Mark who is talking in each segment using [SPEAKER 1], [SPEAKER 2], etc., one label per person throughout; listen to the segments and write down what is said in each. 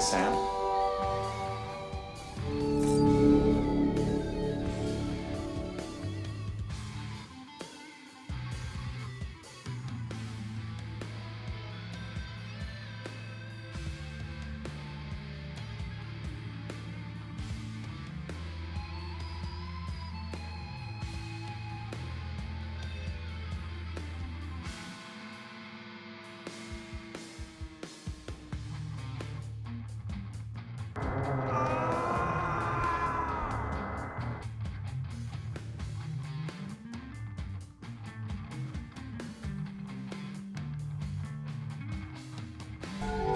[SPEAKER 1] Sam.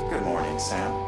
[SPEAKER 1] Good morning, Sam.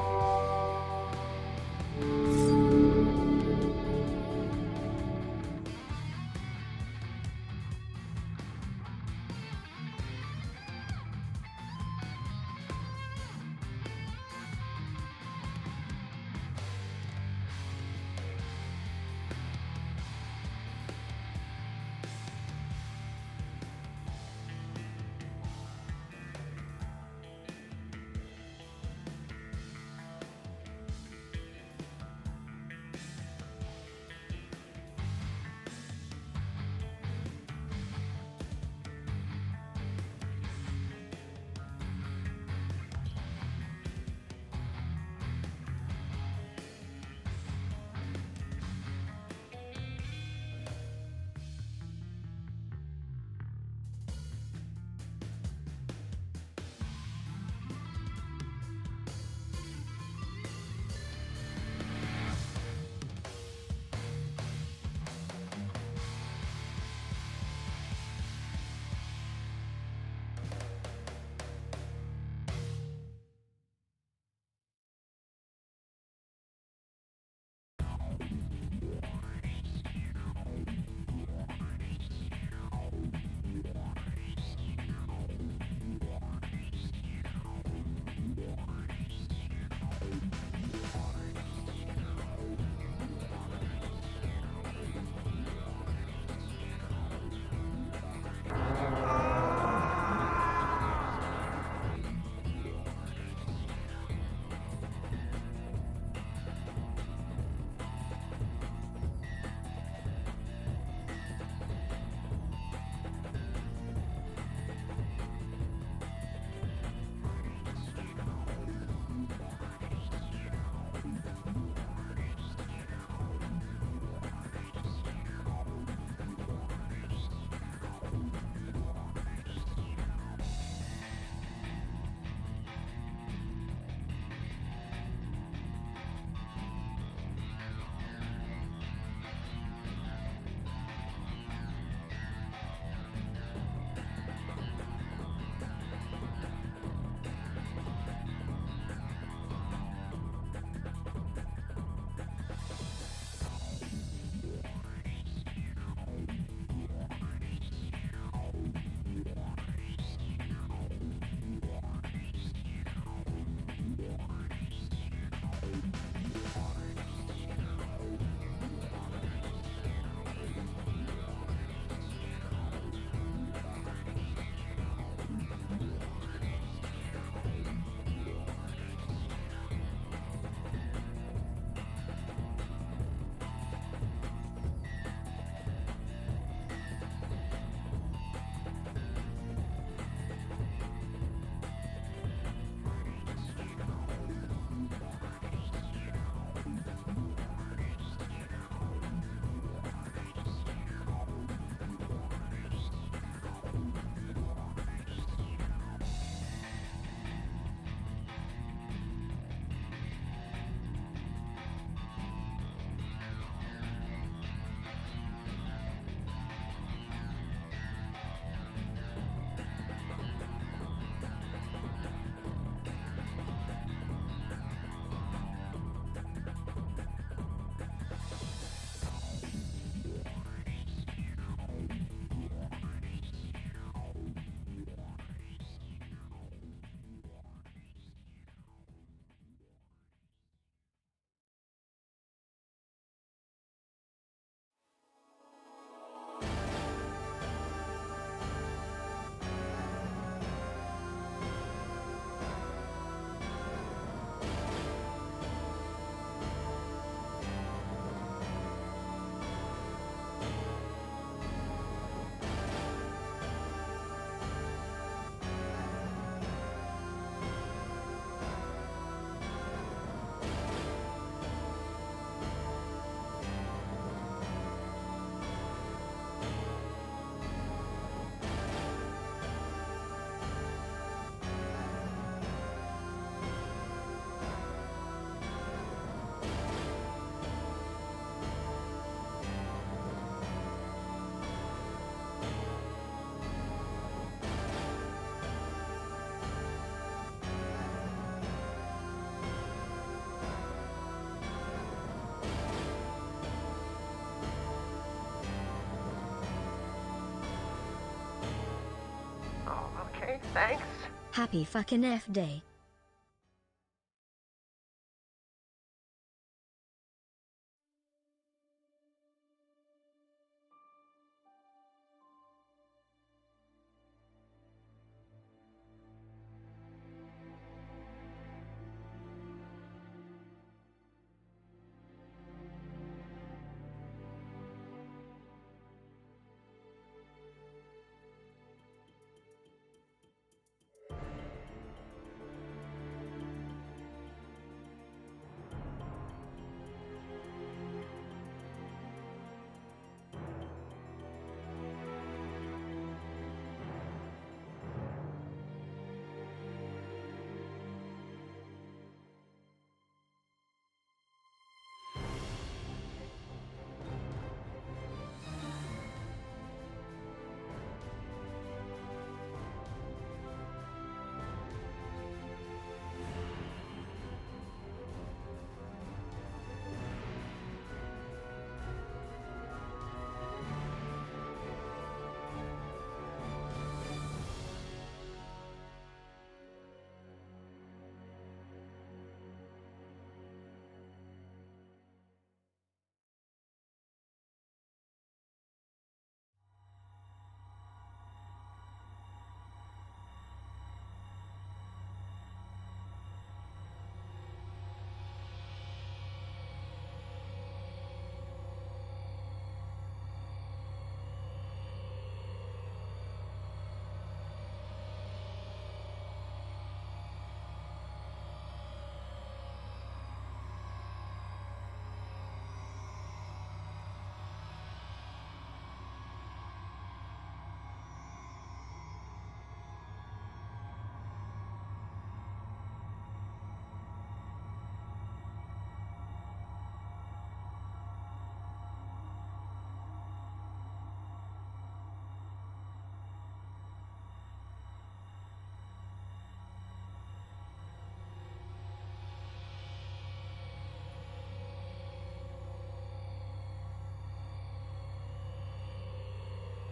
[SPEAKER 2] Okay, thanks.
[SPEAKER 3] Happy fucking F day.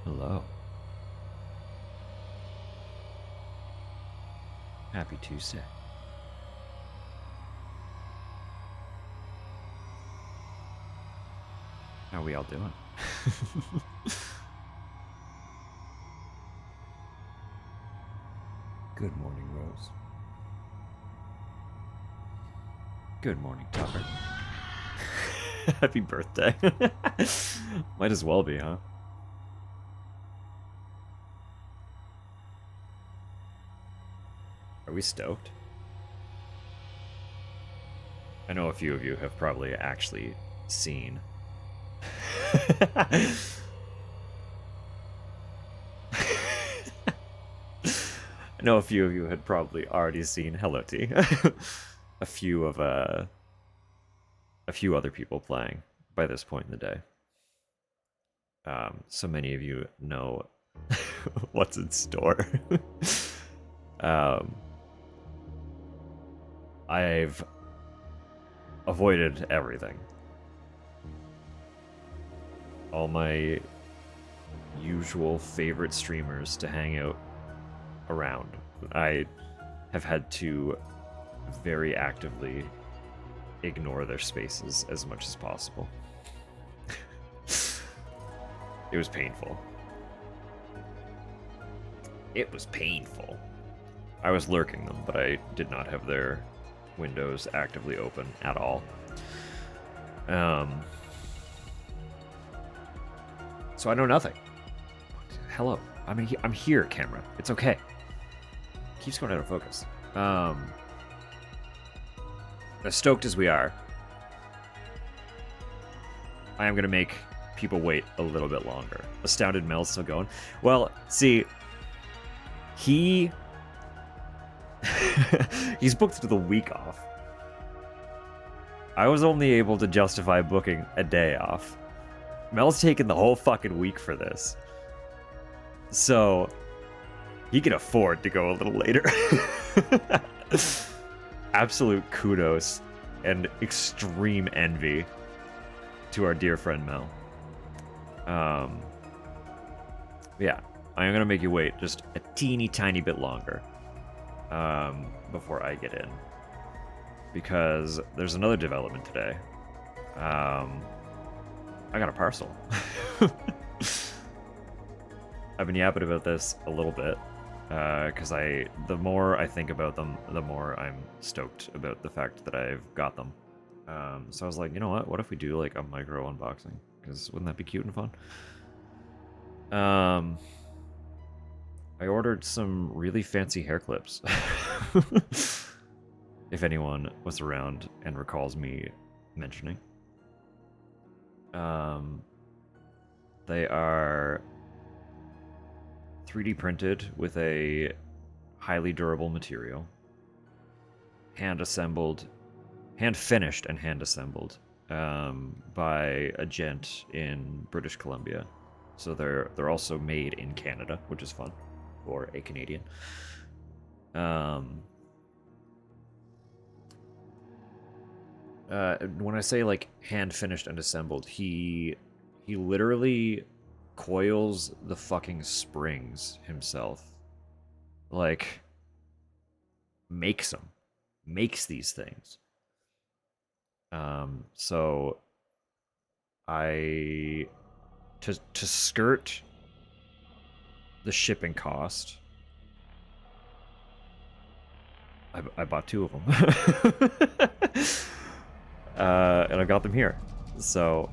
[SPEAKER 4] Hello. Happy Tuesday. How are we all doing? Good morning, Rose. Good morning, Tucker. Happy birthday. Might as well be, huh? Are we stoked? I know a few of you have probably actually seen. I know a few of you had probably already seen Hello T. a few other people playing by this point in the day. So many of you know what's in store. I've avoided everything. All my usual favorite streamers to hang out around. I have had to very actively ignore their spaces as much as possible. It was painful. It was painful. I was lurking them, but I did not have their windows actively open at all. So I know nothing. Hello. I'm here, camera. It's okay. Keeps going out of focus. As stoked as we are, I am going to make people wait a little bit longer. Astounded Mel's still going. Well, see, he's booked the week off. I was only able to justify booking a day off. Mel's taken the whole fucking week for this. So, he can afford to go a little later. Absolute kudos and extreme envy to our dear friend Mel. Yeah, I'm gonna make you wait just a teeny tiny bit longer before I get in, because there's another development today. I got a parcel. I've been yapping about this a little bit, because the more I think about them, the more I'm stoked about the fact that I've got them. So I was like, you know what? What if we do like a micro unboxing? Because wouldn't that be cute and fun? I ordered some really fancy hair clips. If anyone was around and recalls me mentioning. They are 3D printed with a highly durable material, hand finished and hand assembled by a gent in British Columbia. So they're also made in Canada, which is fun for a Canadian. When I say like hand finished and assembled, he literally coils the fucking springs himself. Like, makes these things. So to skirt the shipping cost, I bought 2 of them. And I got them here. So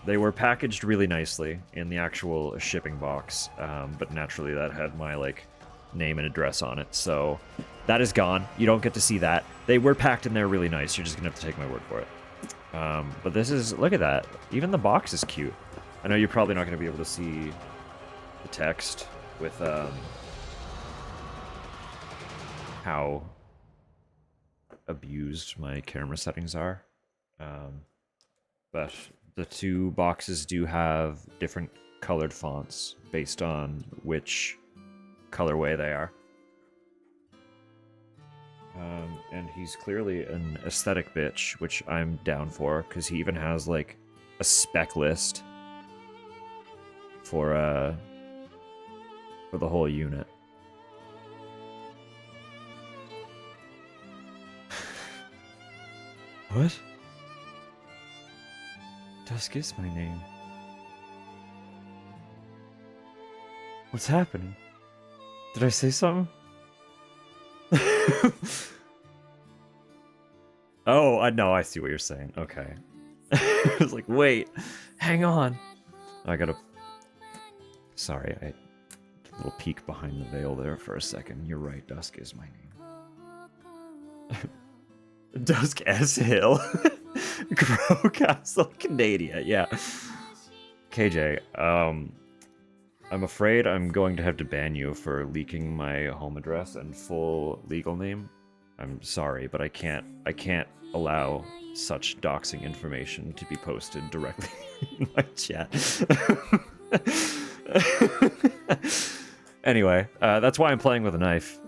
[SPEAKER 4] they were packaged really nicely in the actual shipping box, but naturally that had my like name and address on it. So that is gone. You don't get to see that. They were packed in there really nice. You're just gonna have to take my word for it. But this is, look at that. Even the box is cute. I know you're probably not gonna be able to see the text with how abused my camera settings are. But the 2 boxes do have different colored fonts based on which colorway they are. And he's clearly an aesthetic bitch, which I'm down for, because he even has like a spec list for the whole unit. What? Dusk is my name. What's happening? Did I say something? Oh, no, I see what you're saying. Okay. I was like, wait, hang on. I gotta... Sorry, a little peek behind the veil there for a second. You're right, Dusk is my name. Dusk S. Hill. Crow Castle, Canada, yeah. KJ, I'm afraid I'm going to have to ban you for leaking my home address and full legal name. I'm sorry, but I can't allow such doxing information to be posted directly in my chat. Anyway, that's why I'm playing with a knife.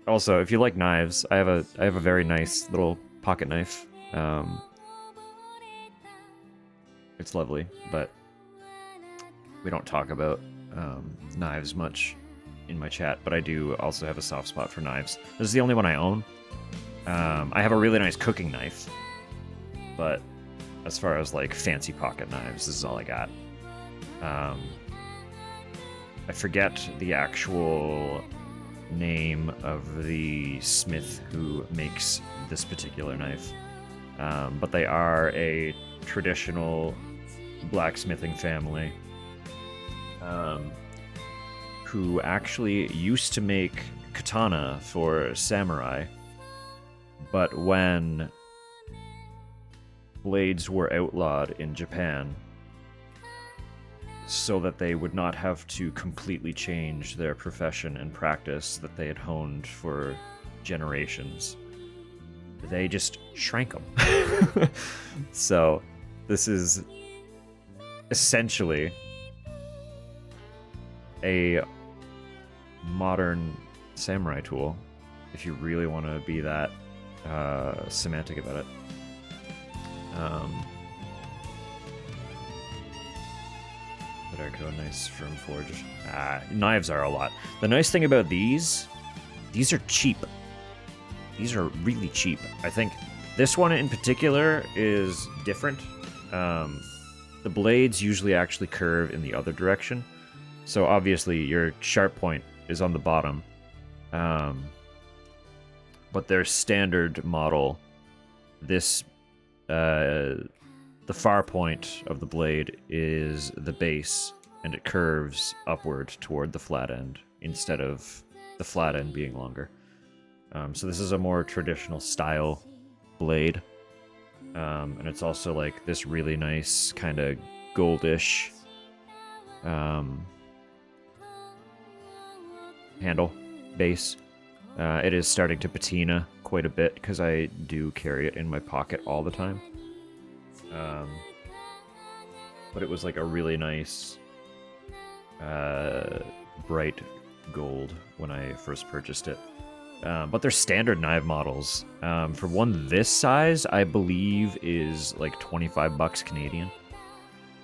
[SPEAKER 4] Also, if you like knives, I have a very nice little pocket knife. It's lovely, but we don't talk about knives much in my chat, but I do also have a soft spot for knives. This is the only one I own. I have a really nice cooking knife, but as far as like fancy pocket knives, this is all I got. I forget the actual name of the smith who makes this particular knife, but they are a traditional blacksmithing family who actually used to make katana for samurai, but when blades were outlawed in Japan, so that they would not have to completely change their profession and practice that they had honed for generations, they just shrank them. So this is essentially a modern samurai tool, if you really want to be that semantic about it. Darko, nice from Forge. Knives are a lot. The nice thing about these are cheap. These are really cheap. I think this one in particular is different. The blades usually actually curve in the other direction. So obviously your sharp point is on the bottom. But their standard model, this, the far point of the blade is the base, and it curves upward toward the flat end instead of the flat end being longer. So this is a more traditional style blade. And it's also like this really nice kind of goldish handle base. It is starting to patina quite a bit because I do carry it in my pocket all the time. But it was like a really nice bright gold when I first purchased it. But they're standard knife models. For one this size, I believe is like 25 bucks Canadian.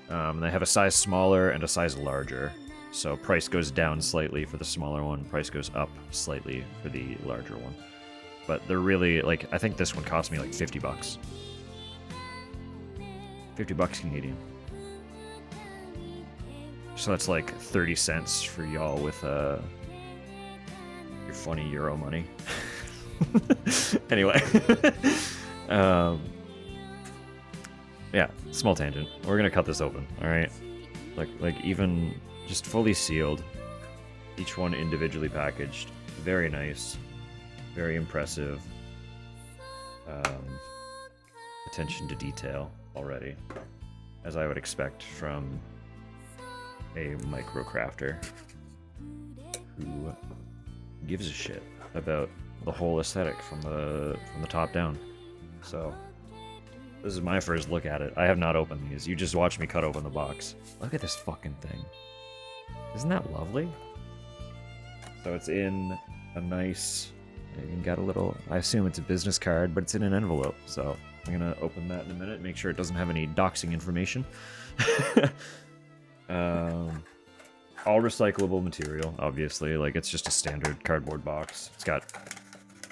[SPEAKER 4] They have a size smaller and a size larger. So price goes down slightly for the smaller one, price goes up slightly for the larger one. But they're really, like, I think this one cost me like 50 bucks. 50 bucks Canadian. So that's like 30 cents for y'all with your funny Euro money. Anyway. Yeah, small tangent. We're gonna cut this open, alright? Like even just fully sealed. Each one individually packaged. Very nice. Very impressive. Attention to detail already. As I would expect from a micro crafter who gives a shit about the whole aesthetic from the top down. So this is my first look at it. I have not opened these. You just watched me cut open the box. Look at this fucking thing. Isn't that lovely? So it's in a nice, you can get a little, I assume it's a business card, but it's in an envelope. So I'm gonna open that in a minute, make sure it doesn't have any doxing information. All recyclable material, obviously. Like, it's just a standard cardboard box. It's got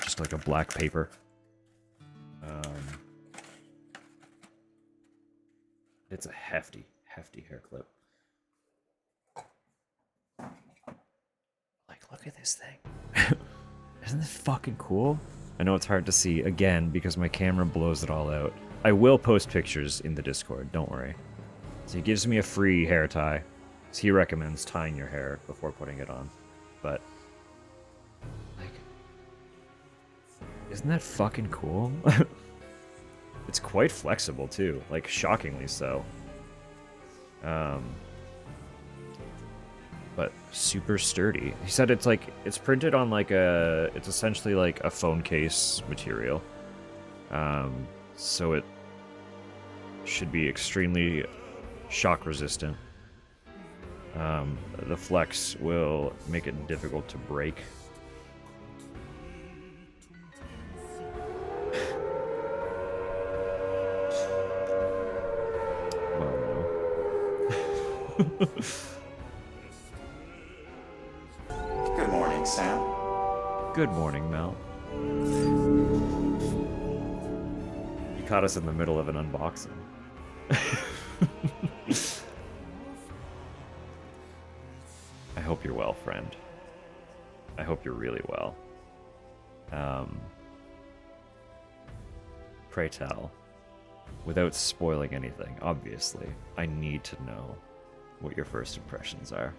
[SPEAKER 4] just like a black paper. It's a hefty hair clip. Like, look at this thing. Isn't this fucking cool? I know it's hard to see, again, because my camera blows it all out. I will post pictures in the Discord, don't worry. So he gives me a free hair tie. So he recommends tying your hair before putting it on. But, like, isn't that fucking cool? It's quite flexible, too. Like, shockingly so. But super sturdy. He said it's like, it's printed on like it's essentially like a phone case material. So it should be extremely shock resistant. The flex will make it difficult to break. Well, no.
[SPEAKER 1] Good morning, Sam.
[SPEAKER 4] Good morning, Mel. You caught us in the middle of an unboxing. I hope you're well, friend. I hope you're really well. Pray tell, without spoiling anything, obviously, I need to know what your first impressions are.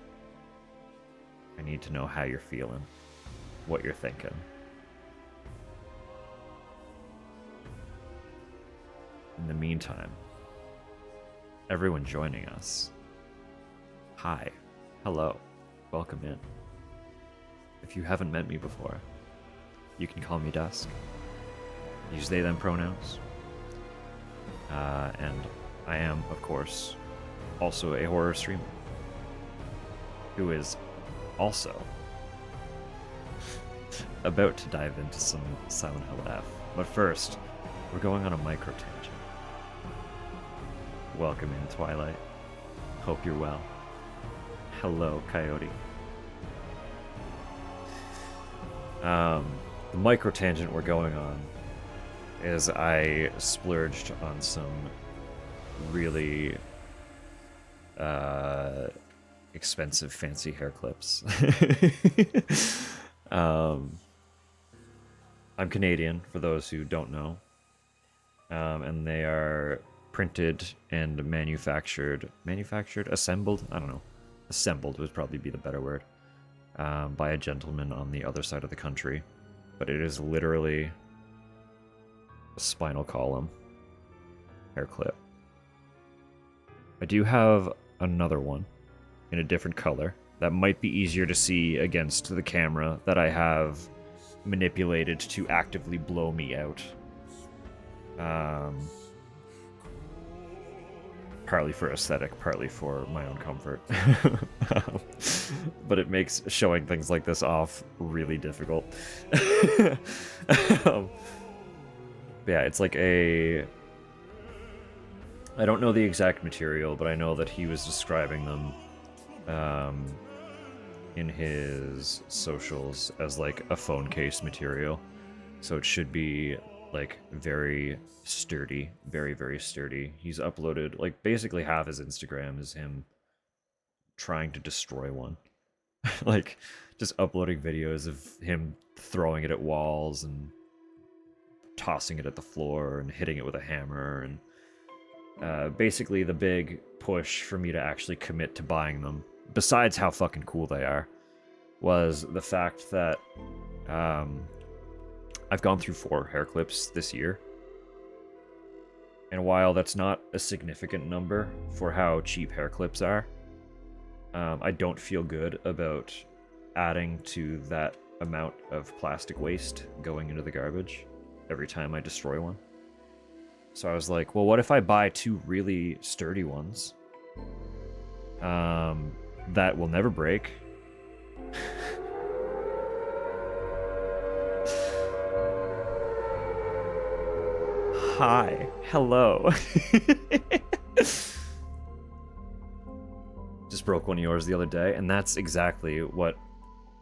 [SPEAKER 4] I need to know how you're feeling, what you're thinking. In the meantime, everyone joining us, hi, hello, welcome in. If you haven't met me before, you can call me Dusk. Use they, them pronouns. And I am, of course, also a horror streamer who is also about to dive into some Silent Hill F. But first, we're going on a micro tangent. Welcome in, Twilight. Hope you're well. Hello, Coyote. The micro tangent we're going on is I splurged on some really expensive fancy hair clips. I'm Canadian, for those who don't know, and they are printed and assembled, I don't know, assembled would probably be the better word, by a gentleman on the other side of the country, but it is literally a spinal column hair clip. I do have another one in a different color that might be easier to see against the camera that I have manipulated to actively blow me out. Partly for aesthetic, partly for my own comfort. But it makes showing things like this off really difficult. Yeah, it's like a... I don't know the exact material, but I know that he was describing them in his socials as like a phone case material. So it should be like very sturdy, very, very sturdy. He's uploaded, like basically half his Instagram is him trying to destroy one. Like just uploading videos of him throwing it at walls and tossing it at the floor and hitting it with a hammer. And basically the big push for me to actually commit to buying them, besides how fucking cool they are, was the fact that I've gone through 4 hair clips this year. And while that's not a significant number for how cheap hair clips are, I don't feel good about adding to that amount of plastic waste going into the garbage every time I destroy one. So I was like, well, what if I buy 2 really sturdy ones that will never break? Hi. Hello. Just broke one of yours the other day, and that's exactly what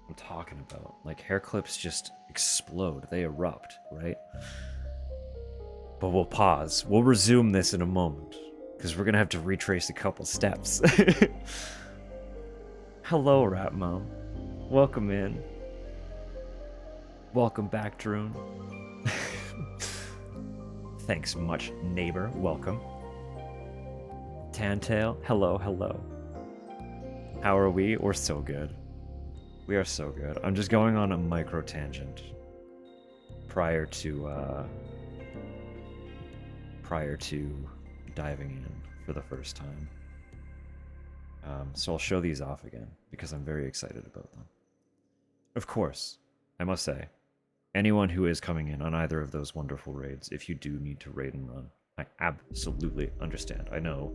[SPEAKER 4] I'm talking about. Like, hair clips just explode. They erupt, right? But we'll pause. We'll resume this in a moment, because we're going to have to retrace a couple steps. Hello, Rat Mom. Welcome in. Welcome back, Droon. Thanks much, neighbor. Welcome. Tantail. Hello, hello. How are we? We're so good. We are so good. I'm just going on a micro tangent prior to diving in for the first time. So I'll show these off again because I'm very excited about them. Of course, I must say, anyone who is coming in on either of those wonderful raids, if you do need to raid and run, I absolutely understand. I know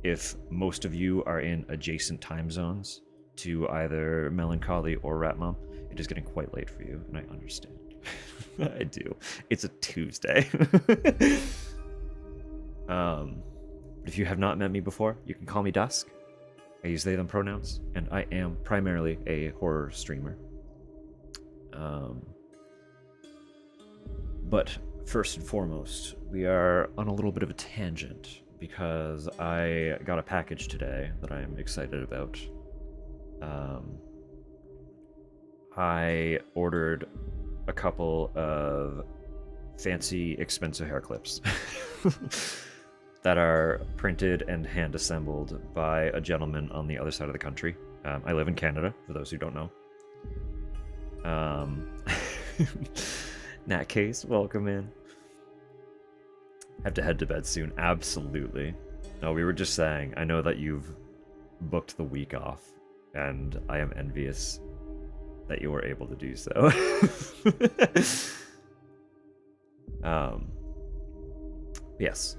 [SPEAKER 4] if most of you are in adjacent time zones to either Melancholy or Ratmom, it is getting quite late for you, and I understand. I do. It's a Tuesday. But if you have not met me before, you can call me Dusk. I use they, them pronouns, and I am primarily a horror streamer. But first and foremost, we are on a little bit of a tangent because I got a package today that I'm excited about. I ordered a couple of fancy, expensive hair clips that are printed and hand-assembled by a gentleman on the other side of the country. I live in Canada, for those who don't know. Nat Case, welcome in. Have to head to bed soon, absolutely. No, we were just saying, I know that you've booked the week off, and I am envious that you were able to do so. Yes,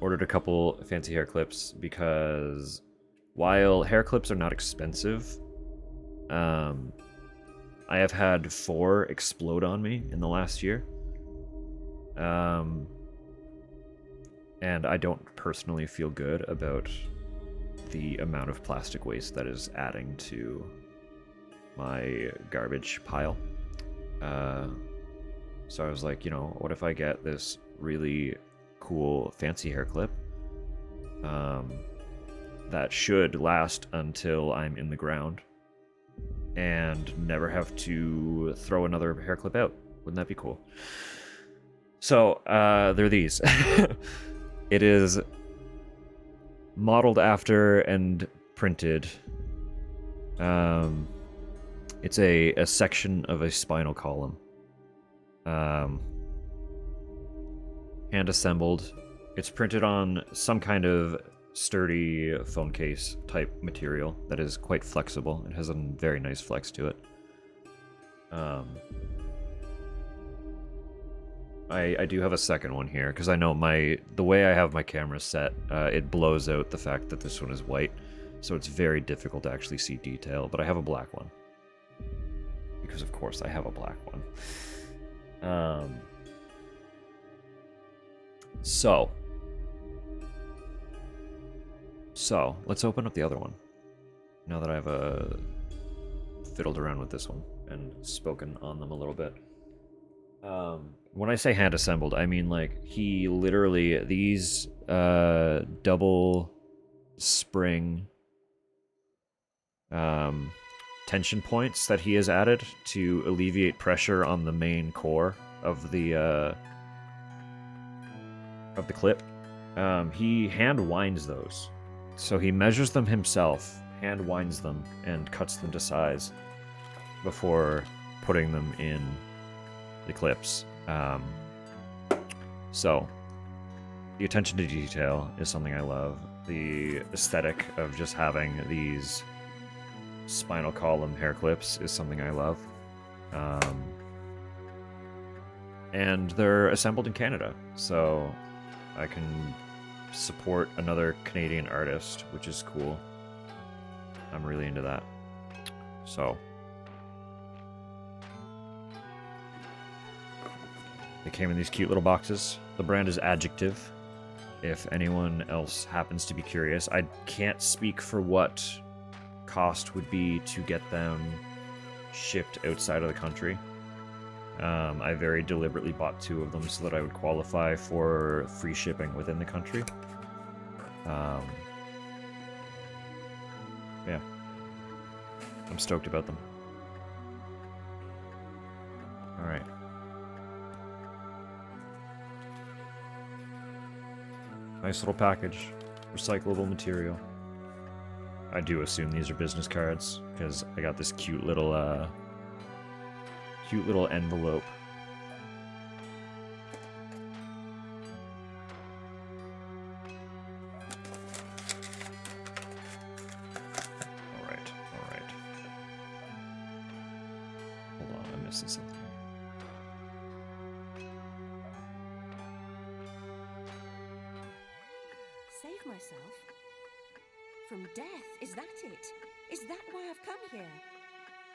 [SPEAKER 4] ordered a couple fancy hair clips because while hair clips are not expensive, I have had 4 explode on me in the last year. And I don't personally feel good about the amount of plastic waste that is adding to my garbage pile. So I was like, you know, what if I get this really cool fancy hair clip that should last until I'm in the ground and never have to throw another hair clip out? Wouldn't that be cool? So they're these. It is modeled after and printed. It's a section of a spinal column. Hand assembled. It's printed on some kind of sturdy phone case type material that is quite flexible. It has a very nice flex to it. I do have a second one here because I know the way I have my camera set, it blows out the fact that this one is white, so it's very difficult to actually see detail. But I have a black one because, of course, I have a black one. So let's open up the other one. Now that I've fiddled around with this one and spoken on them a little bit. When I say hand assembled, I mean like he literally these double spring tension points that he has added to alleviate pressure on the main core of the clip. He hand winds those. So he measures them himself, hand winds them, and cuts them to size before putting them in the clips. So the attention to detail is something I love. The aesthetic of just having these spinal column hair clips is something I love. And they're assembled in Canada, so I can support another Canadian artist, which is cool. I'm really into that. So they came in these cute little boxes. The brand is Adjective. If anyone else happens to be curious, I can't speak for what cost would be to get them shipped outside of the country. I very deliberately bought 2 of them so that I would qualify for free shipping within the country. Yeah. I'm stoked about them. Alright. Nice little package. Recyclable material. I do assume these are business cards, because I got this cute little envelope. Alright. Hold on, I'm missing something.
[SPEAKER 2] Save myself? From death, is that it? Is that why I've come here?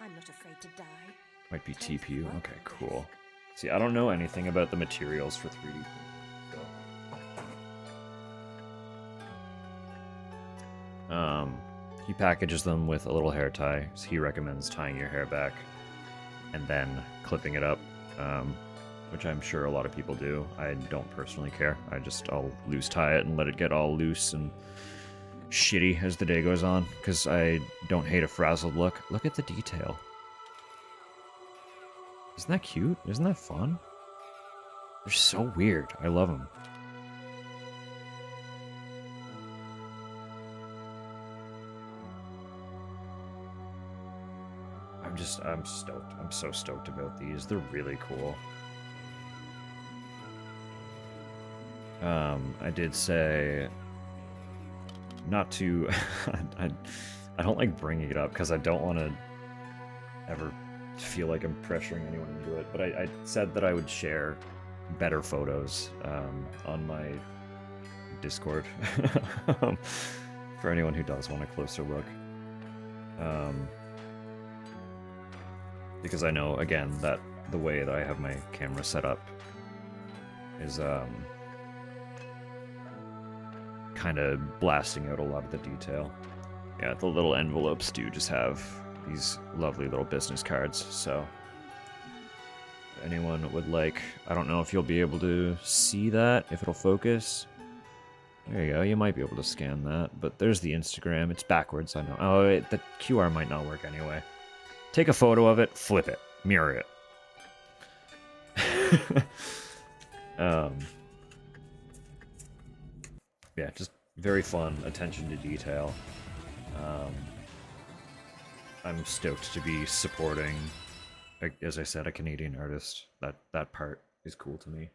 [SPEAKER 2] I'm not afraid to die.
[SPEAKER 4] Might be TPU. Okay, cool. See, I don't know anything about the materials for 3D. He packages them with a little hair tie. So he recommends tying your hair back and then clipping it up, which I'm sure a lot of people do. I don't personally care. I'll loose tie it and let it get all loose and shitty as the day goes on, because I don't hate a frazzled look. Look at the detail. Isn't that cute? Isn't that fun? They're so weird. I love them. I'm stoked. I'm so stoked about these. They're really cool. I did say not to... I don't like bringing it up because I don't want to ever feel like I'm pressuring anyone into it, but I said that I would share better photos on my Discord for anyone who does want a closer look. Because I know, again, that the way that I have my camera set up is kind of blasting out a lot of the detail. Yeah, the little envelopes do just have these lovely little business cards, so if anyone would like, I don't know if you'll be able to see that, if it'll focus. There you go, you might be able to scan that, but there's the Instagram. It's backwards, I know. Oh, the QR might not work anyway. Take a photo of it, flip it, mirror it. Yeah, just very fun, attention to detail. I'm stoked to be supporting, as I said, a Canadian artist. That part is cool to me.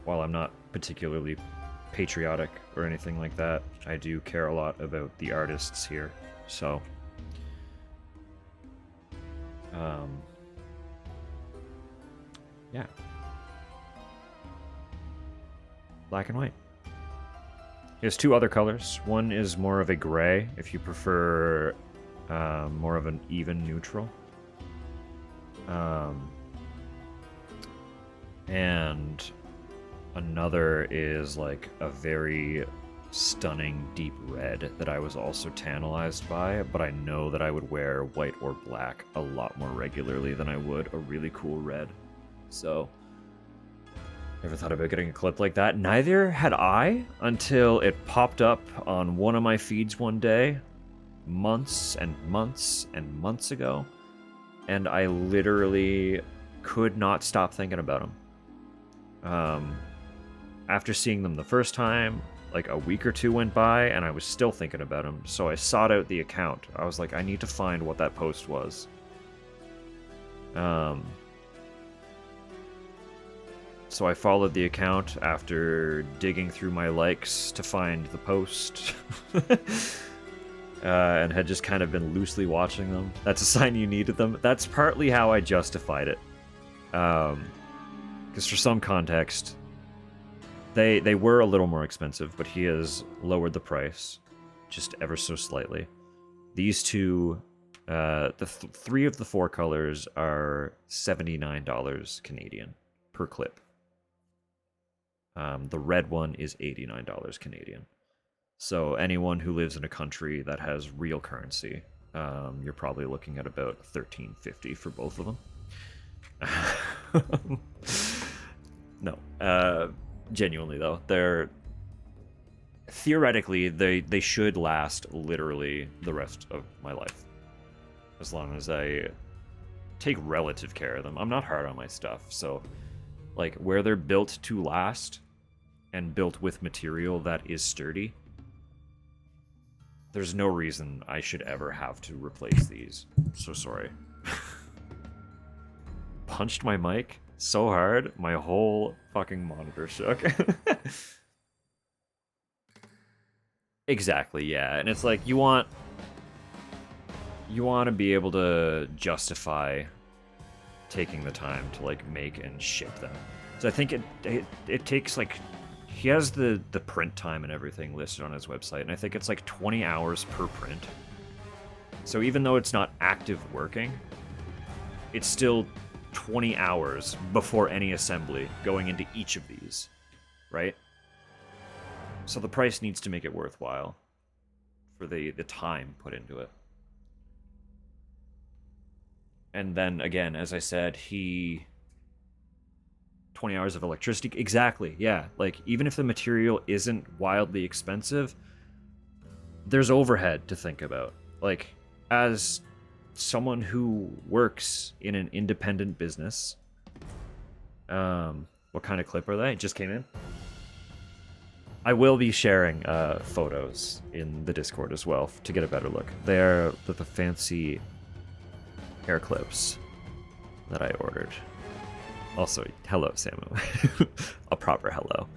[SPEAKER 4] While I'm not particularly patriotic or anything like that, I do care a lot about the artists here. So, yeah. Black and white. There's two other colors. One is more of a gray, if you prefer more of an even neutral. And another is like a very stunning deep red that I was also tantalized by, but I know that I would wear white or black a lot more regularly than I would a really cool red. So, never thought about getting a clip like that. Neither had I until it popped up on one of my feeds one day, months and months and months ago, and I literally could not stop thinking about them. After seeing them the first time, like a week or two went by, and I was still thinking about them, so I sought out the account. I was like, I need to find what that post was. So I followed the account after digging through my likes to find the post. And had just kind of been loosely watching them. That's a sign you needed them. That's partly how I justified it. Because for some context, they were a little more expensive, but he has lowered the price just ever so slightly. These two, three of the four colors are $79 Canadian per clip. The red one is $89 Canadian. So anyone who lives in a country that has real currency, you're probably looking at about $13.50 for both of them. No, genuinely though, they're theoretically they should last literally the rest of my life, as long as I take relative care of them. I'm not hard on my stuff, so like where they're built to last and built with material that is sturdy, there's no reason I should ever have to replace these. So sorry. Punched my mic so hard, my whole fucking monitor shook. Exactly, yeah. And it's like you want to be able to justify taking the time to like make and ship them. So I think it takes like, he has the print time and everything listed on his website, and I think it's like 20 hours per print. So even though it's not active working, it's still 20 hours before any assembly going into each of these, right? So the price needs to make it worthwhile for the time put into it. And then again, as I said, 20 hours of electricity. Exactly, yeah. Like, even if the material isn't wildly expensive, there's overhead to think about. Like, as someone who works in an independent business, what kind of clip are they? It just came in. I will be sharing photos in the Discord as well to get a better look. They're the fancy hair clips that I ordered. Also, hello, Samu. A proper hello.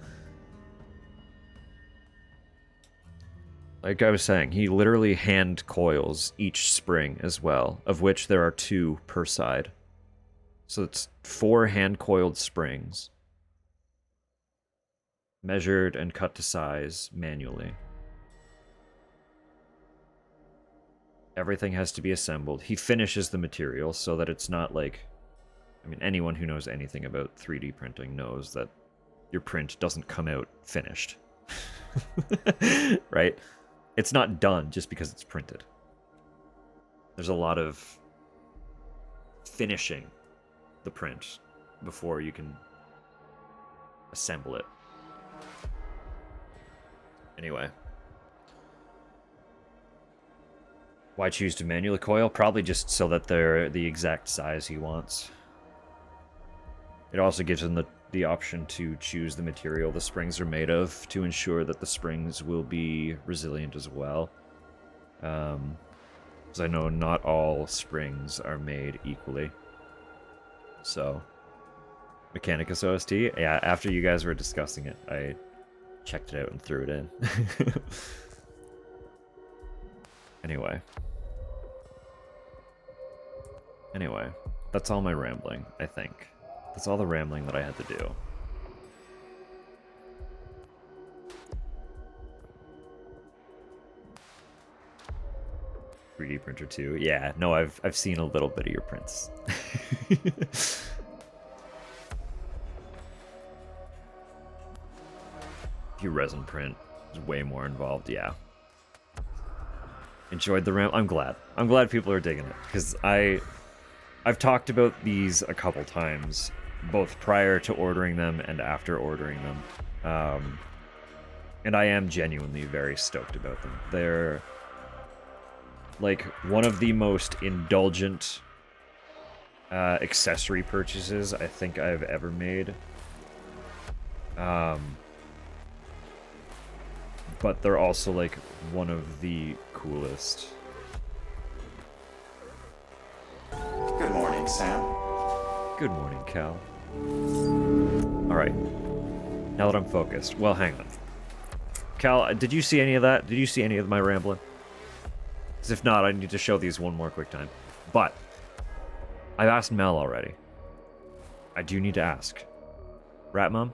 [SPEAKER 4] Like I was saying, he literally hand coils each spring as well, of which there are 2 per side. So it's 4 hand coiled springs, measured and cut to size manually. Everything has to be assembled. He finishes the material so that it's not like, I mean, anyone who knows anything about 3D printing knows that your print doesn't come out finished. Right? It's not done just because it's printed. There's a lot of finishing the print before you can assemble it. Anyway. Why choose to manually coil? Probably just so that they're the exact size he wants. It also gives him the option to choose the material the springs are made of to ensure that the springs will be resilient as well. Because I know not all springs are made equally. So, Mechanicus OST? Yeah, after you guys were discussing it, I checked it out and threw it in. Anyway, that's all my rambling, I think. That's all the rambling that I had to do. .3D printer too. Yeah, no, I've seen a little bit of your prints. Your resin print is way more involved, yeah. Enjoyed the I'm glad. I'm glad people are digging it, because I've talked about these a couple times, both prior to ordering them and after ordering them. And I am genuinely very stoked about them. They're like one of the most indulgent accessory purchases I think I've ever made. But they're also like one of the coolest.
[SPEAKER 1] Good morning, Sam.
[SPEAKER 4] Good morning, Cal. Alright. Now that I'm focused. Well, hang on. Cal, did you see any of that? Did you see any of my rambling? Because if not, I need to show these one more quick time. But, I've asked Mel already. I do need to ask. Rat Mom?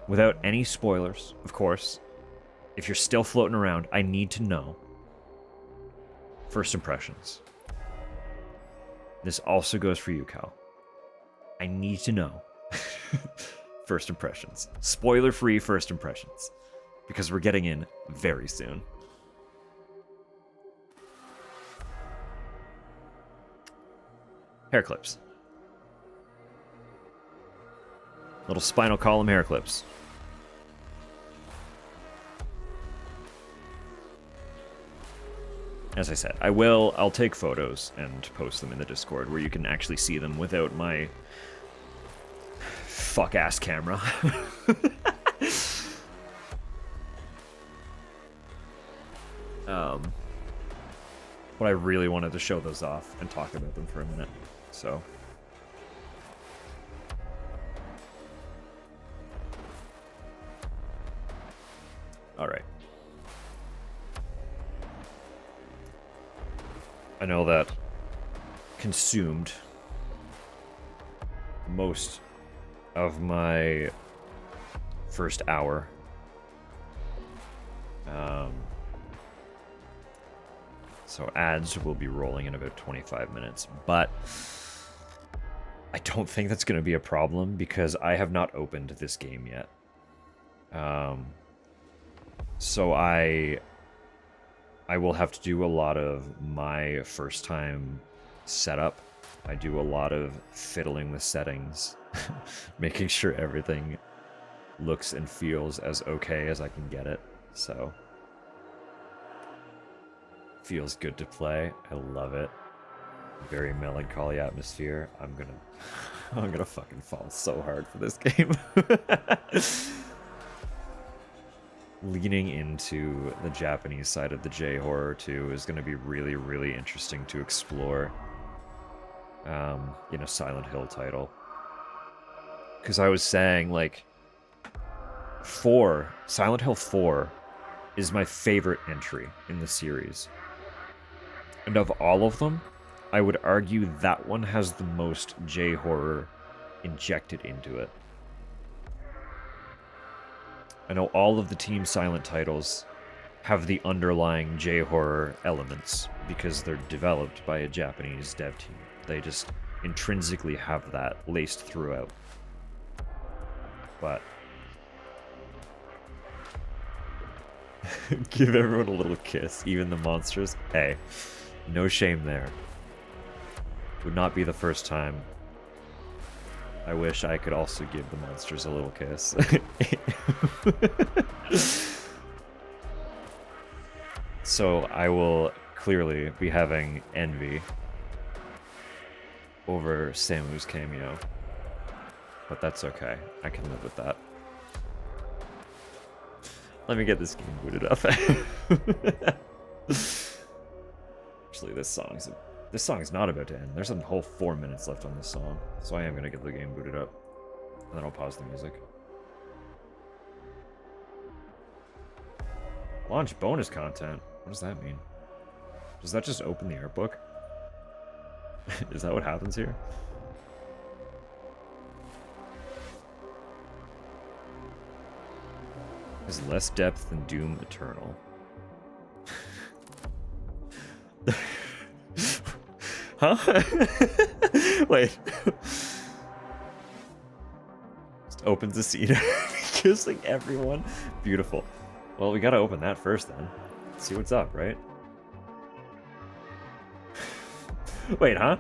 [SPEAKER 4] Without any spoilers, of course. If you're still floating around, I need to know. First impressions. This also goes for you, Cal. I need to know. First impressions. Spoiler-free first impressions. Because we're getting in very soon. Hair clips. Little spinal column hair clips. As I said, I'll take photos and post them in the Discord where you can actually see them without my fuck-ass camera. But I really wanted to show those off and talk about them for a minute, so... Alright. I know that consumed most of my first hour. So ads will be rolling in about 25 minutes, but I don't think that's going to be a problem because I have not opened this game yet. So I will have to do a lot of my first time setup. I do a lot of fiddling with settings, making sure everything looks and feels as okay as I can get it. So feels good to play. I love it. Very melancholy atmosphere. I'm gonna fucking fall so hard for this game. Leaning into the Japanese side of the J-horror too is going to be really, really interesting to explore in a Silent Hill title. Because I was saying, like, Silent Hill 4 is my favorite entry in the series. And of all of them, I would argue that one has the most J-horror injected into it. I know all of the Team Silent titles have the underlying J-horror elements because they're developed by a Japanese dev team. They just intrinsically have that laced throughout. but give everyone a little kiss, even the monsters. Hey, no shame there. Would not be the first time. I wish I could also give the monsters a little kiss. So I will clearly be having envy over Samu's cameo. But that's okay. I can live with that. Let me get this game booted up. Actually, this song's not about to end. There's a whole 4 minutes left on this song. So I am going to get the game booted up. And then I'll pause the music. Launch bonus content. What does that mean? Does that just open the art book? Is that what happens here? Has less depth than Doom Eternal. Huh? Wait. Just opens the scene. Kissing everyone. Beautiful. Well, we gotta open that first then. See what's up, right? Wait, huh?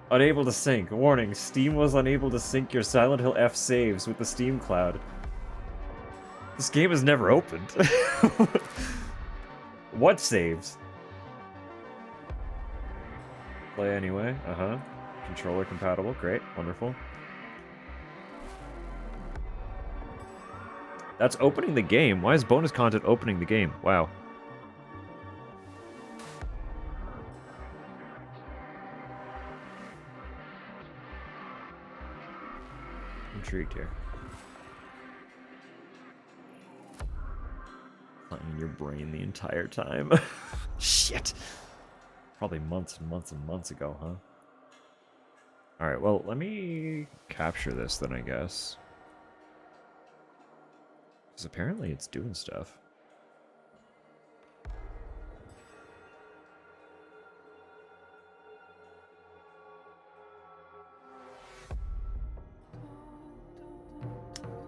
[SPEAKER 4] Unable to sync. Warning, Steam was unable to sync your Silent Hill F saves with the Steam Cloud. This game has never opened. What saves? Play anyway. Uh-huh. Controller compatible. Great. Wonderful. That's opening the game. Why is bonus content opening the game? Wow. Intrigued here. Playing your brain the entire time. Shit. Probably months and months and months ago, huh? Alright, well, let me capture this then, I guess. Because apparently it's doing stuff.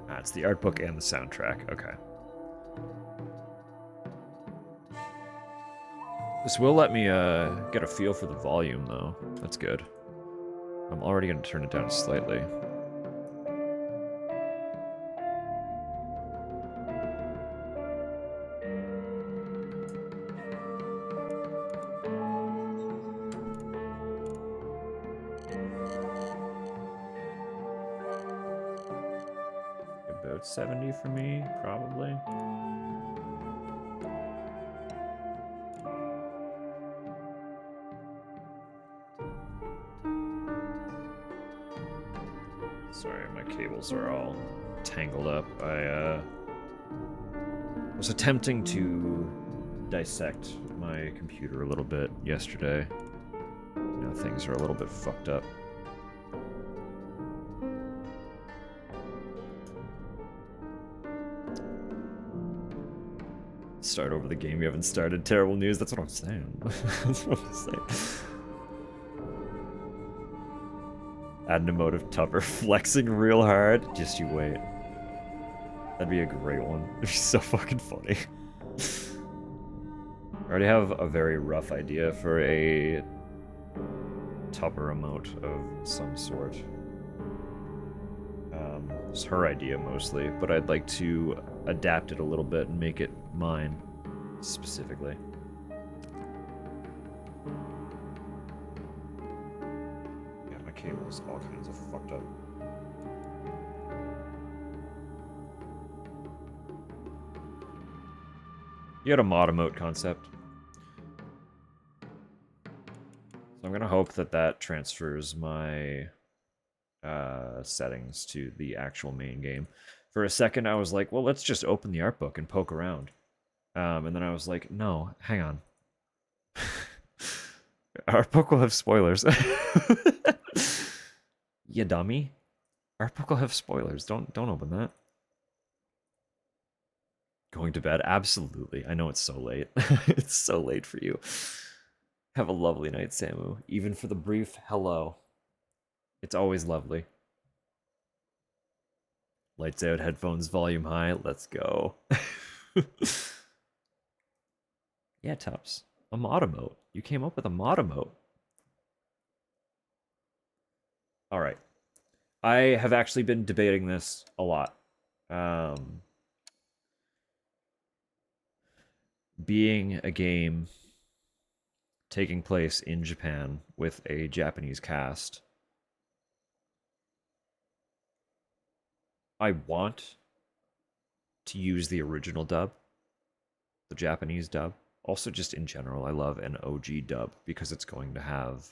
[SPEAKER 4] Ah, it's the art book and the soundtrack. Okay. This will let me get a feel for the volume, though. That's good. I'm already going to turn it down slightly. About 70 for me, probably. Sorry, my cables are all tangled up. I was attempting to dissect my computer a little bit yesterday. You know, things are a little bit fucked up. Start over the game you haven't started. Terrible news. That's what I'm saying. That's what I'm saying. Add an emote of Tupper flexing real hard. Just you wait. That'd be a great one. It'd be so fucking funny. I already have a very rough idea for a Tupper emote of some sort. It's her idea mostly, but I'd like to adapt it a little bit and make it mine specifically. Yeah, my cable's all kinds of fucked up. You had a mod emote concept. So I'm gonna hope that that transfers my settings to the actual main game. For a second, I was like, well, let's just open the art book and poke around. And then I was like, no, hang on. Art book will have spoilers. You dummy. Art book will have spoilers. Don't open that. Going to bed? Absolutely. I know it's so late. It's so late for you. Have a lovely night, Samu. Even for the brief hello. It's always lovely. Lights out, headphones volume high. Let's go. Yeah, Tubbs. A mod emote. You came up with a mod emote. All right. I have actually been debating this a lot. Being a game taking place in Japan with a Japanese cast, I want to use the original dub, the Japanese dub. Also, just in general, I love an OG dub because it's going to have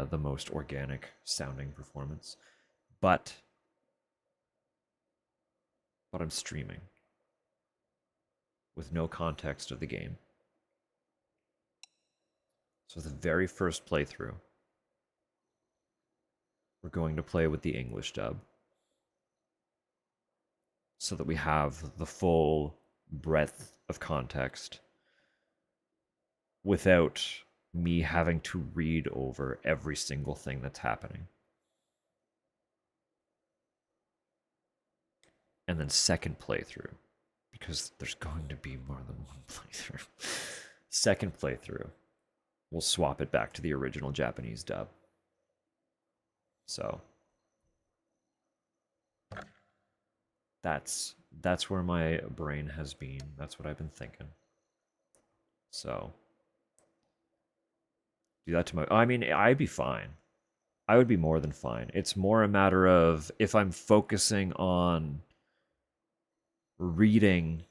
[SPEAKER 4] the most organic sounding performance. But I'm streaming with no context of the game. So the very first playthrough, we're going to play with the English dub so that we have the full breadth of context without me having to read over every single thing that's happening. And then second playthrough, because there's going to be more than one playthrough. Second playthrough, we'll swap it back to the original Japanese dub. So that's where my brain has been. That's what I've been thinking. So do that to my... I mean, I'd be fine. I would be more than fine. It's more a matter of if I'm focusing on reading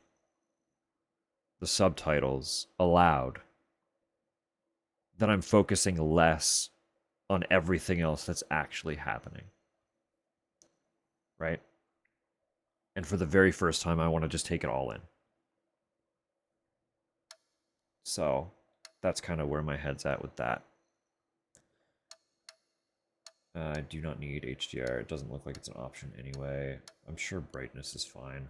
[SPEAKER 4] the subtitles aloud, then I'm focusing less on everything else that's actually happening. Right? And for the very first time, I want to just take it all in. So that's kind of where my head's at with that. I do not need HDR. It doesn't look like it's an option anyway. I'm sure brightness is fine.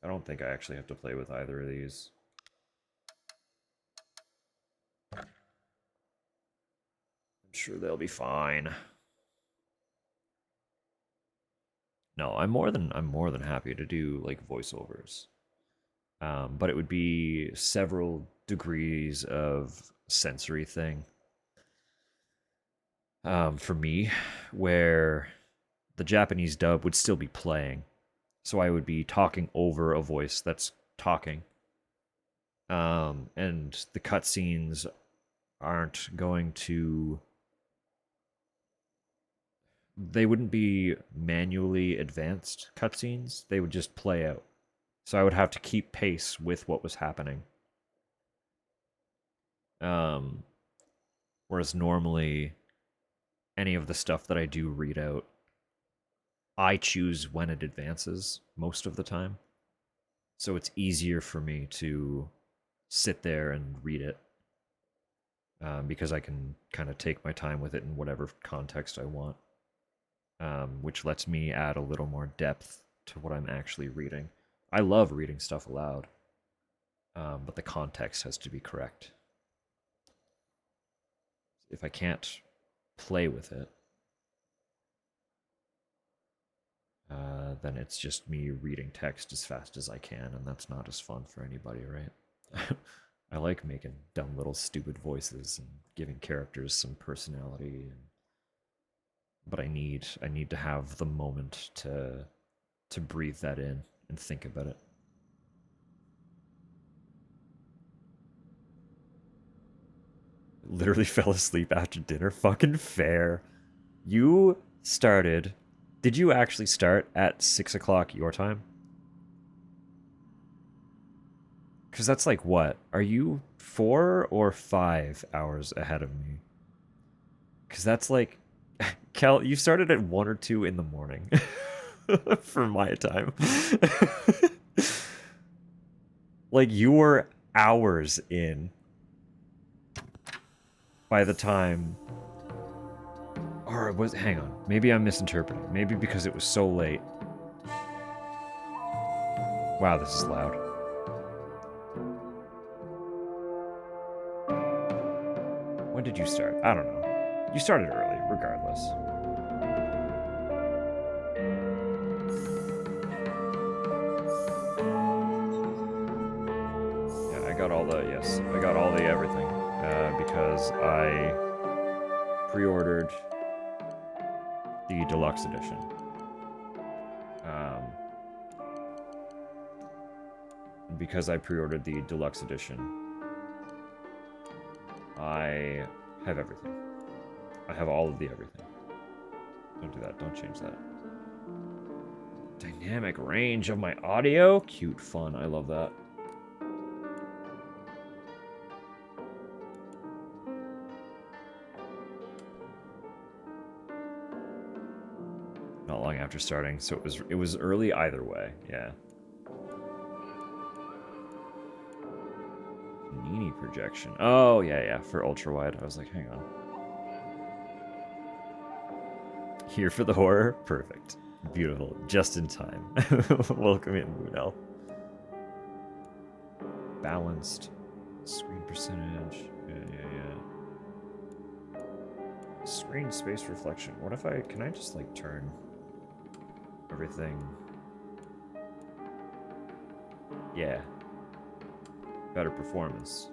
[SPEAKER 4] I don't think I actually have to play with either of these. I'm sure they'll be fine. No, I'm more than happy to do like voiceovers. But it would be several degrees of sensory thing. For me, where the Japanese dub would still be playing. So I would be talking over a voice that's talking. And the cutscenes aren't going to... They wouldn't be manually advanced cutscenes. They would just play out. So I would have to keep pace with what was happening. Whereas normally, any of the stuff that I do read out, I choose when it advances most of the time. So it's easier for me to sit there and read it. Because I can kind of take my time with it in whatever context I want. Which lets me add a little more depth to what I'm actually reading. I love reading stuff aloud. But the context has to be correct. If I can't play with it, then it's just me reading text as fast as I can, and that's not as fun for anybody, right? I like making dumb little stupid voices and giving characters some personality, but I need to have the moment to breathe that in and think about it. Literally fell asleep after dinner. Fucking fair. You started... Did you actually start at 6 o'clock your time? Because that's like what? Are you 4 or 5 hours ahead of me? Because that's like... Kel, you started at 1 or 2 in the morning. For my time. Like, you were hours in by the time... Or was... Hang on. Maybe I'm misinterpreting. Maybe because it was so late. Wow, this is loud. When did you start? I don't know. You started early, regardless. Yes, I got all the everything because I pre-ordered the deluxe edition. Because I pre-ordered the deluxe edition, I have everything. I have all of the everything. Don't do that. Don't change that. Dynamic range of my audio? Cute fun. I love that. Not long after starting, so it was early either way. Yeah. Nini projection. Oh, yeah, for ultra wide. I was like, hang on. Here for the horror? Perfect. Beautiful. Just in time. Welcome in, Moonel. Balanced. Screen percentage. Yeah. Screen space reflection. What if can I just like turn everything? Yeah. Better performance.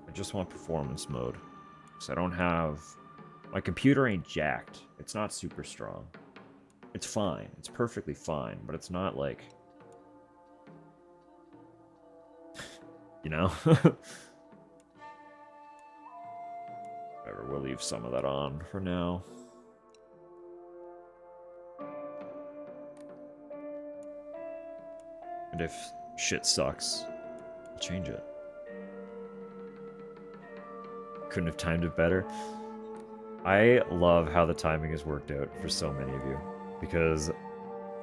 [SPEAKER 4] I just want performance mode. Because I don't have... My computer ain't jacked. It's not super strong. It's fine. It's perfectly fine. But it's not like... you know? Whatever, we'll leave some of that on for now. And if shit sucks, I'll change it. Couldn't have timed it better. I love how the timing has worked out for so many of you. Because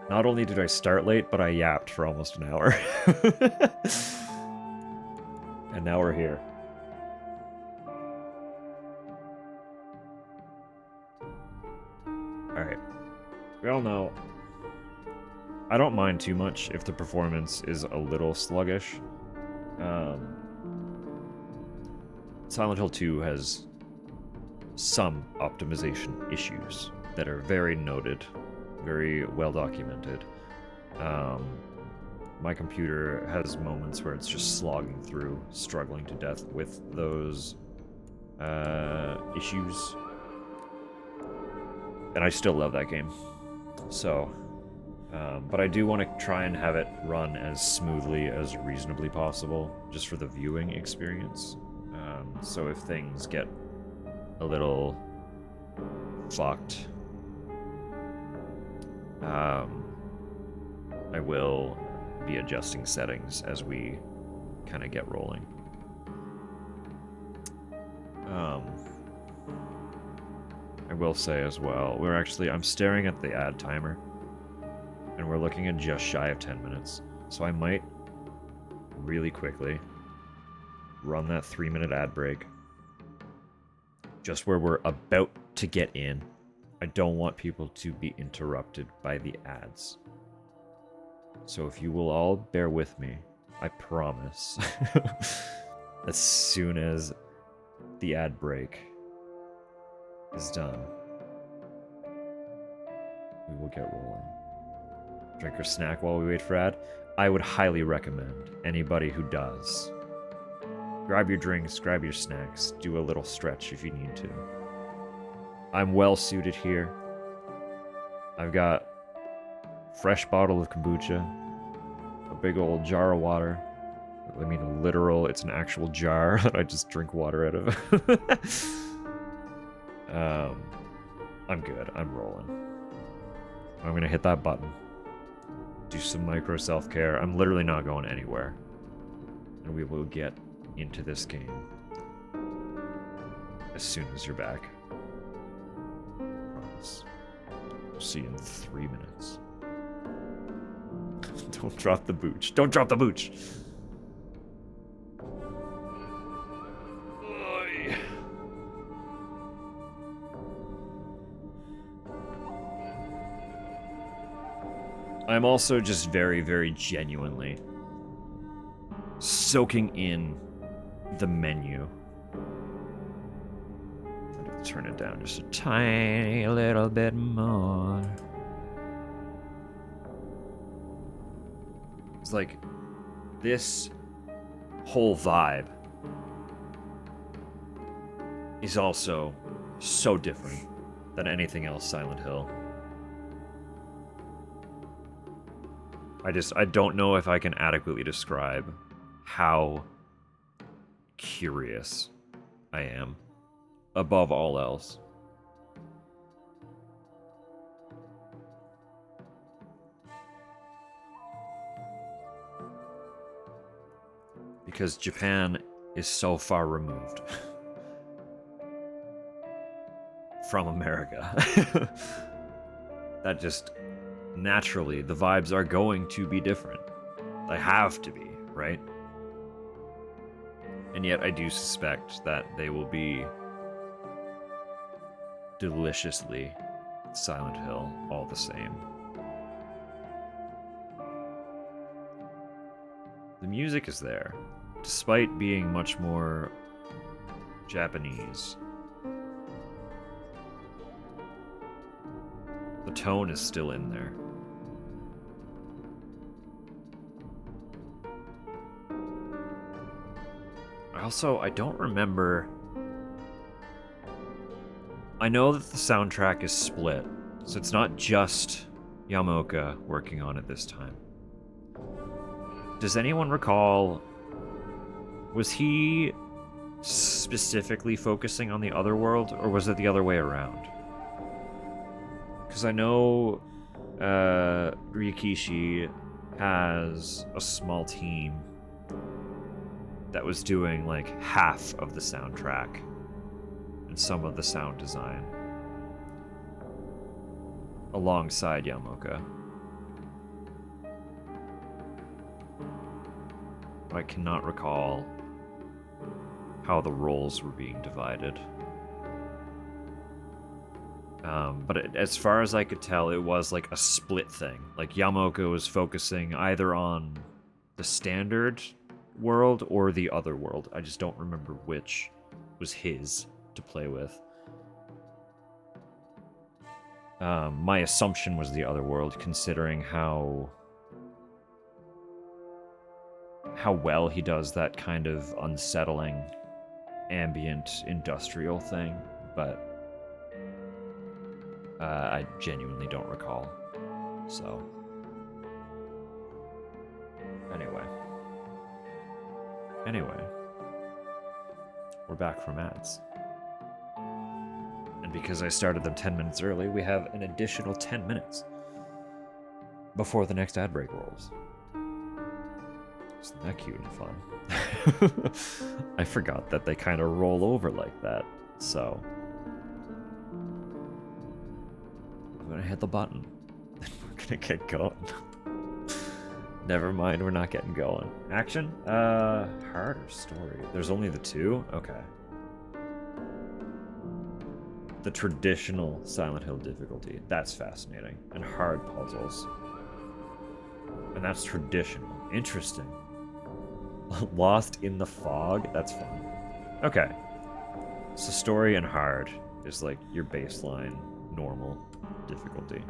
[SPEAKER 4] not only did I start late, but I yapped for almost an hour. And now we're here. Alright. We all know I don't mind too much if the performance is a little sluggish. Silent Hill 2 has some optimization issues that are very noted, very well documented. My computer has moments where it's just slogging through, struggling to death with those issues. And I still love that game. So... but I do want to try and have it run as smoothly as reasonably possible, just for the viewing experience. So if things get a little fucked, I will be adjusting settings as we kind of get rolling. I will say as well, I'm staring at the ad timer. And we're looking at just shy of 10 minutes. So I might really quickly run that 3-minute ad break. Just where we're about to get in. I don't want people to be interrupted by the ads. So if you will all bear with me, I promise, as soon as the ad break is done, we will get rolling. Drink or snack while we wait for ad. I would highly recommend anybody who does. Grab your drinks, grab your snacks, do a little stretch if you need to. I'm well suited here. I've got a fresh bottle of kombucha, a big old jar of water. I mean it's an actual jar that I just drink water out of. I'm good, I'm rolling. I'm gonna hit that button. Do some micro self-care. I'm literally not going anywhere. And we will get into this game as soon as you're back. Promise. See you in 3 minutes. Don't drop the booch. Don't drop the booch! Oy. I'm also just very, very genuinely soaking in the menu. I'm gonna turn it down just a tiny little bit more. It's like this whole vibe is also so different than anything else Silent Hill. I don't know if I can adequately describe how curious I am above all else. Because Japan is so far removed from America that just naturally the vibes are going to be different. They have to be, right? And yet I do suspect that they will be deliciously Silent Hill all the same. The music is there, despite being much more Japanese. The tone is still in there. I don't remember. I know that the soundtrack is split, so it's not just Yamaoka working on it this time. Does anyone recall, was he specifically focusing on the other world, or was it the other way around? Because I know Ryukishi has a small team that was doing like half of the soundtrack and some of the sound design alongside Yamaoka. I cannot recall how the roles were being divided. But as far as I could tell, it was like a split thing. Like Yamaoka was focusing either on the standard world or the other world. I just don't remember which was his to play with. My assumption was the other world, considering how well he does that kind of unsettling ambient industrial thing, but I genuinely don't recall. So anyway, we're back from ads. And because I started them 10 minutes early, we have an additional 10 minutes before the next ad break rolls. Isn't that cute and fun? I forgot that they kind of roll over like that, so I'm gonna hit the button and we're gonna get going. Never mind, we're not getting going. Action? Hard or story? There's only the two? Okay. The traditional Silent Hill difficulty. That's fascinating. And hard puzzles. And that's traditional. Interesting. Lost in the fog? That's fun. Okay. So story and hard is like your baseline normal difficulty.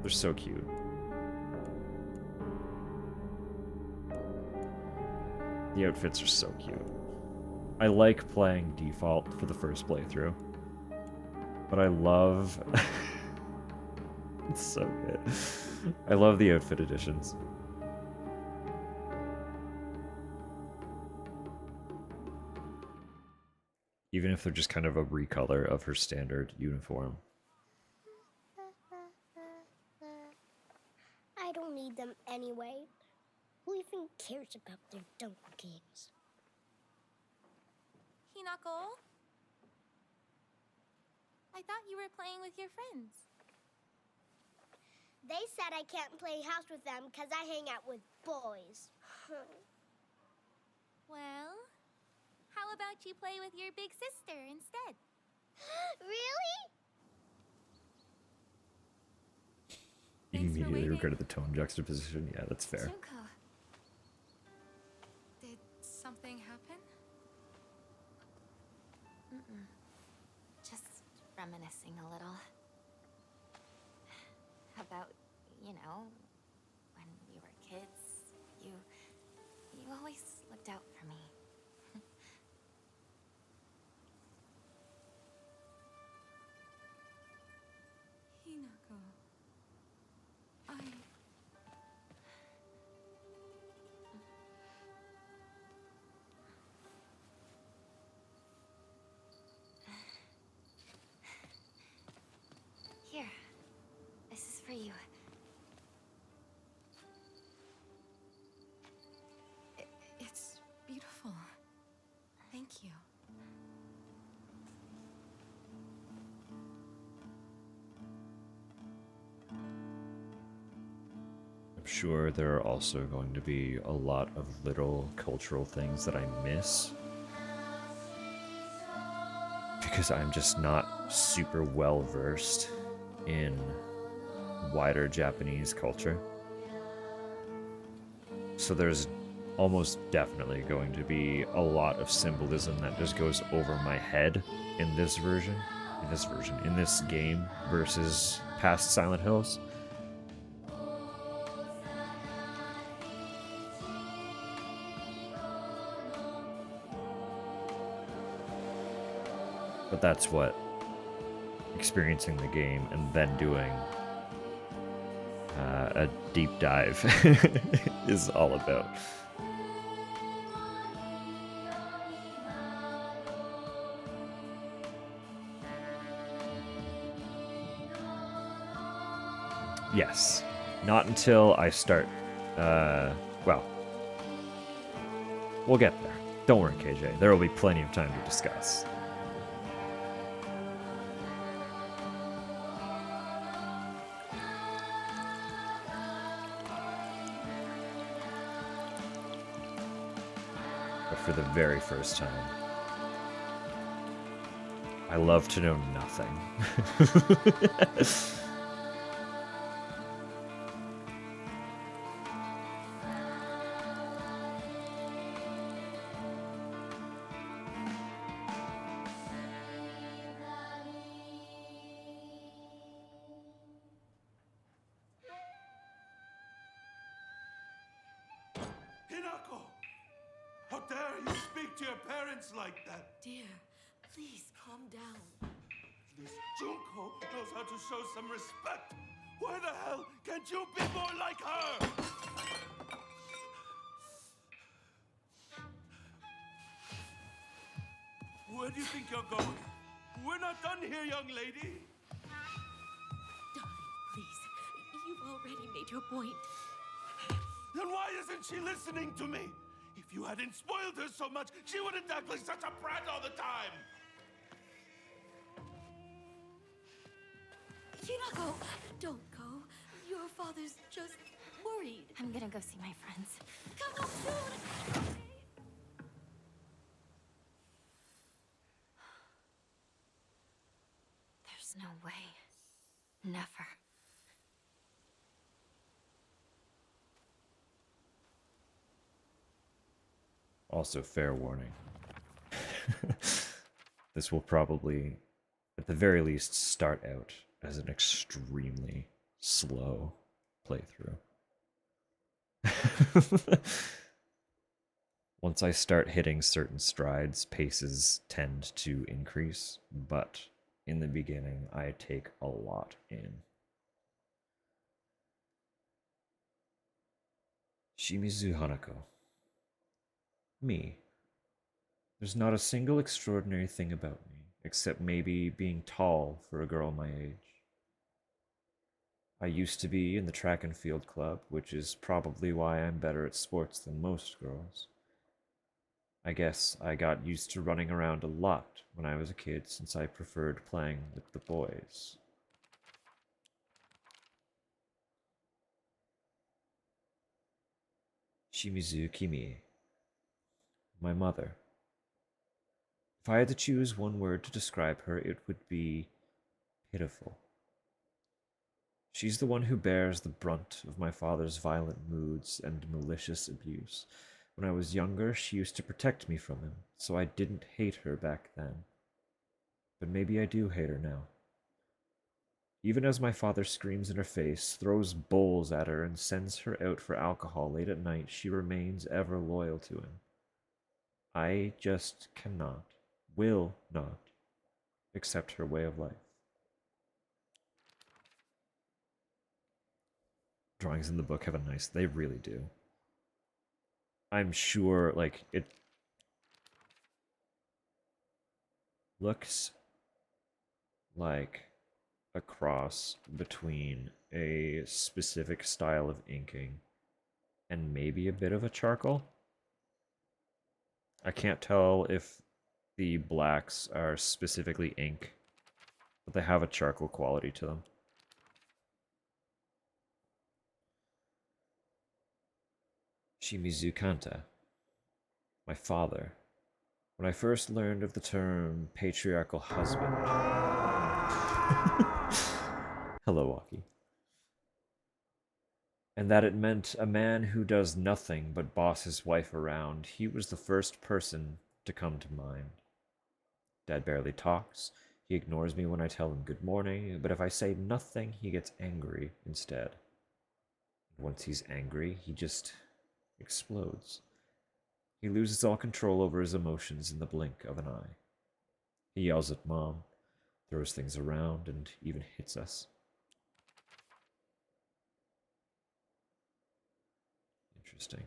[SPEAKER 4] They're so cute. The outfits are so cute. I like playing default for the first playthrough, but I love... It's so good. I love the outfit editions. Even if they're just kind of a recolor of her standard uniform.
[SPEAKER 5] I don't need them anyway. Who even cares about their dumb games?
[SPEAKER 6] Hinako? I thought you were playing with your friends.
[SPEAKER 5] They said I can't play house with them because I hang out with boys.
[SPEAKER 6] Well, how about you play with your big sister instead?
[SPEAKER 5] Really?
[SPEAKER 4] You
[SPEAKER 6] Thanks for
[SPEAKER 4] immediately
[SPEAKER 6] waiting.
[SPEAKER 4] regretted the tone juxtaposition. Yeah, that's fair.
[SPEAKER 7] Junko, did something happen?
[SPEAKER 6] Just reminiscing a little. About you know, when we were kids, you always looked out for me.
[SPEAKER 7] Hinako.
[SPEAKER 6] Here, this is for you.
[SPEAKER 7] It's beautiful. Thank you.
[SPEAKER 4] I'm sure there are also going to be a lot of little cultural things that I miss. Because I'm just not super well versed in wider Japanese culture. So there's almost definitely going to be a lot of symbolism that just goes over my head in this game versus past Silent Hills. But that's what experiencing the game and then doing a deep dive is all about. Yes, not until I start, well, we'll get there. Don't worry, KJ, there will be plenty of time to discuss. But for the very first time, I love to know nothing.
[SPEAKER 8] Hinako! How dare you speak to your parents like that?
[SPEAKER 2] Dear, please calm down.
[SPEAKER 8] This Junko knows how to show some respect. Why the hell can't you be more like her? Where do you think you're going? We're not done here, young lady.
[SPEAKER 2] Darling, please. You've already made your point.
[SPEAKER 8] Then why isn't she listening to me? If you hadn't spoiled her so much, she wouldn't act like such a brat all the time.
[SPEAKER 2] Hinako, don't go. Your father's just worried.
[SPEAKER 6] I'm gonna go see my friends.
[SPEAKER 2] Come home soon.
[SPEAKER 6] There's no way. Never.
[SPEAKER 4] Also, fair warning. This will probably, at the very least, start out as an extremely slow playthrough. Once I start hitting certain strides, paces tend to increase, but in the beginning, I take a lot in. Shimizu Hanako. Me. There's not a single extraordinary thing about me, except maybe being tall for a girl my age. I used to be in the track and field club, which is probably why I'm better at sports than most girls. I guess I got used to running around a lot when I was a kid, since I preferred playing with the boys. Shimizu Kimi. My mother. If I had to choose one word to describe her, it would be pitiful. She's the one who bears the brunt of my father's violent moods and malicious abuse. When I was younger, she used to protect me from him, so I didn't hate her back then. But maybe I do hate her now. Even as my father screams in her face, throws bowls at her, and sends her out for alcohol late at night, she remains ever loyal to him. I just cannot, will not, accept her way of life. Drawings in the book have a nice, they really do. I'm sure, like, it looks like a cross between a specific style of inking and maybe a bit of a charcoal. I can't tell if the blacks are specifically ink, but they have a charcoal quality to them. Shimizu Kanta, my father. When I first learned of the term patriarchal husband. Hello, Waki. And that it meant a man who does nothing but boss his wife around, he was the first person to come to mind. Dad barely talks. He ignores me when I tell him good morning, but if I say nothing, he gets angry instead. Once he's angry, he just explodes. He loses all control over his emotions in the blink of an eye. He yells at Mom, throws things around, and even hits us. Interesting.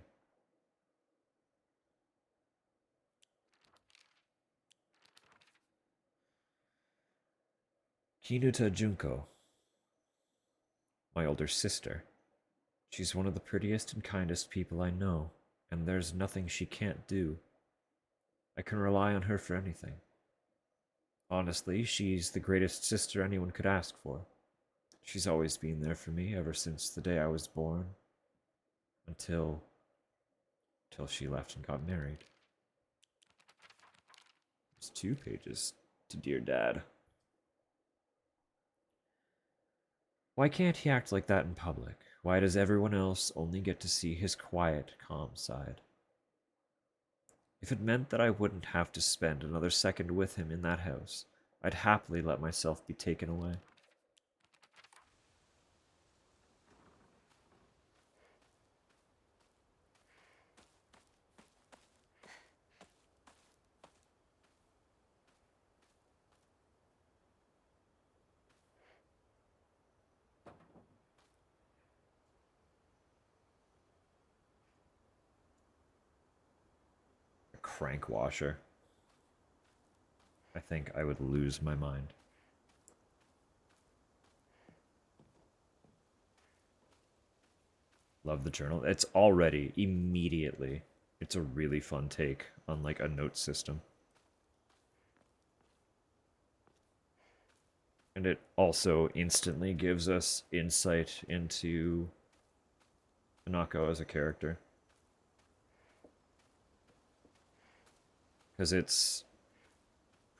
[SPEAKER 4] Kinuta Junko, my older sister. She's one of the prettiest and kindest people I know, and there's nothing she can't do. I can rely on her for anything. Honestly, she's the greatest sister anyone could ask for. She's always been there for me ever since the day I was born, until she left and got married. There's 2 pages to Dear Dad. Why can't he act like that in public? Why does everyone else only get to see his quiet, calm side? If it meant that I wouldn't have to spend another second with him in that house, I'd happily let myself be taken away. Crank washer. I think I would lose my mind. Love the journal. It's already, immediately, it's a really fun take on like a note system. And it also instantly gives us insight into Hanako as a character. Because it's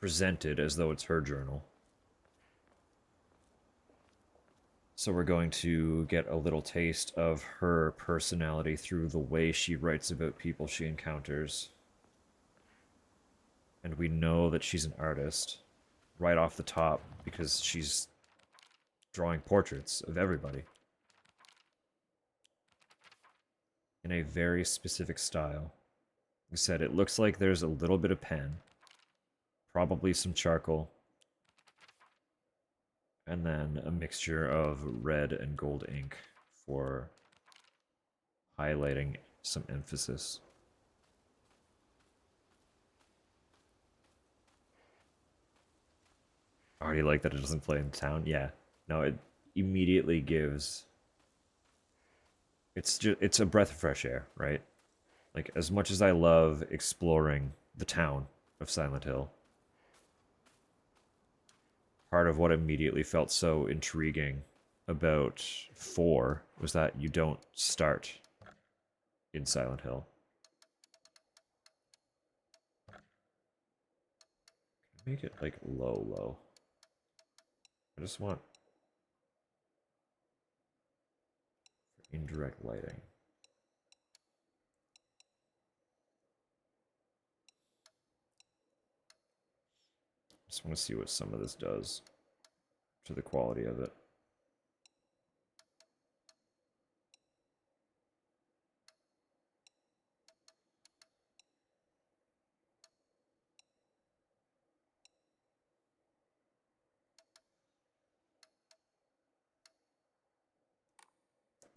[SPEAKER 4] presented as though it's her journal. So we're going to get a little taste of her personality through the way she writes about people she encounters. And we know that she's an artist right off the top because she's drawing portraits of everybody in a very specific style. Like I said, it looks like there's a little bit of pen, probably some charcoal, and then a mixture of red and gold ink for highlighting some emphasis. I already like that it doesn't play in town. Yeah, no, it immediately gives. It's a breath of fresh air, right? Like, as much as I love exploring the town of Silent Hill, part of what immediately felt so intriguing about 4 was that you don't start in Silent Hill. Make it, like, low. I just want indirect lighting. Just want to see what some of this does to the quality of it.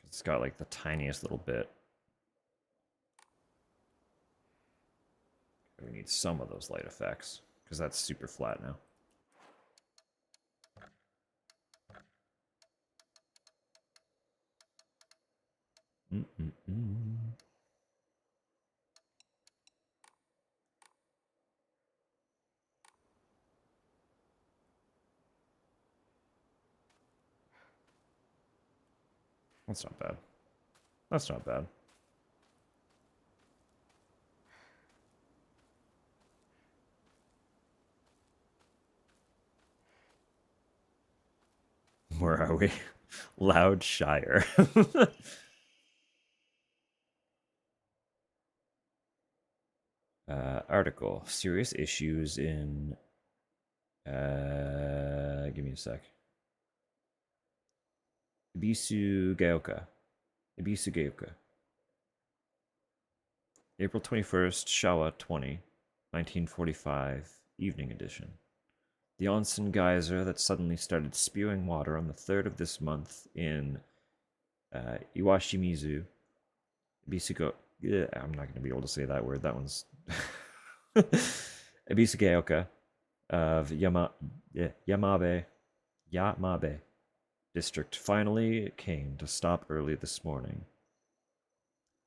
[SPEAKER 4] It's got like the tiniest little bit. We need some of those light effects, because that's super flat now. That's not bad. That's not bad. Where are we? Loudshire. Article. Serious issues in... give me a sec. Ibisu Gaoka. Ibisu Gaoka. April 21st, Shawa 20, 1945, evening edition. The onsen geyser that suddenly started spewing water on the 3rd of this month in Iwashimizu, Ibisugo. Yeah, I'm not going to be able to say that word. That one's Ibisugaoka of Yamabe district finally came to stop early this morning.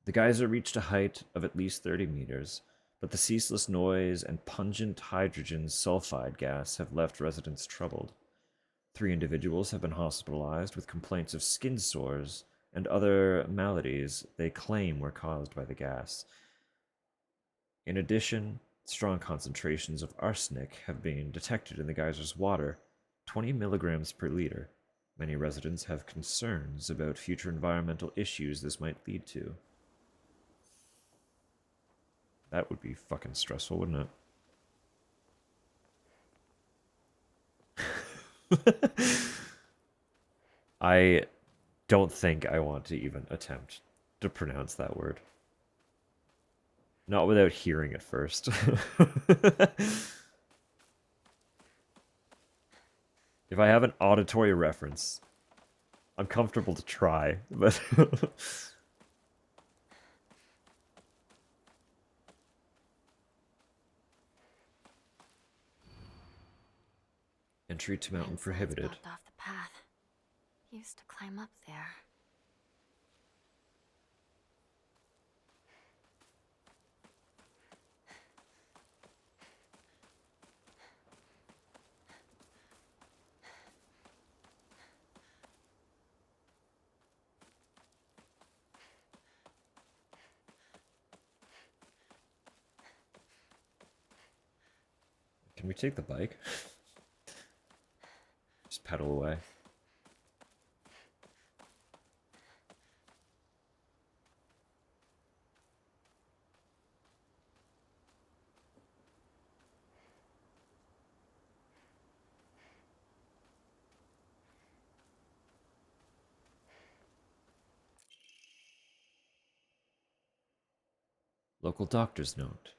[SPEAKER 4] The geyser reached a height of at least 30 meters, but the ceaseless noise and pungent hydrogen sulfide gas have left residents troubled. 3 individuals have been hospitalized with complaints of skin sores and other maladies they claim were caused by the gas. In addition, strong concentrations of arsenic have been detected in the geyser's water, 20 milligrams per liter. Many residents have concerns about future environmental issues this might lead to. That would be fucking stressful, wouldn't it? I don't think I want to even attempt to pronounce that word. Not without hearing it first. If I have an auditory reference, I'm comfortable to try, but... Entry to mountain
[SPEAKER 6] Landslides
[SPEAKER 4] prohibited.
[SPEAKER 6] blocked off the path. He used to climb up there.
[SPEAKER 4] Can we take the bike? Just pedal away. Local doctor's note.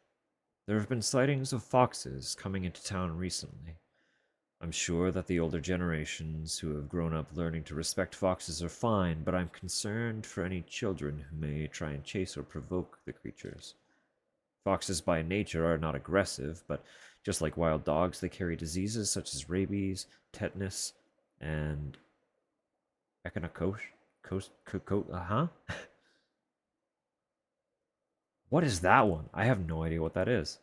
[SPEAKER 4] There have been sightings of foxes coming into town recently. I'm sure that the older generations who have grown up learning to respect foxes are fine, but I'm concerned for any children who may try and chase or provoke the creatures. Foxes by nature are not aggressive, but just like wild dogs, they carry diseases such as rabies, tetanus, and echinococcus. What is that one? I have no idea what that is.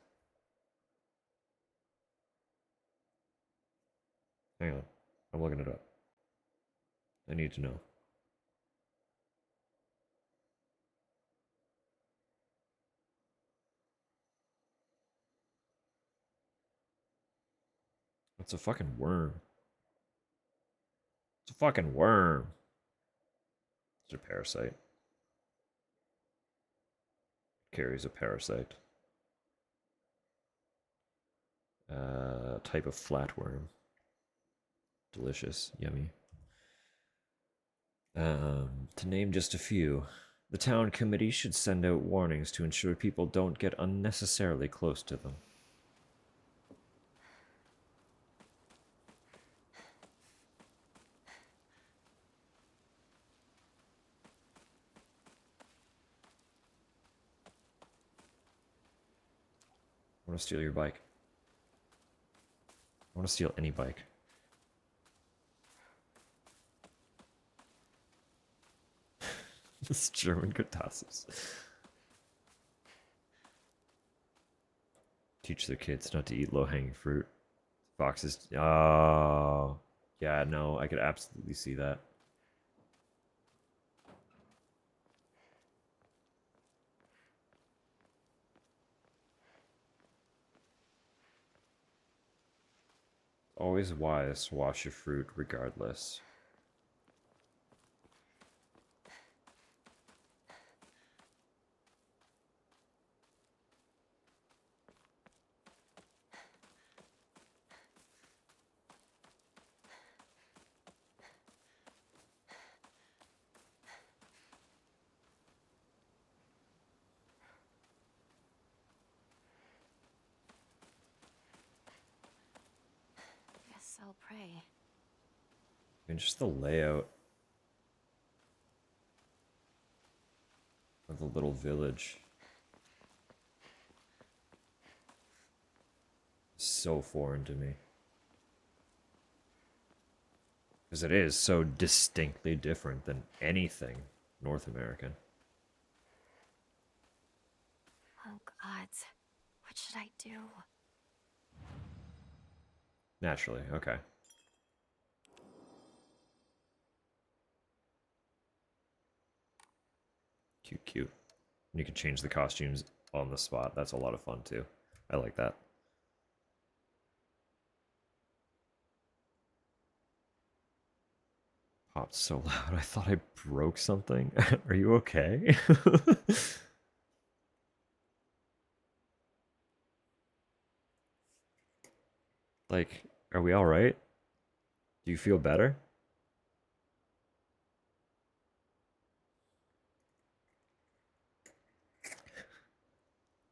[SPEAKER 4] Hang on. I'm looking it up. I need to know. It's a fucking worm. It's a fucking worm. It's a parasite. Carries a parasite. Type of flatworm. Delicious. Yummy. To name just a few, the town committee should send out warnings to ensure people don't get unnecessarily close to them. want to steal your bike. I want to steal any bike. This German Katassos. Teach the kids not to eat low-hanging fruit. Foxes. Oh. Yeah, no, I could absolutely see that. Always wise to wash your fruit regardless.
[SPEAKER 6] Guess I'll pray.
[SPEAKER 4] And just the layout of the little village. So foreign to me. Because it is so distinctly different than anything North American.
[SPEAKER 6] Oh, gods. What should I do?
[SPEAKER 4] Naturally, okay. Cute, cute. You can change the costumes on the spot. That's a lot of fun too. I like that. Popped so loud, I thought I broke something. Are you okay? Like, are we alright? Do you feel better?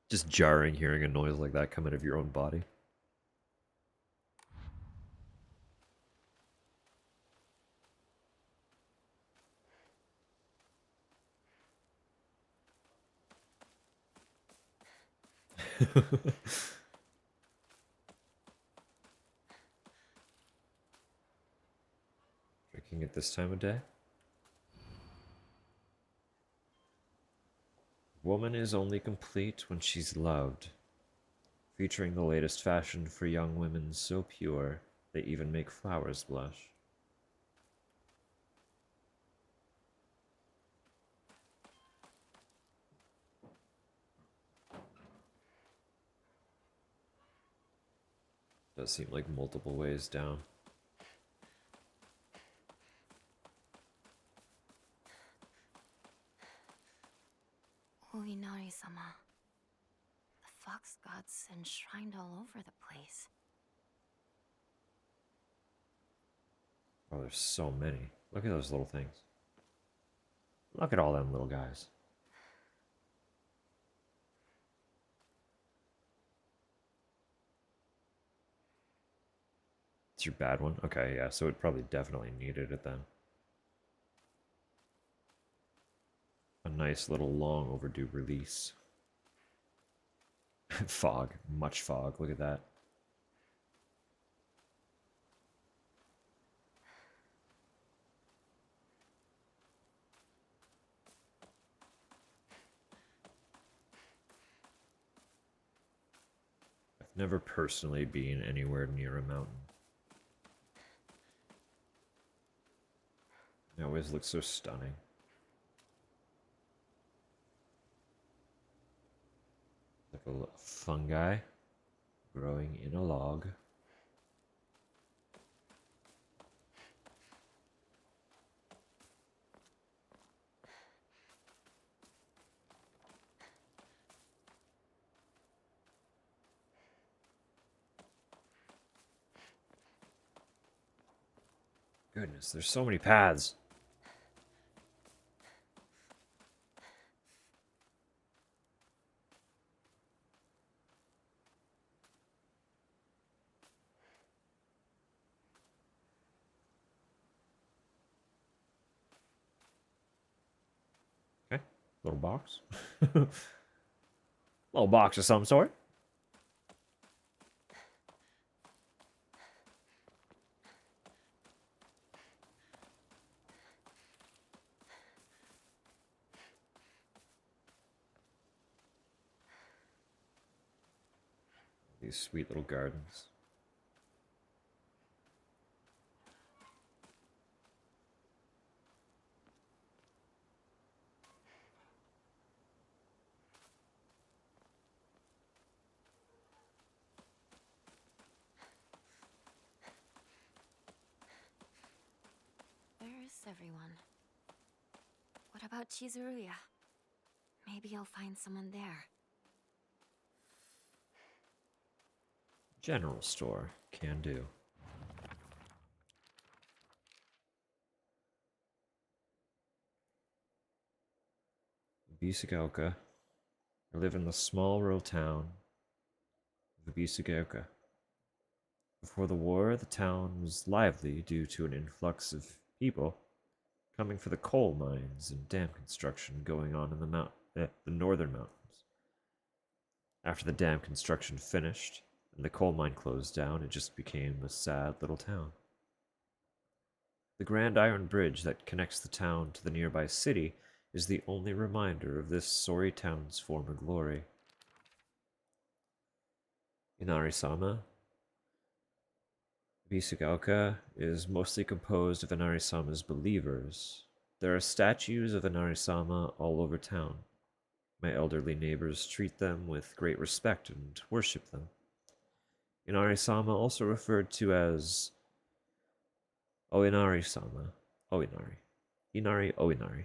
[SPEAKER 4] Just jarring hearing a noise like that come out of your own body. Drinking at this time of day? Woman is only complete when she's loved. Featuring the latest fashion for young women so pure, they even make flowers blush. Does seem like multiple ways down.
[SPEAKER 6] Uinari-sama. The fox gods enshrined all over the place.
[SPEAKER 4] Oh, there's so many. Look at those little things. Look at all them little guys. It's your bad one? Okay, yeah, so it probably definitely needed it then. A nice little long overdue release. Fog. Much fog. Look at that. I've never personally been anywhere near a mountain. It always looks so stunning. Like a little fungi growing in a log. Goodness, there's so many paths. Okay, little box. Little box of some sort. These sweet little gardens.
[SPEAKER 6] Where is everyone? What about Chizuruya? Maybe I'll find someone there.
[SPEAKER 4] General store. Can do. Ibisugaoka. I live in the small rural town of Ibisugaoka. Before the war, the town was lively due to an influx of people coming for the coal mines and dam construction going on in the northern mountains. After the dam construction finished and the coal mine closed down, it just became a sad little town. The Grand Iron Bridge that connects the town to the nearby city is the only reminder of this sorry town's former glory. Inari-sama, Ibisugaoka is mostly composed of Inari-sama's believers. There are statues of Inari-sama all over town. My elderly neighbors treat them with great respect and worship them. Inari-sama, also referred to as Oinari-sama, Inari Oinari,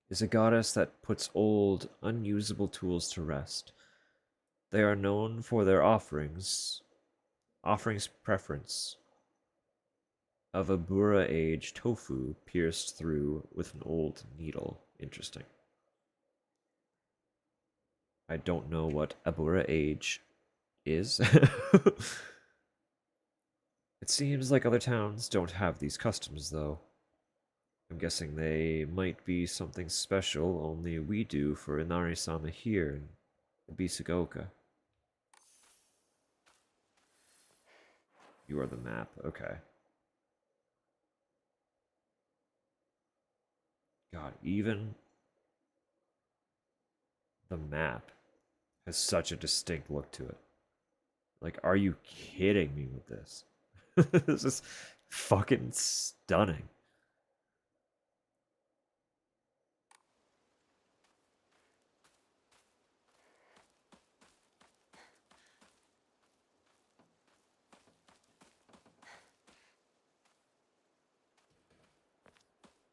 [SPEAKER 4] is a goddess that puts old, unusable tools to rest. They are known for their offerings preference of Abura age tofu pierced through with an old needle. Interesting. I don't know what Abura age is. It seems like other towns don't have these customs, though. I'm guessing they might be something special only we do for Inari-sama here in Ibisugaoka. You are the map, okay. God, even the map has such a distinct look to it. Like, are you kidding me with this? This is fucking stunning.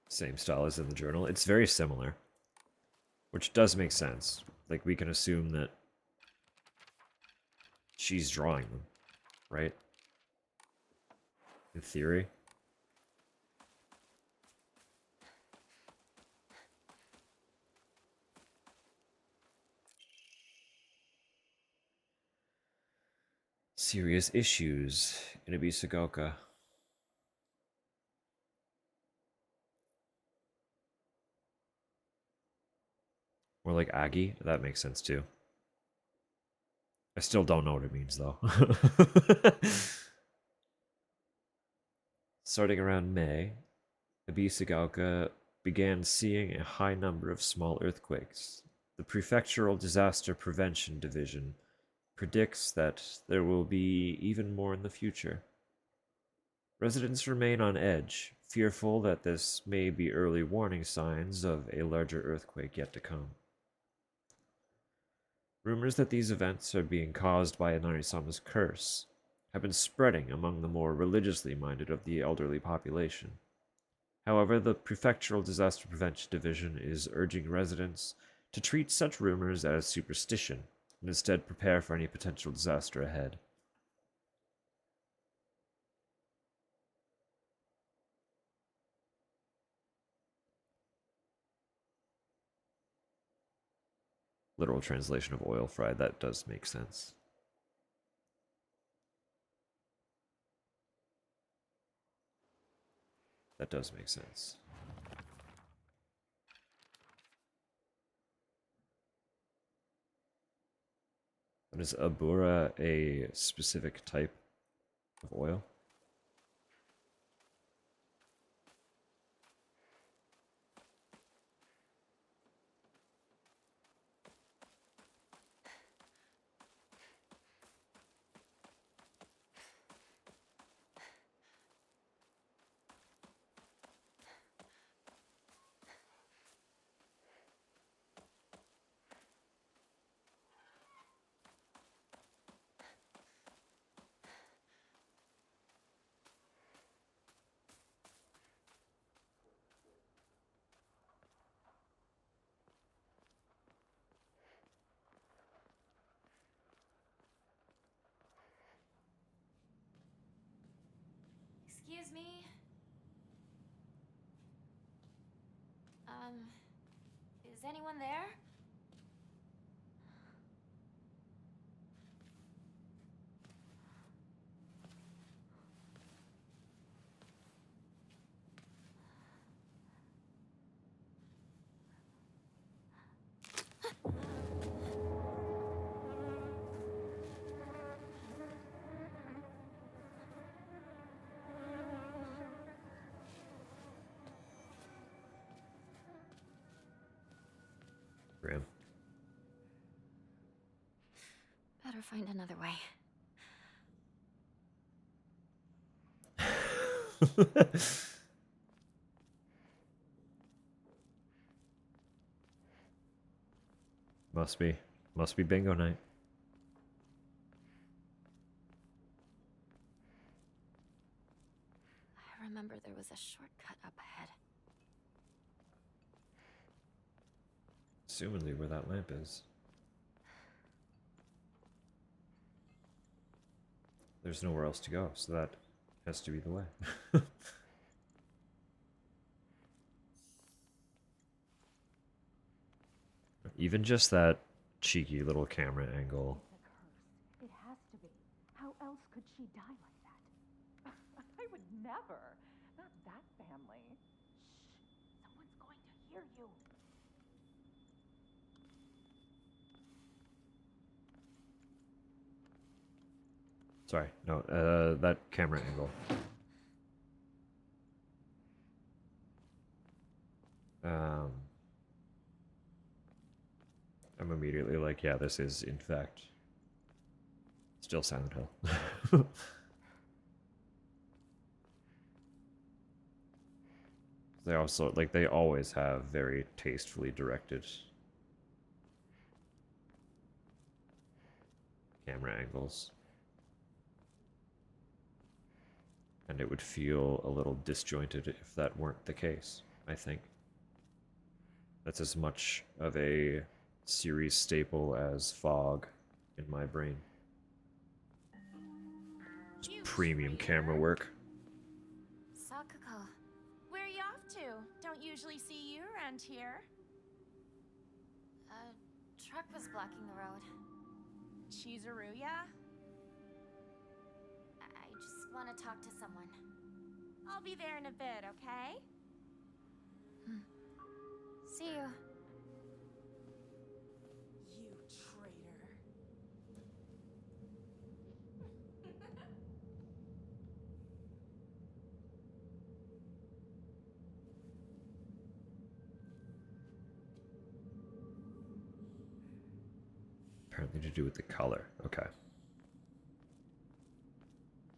[SPEAKER 4] Same style as in the journal. It's very similar, which does make sense. Like, we can assume that she's drawing them, right? In theory. Serious issues in Ibisugaoka. More like Agi. That makes sense too. I still don't know what it means though. Starting around May, Ibisugaoka began seeing a high number of small earthquakes. The Prefectural Disaster Prevention Division predicts that there will be even more in the future. Residents remain on edge, fearful that this may be early warning signs of a larger earthquake yet to come. Rumors that these events are being caused by Inari-sama's curse have been spreading among the more religiously minded of the elderly population. However, the Prefectural Disaster Prevention Division is urging residents to treat such rumors as superstition and instead prepare for any potential disaster ahead. Literal translation of oil fried, that does make sense. That does make sense. And is Abura a specific type of oil?
[SPEAKER 6] Excuse me? Is anyone there?
[SPEAKER 4] Graham.
[SPEAKER 6] Better find another way.
[SPEAKER 4] Must be. Must be bingo night.
[SPEAKER 6] I remember there was a shortcut up ahead.
[SPEAKER 4] Assumedly where that lamp is. There's nowhere else to go, so that has to be the way. Even just that cheeky little camera angle.
[SPEAKER 9] It has to be. How else could she die like that? I would never. Not that family. Shh. Someone's going to hear you.
[SPEAKER 4] Sorry, no, that camera angle. I'm immediately like, yeah, this is in fact still Silent Hill. They also, like, they always have very tastefully directed camera angles. And it would feel a little disjointed if that weren't the case, I think. That's as much of a series staple as fog in my brain. Just premium camera work.
[SPEAKER 6] Sakuko.
[SPEAKER 10] Where are you off to? Don't usually see you around here.
[SPEAKER 6] A truck was blocking the road.
[SPEAKER 10] Chizuruya?
[SPEAKER 6] I just want to talk to someone.
[SPEAKER 10] I'll be there in a bit, okay?
[SPEAKER 6] See you.
[SPEAKER 10] You traitor.
[SPEAKER 4] Apparently to do with the color. Okay.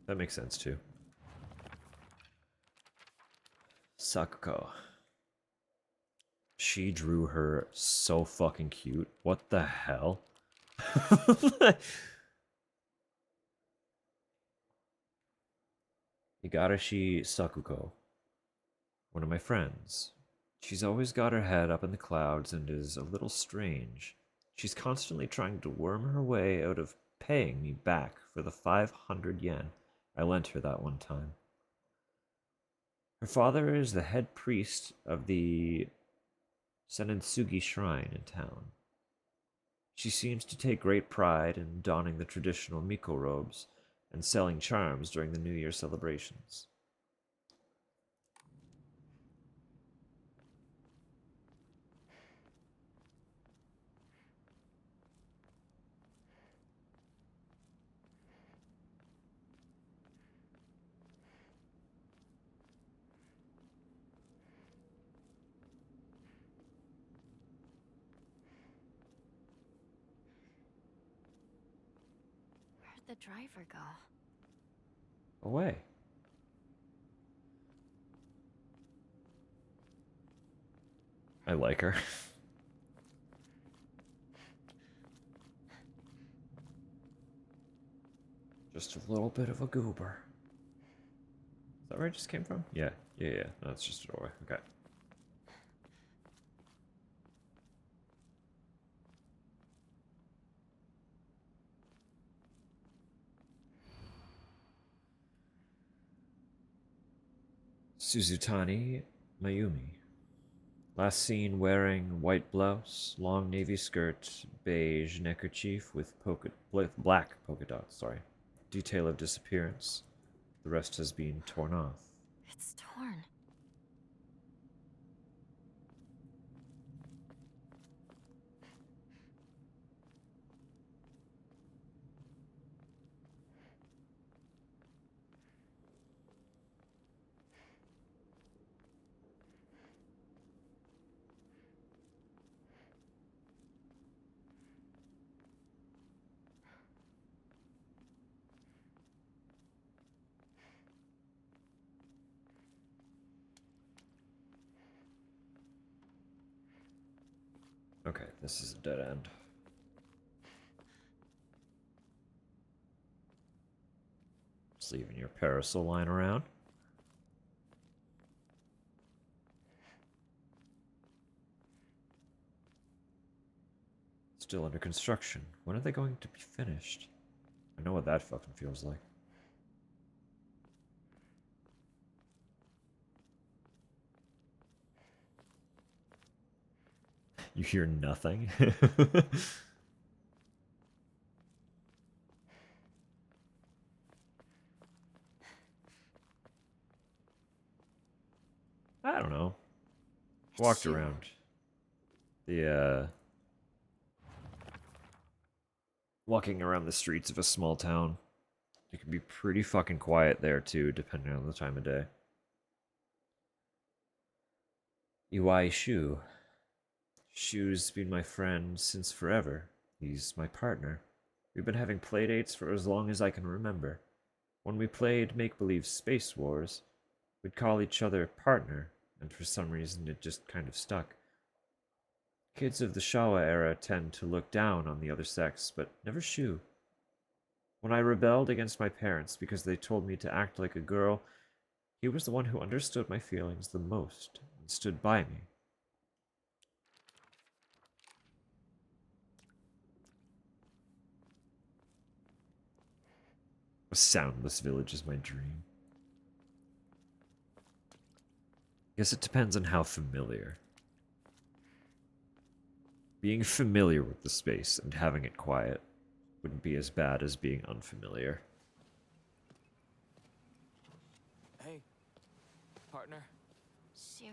[SPEAKER 4] That makes sense too. Sakuko. She drew her so fucking cute. What the hell? Igarashi Sakuko. One of my friends. She's always got her head up in the clouds and is a little strange. She's constantly trying to worm her way out of paying me back for the 500 yen I lent her that one time. Her father is the head priest of the Senentsugi shrine in town. She seems to take great pride in donning the traditional Miko robes and selling charms during the New Year celebrations.
[SPEAKER 6] Where'd the driver go?
[SPEAKER 4] Away. I like her. Just a little bit of a goober. Is that where I just came from? Yeah. No, it's just a doorway. Okay. Suzutani Mayumi. Last seen wearing white blouse, long navy skirt, beige neckerchief with black polka dots. Sorry. Detail of disappearance. The rest has been torn off.
[SPEAKER 6] It's torn.
[SPEAKER 4] Okay, this is a dead end. Just leaving your parasol lying around. Still under construction. When are they going to be finished? I know what that fucking feels like. You hear nothing? I don't know. Walked around the walking around the streets of a small town. It can be pretty fucking quiet there too, depending on the time of day. Iwai Shu. Shu's been my friend since forever. He's my partner. We've been having playdates for as long as I can remember. When we played make-believe Space Wars, we'd call each other partner, and for some reason it just kind of stuck. Kids of the Shawa era tend to look down on the other sex, but never Shu. When I rebelled against my parents because they told me to act like a girl, he was the one who understood my feelings the most and stood by me. A soundless village is my dream. Guess it depends on how familiar. Being familiar with the space and having it quiet wouldn't be as bad as being unfamiliar.
[SPEAKER 11] Hey, partner.
[SPEAKER 6] Shu.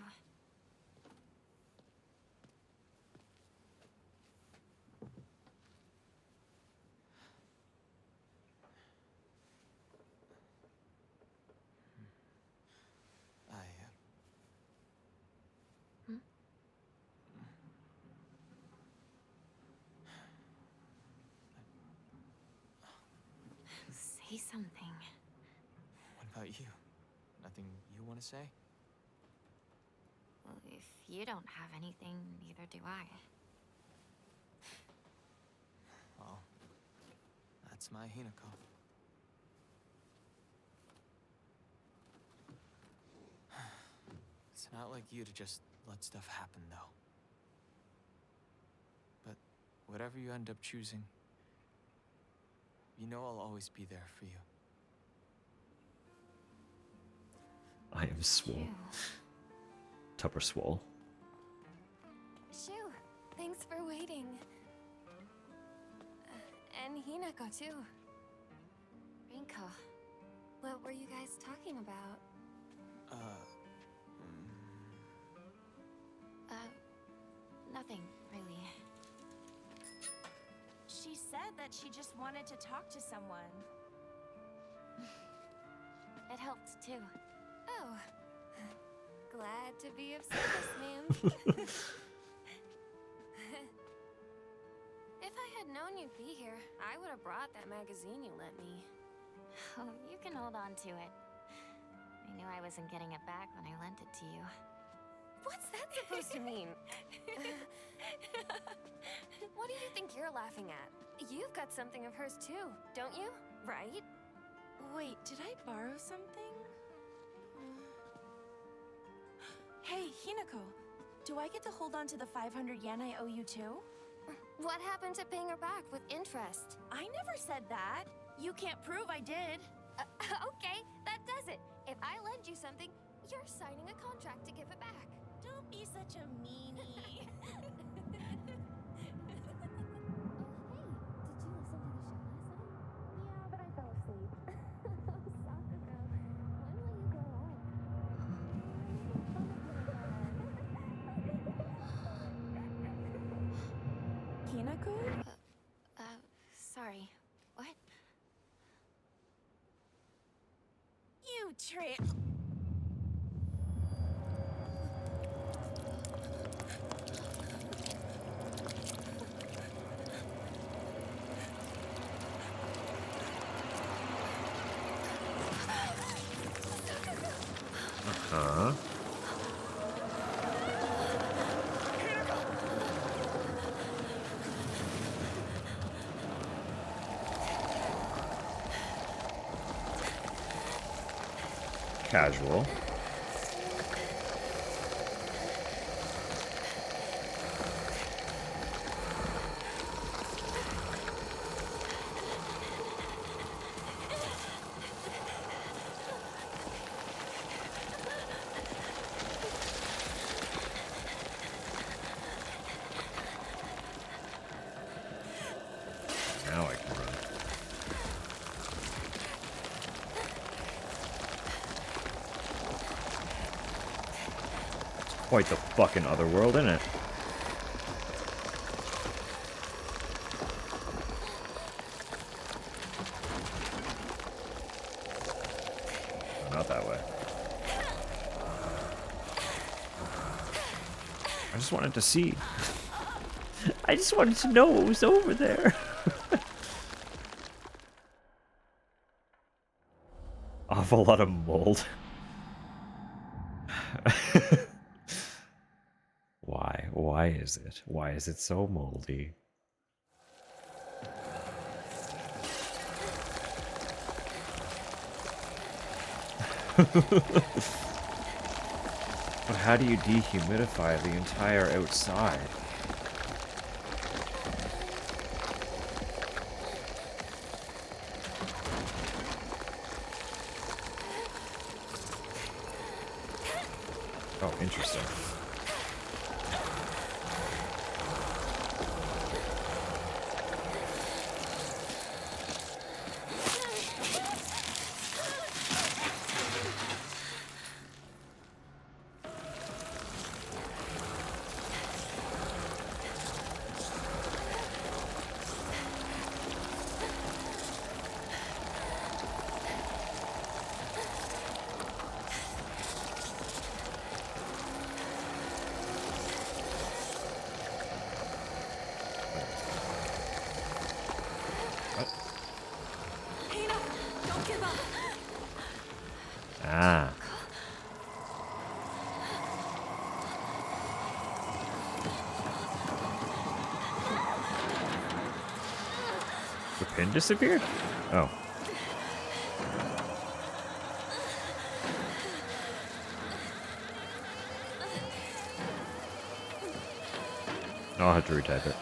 [SPEAKER 6] Say something.
[SPEAKER 11] What about you? Nothing you want to say?
[SPEAKER 6] Well, if you don't have anything, neither do I.
[SPEAKER 11] Well, that's my Hinako. It's not like you to just let stuff happen, though. But whatever you end up choosing, you know I'll always be there for you.
[SPEAKER 4] I am swole. Tupper swole.
[SPEAKER 7] Shu, thanks for waiting. And Hinako, too.
[SPEAKER 6] Rinko.
[SPEAKER 7] What were you guys talking about?
[SPEAKER 6] Nothing, really.
[SPEAKER 10] She said that she just wanted to talk to someone.
[SPEAKER 6] It helped, too.
[SPEAKER 7] Oh. Glad to be of service, ma'am. If I had known you'd be here, I would have brought that magazine you lent me.
[SPEAKER 6] Oh, you can hold on to it. I knew I wasn't getting it back when I lent it to you.
[SPEAKER 7] What's that supposed to mean? What do you think you're laughing at? You've got something of hers too, don't you? Right?
[SPEAKER 10] Wait, did I borrow something? Hey, Hinako, do I get to hold on to the 500 yen I owe you too?
[SPEAKER 7] What happened to paying her back with interest?
[SPEAKER 10] I never said that. You can't prove I did.
[SPEAKER 7] Okay, that does it. If I lend you something, You're signing a contract to give it back.
[SPEAKER 10] Don't be such a meanie.
[SPEAKER 7] Yeah, but I fell asleep. Soccer girl, when will you grow up?
[SPEAKER 10] Hinako?
[SPEAKER 6] Sorry. What?
[SPEAKER 10] You trip.
[SPEAKER 4] Huh? Casual. Now I can run. It's quite the fucking other world, isn't it? Not that way. I just wanted to see. I just wanted to know what was over there. Awful lot of mold. Why? Why is it? Why is it so moldy? But how do you dehumidify the entire outside? Oh, interesting.
[SPEAKER 10] Hina, don't give up.
[SPEAKER 4] Ah. The pin disappeared? Oh. I'll have to retype it.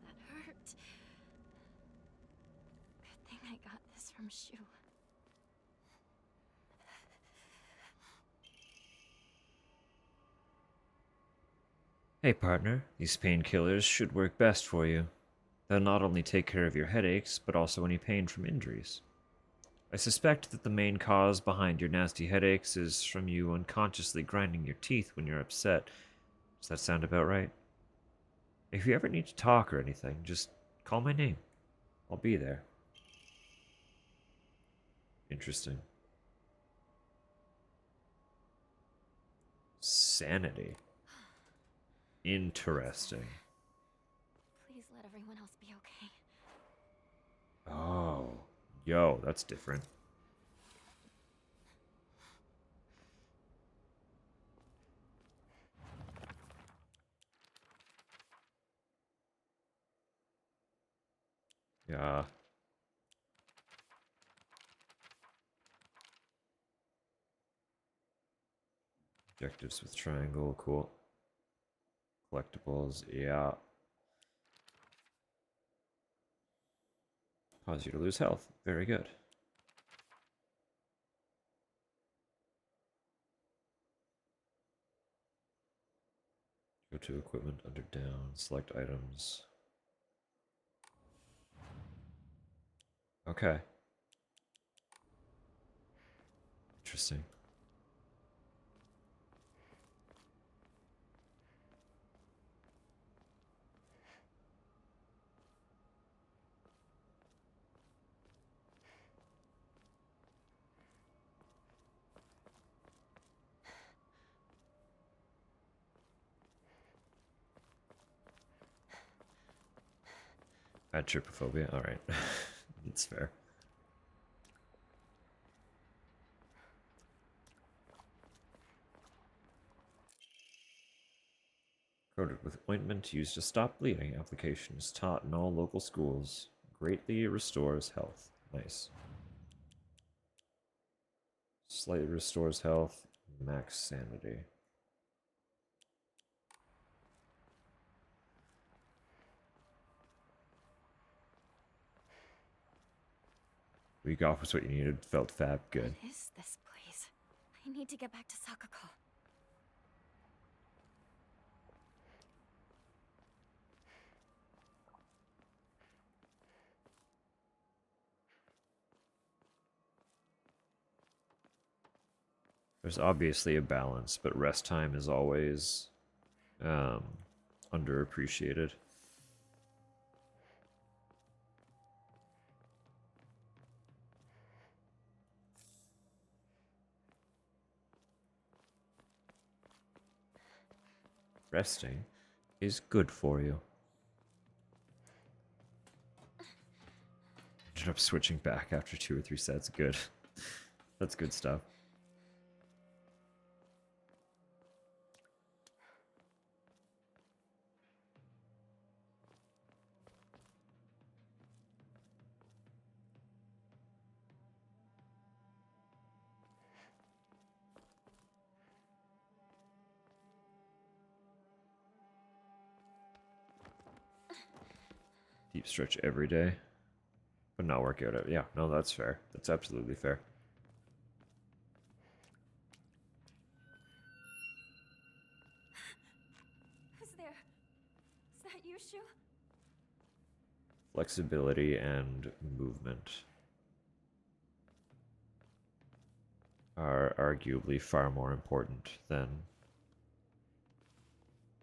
[SPEAKER 6] That hurt. Good thing I got this from Shu.
[SPEAKER 4] Hey partner, these painkillers should work best for you. They'll not only take care of your headaches, but also any pain from injuries. I suspect that the main cause behind your nasty headaches is from you unconsciously grinding your teeth when you're upset. Does that sound about right? If you ever need to talk or anything, just call my name. I'll be there. Interesting. Sanity. Interesting.
[SPEAKER 6] Please let everyone else be okay.
[SPEAKER 4] Oh. Yo, that's different. Yeah. Objectives with triangle, cool. Collectibles, yeah. Cause you to lose health. Very good. Go to equipment under down, select items. Okay. Interesting. Bad trypophobia. All right. That's fair. Coated with ointment used to stop bleeding. Application is taught in all local schools. Greatly restores health. Nice. Slightly restores health. Max sanity. Week off was what you needed. Felt fab. Good.
[SPEAKER 6] What is this place? I need to get back to Sakako.
[SPEAKER 4] There's obviously a balance, but rest time is always underappreciated. Resting is good for you. Ended up switching back after 2 or 3 sets. Good. That's good stuff. Deep stretch every day, but not work out. Yeah, no, that's fair. That's absolutely fair.
[SPEAKER 6] Who's there? Is that you, Shu?
[SPEAKER 4] Flexibility and movement are arguably far more important than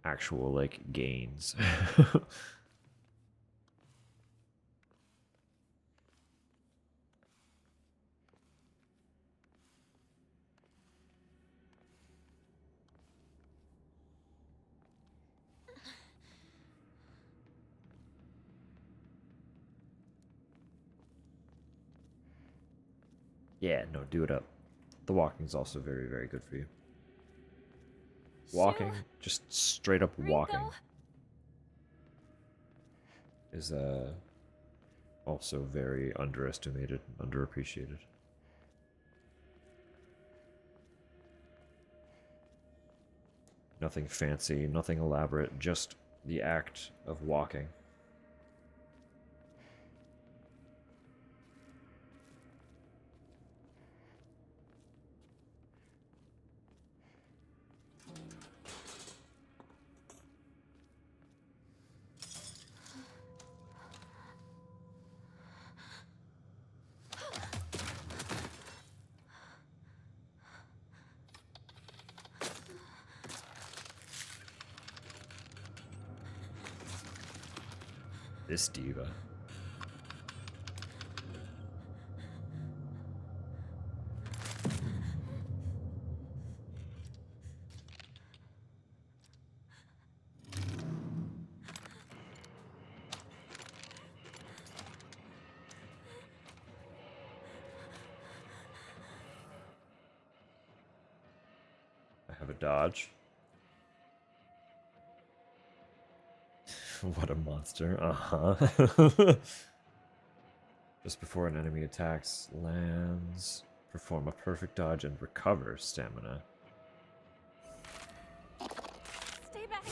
[SPEAKER 4] actual, like, gains. Yeah, no, do it up. The walking's also very, very good for you. Walking, just straight up walking, is also very underestimated, underappreciated. Nothing fancy, nothing elaborate, just the act of walking. This diva. I have a dodge. What a monster. Uh-huh. Just before an enemy attacks, lands, perform a perfect dodge and recover stamina.
[SPEAKER 7] Stay back.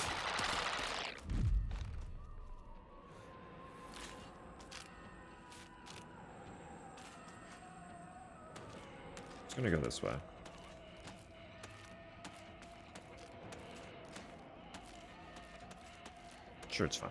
[SPEAKER 4] It's gonna go this way. Sure, it's fine.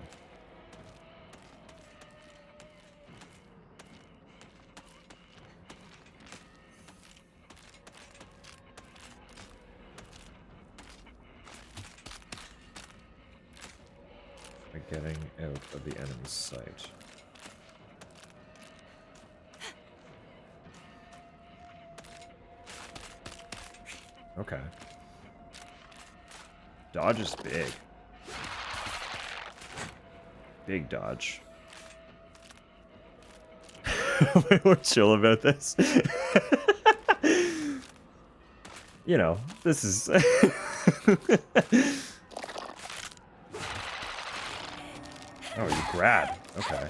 [SPEAKER 4] By getting out of the enemy's sight. Okay. Dodge is big. Big dodge. We're chill about this. You know, this is... Oh, you grab. Okay.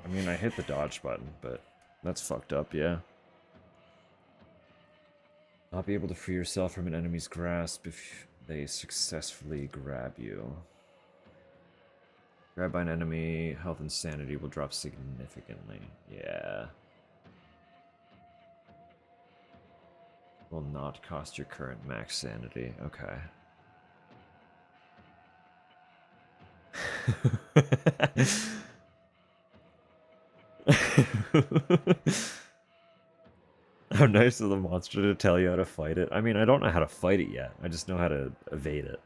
[SPEAKER 4] I mean, I hit the dodge button, but that's fucked up, yeah. Not be able to free yourself from an enemy's grasp if they successfully grab you. Grabbed by an enemy, health and sanity will drop significantly. Yeah. Will not cost your current max sanity. Okay. How nice of the monster to tell you how to fight it. I mean, I don't know how to fight it yet. I just know how to evade it.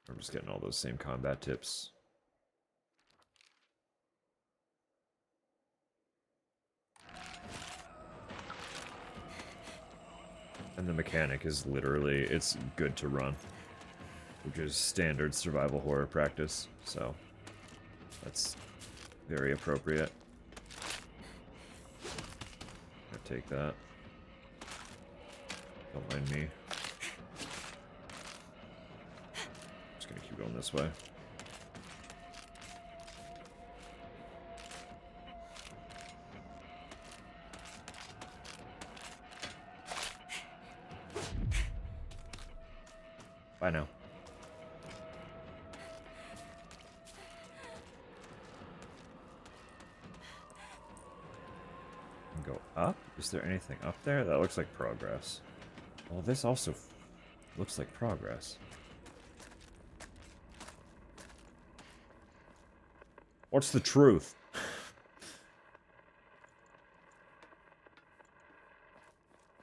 [SPEAKER 4] I'm just getting all those same combat tips. And the mechanic is literally, it's good to run. Which is standard survival horror practice, so that's very appropriate. I'll take that. Don't mind me. Just gonna keep going this way. Bye now. Go up? Is there anything up there? That looks like progress. Well, this also looks like progress. What's the truth?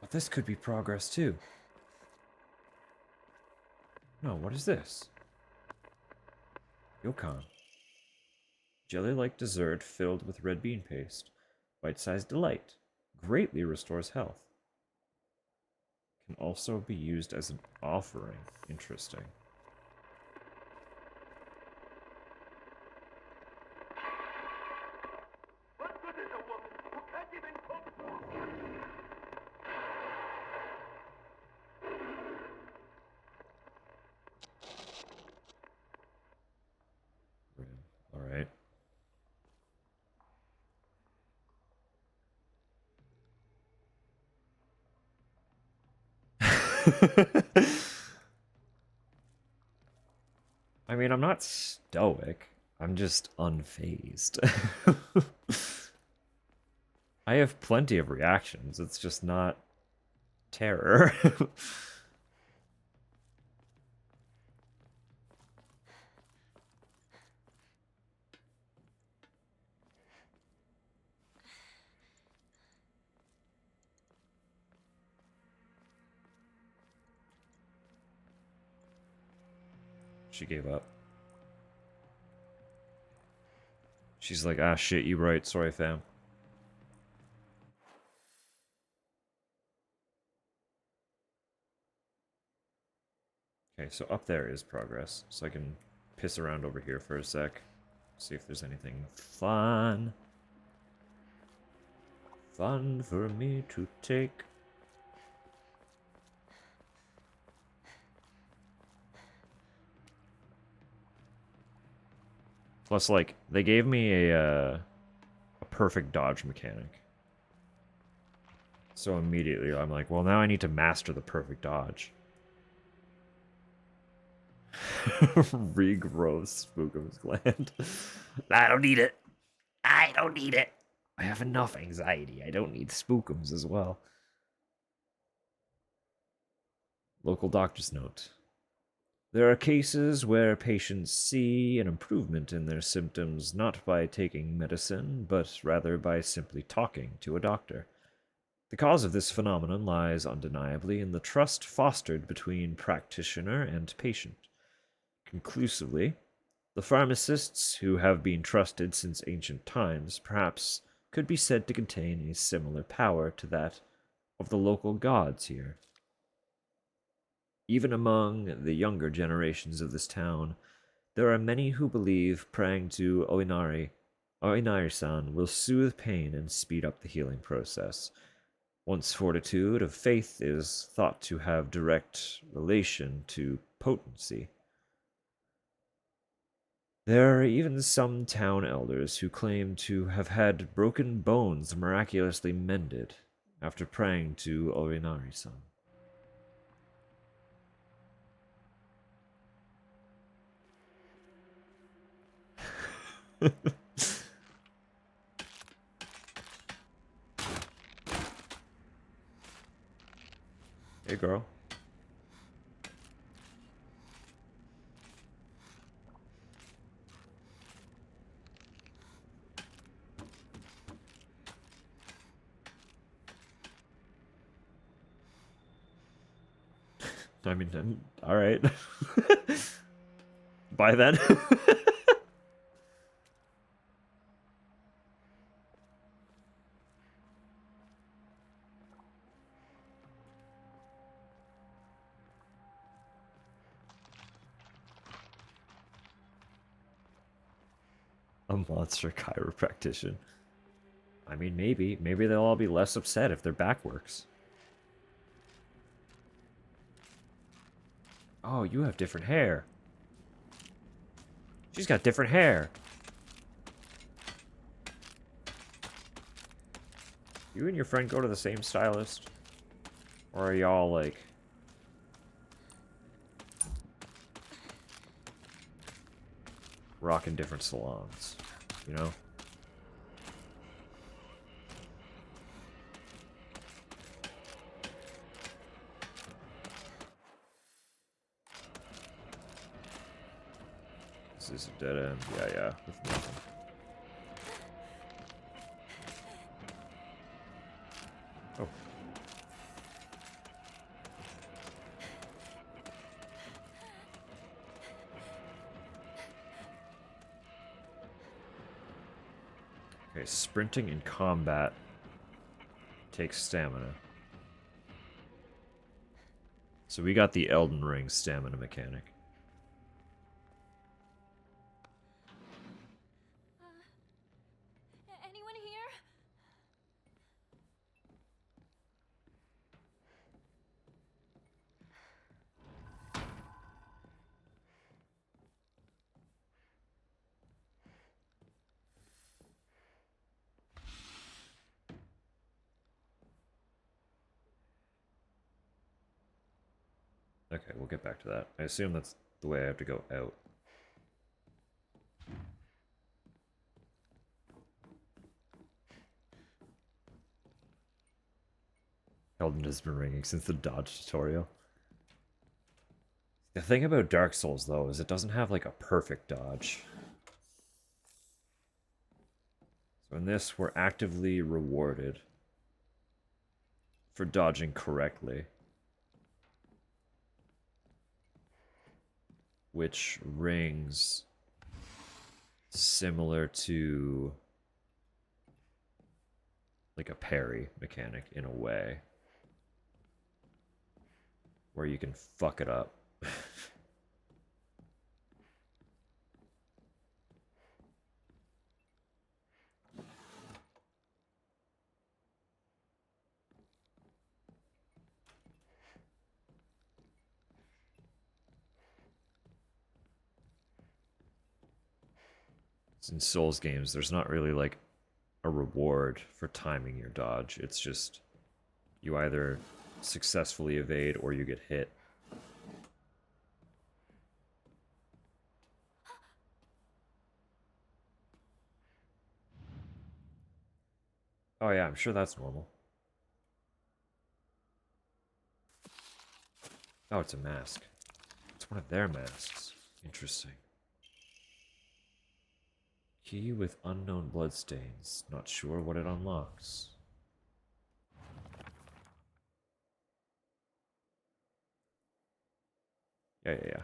[SPEAKER 4] But this could be progress too. No, what is this? Yokan. Jelly-like dessert filled with red bean paste. Bite-sized delight. Greatly restores health. Can also be used as an offering. Interesting. All right. I mean, I'm not stoic. I'm just unfazed. I have plenty of reactions. It's just not terror. She gave up. She's like, ah, shit, you right. Sorry, fam. Okay, so up there is progress. So I can piss around over here for a sec. See if there's anything fun. Fun for me to take. Plus, like, they gave me a perfect dodge mechanic. So immediately I'm like, well, now I need to master the perfect dodge. Regrowth Spookum's gland. I don't need it. I don't need it. I have enough anxiety. I don't need Spookums as well. Local doctor's note. There are cases where patients see an improvement in their symptoms not by taking medicine, but rather by simply talking to a doctor. The cause of this phenomenon lies undeniably in the trust fostered between practitioner and patient. Conclusively, the pharmacists, who have been trusted since ancient times, perhaps could be said to contain a similar power to that of the local gods here. Even among the younger generations of this town, there are many who believe praying to Oinari-san will soothe pain and speed up the healing process. One's fortitude of faith is thought to have direct relation to potency. There are even some town elders who claim to have had broken bones miraculously mended after praying to Oinari-san. Hey, girl. I mean, all right. Bye then. A monster chiropractician. I mean, maybe they'll all be less upset if their back works. Oh, you have different hair. She's got different hair. You and your friend go to the same stylist? Or are y'all, like... rocking different salons, you know? This is a dead end. Yeah, with nothing. Oh. Okay, sprinting in combat takes stamina. So we got the Elden Ring stamina mechanic.
[SPEAKER 7] Anyone here?
[SPEAKER 4] Okay, we'll get back to that. I assume that's the way I have to go out. Elden has been ringing since the dodge tutorial. The thing about Dark Souls, though, is it doesn't have, like, a perfect dodge. So in this, we're actively rewarded for dodging correctly. Which rings similar to like a parry mechanic in a way, where you can fuck it up. In Souls games, there's not really like a reward for timing your dodge. It's just you either successfully evade or you get hit. Oh yeah, I'm sure that's normal. Oh, it's a mask. It's one of their masks. Interesting. Key with unknown bloodstains. Not sure what it unlocks. Yeah.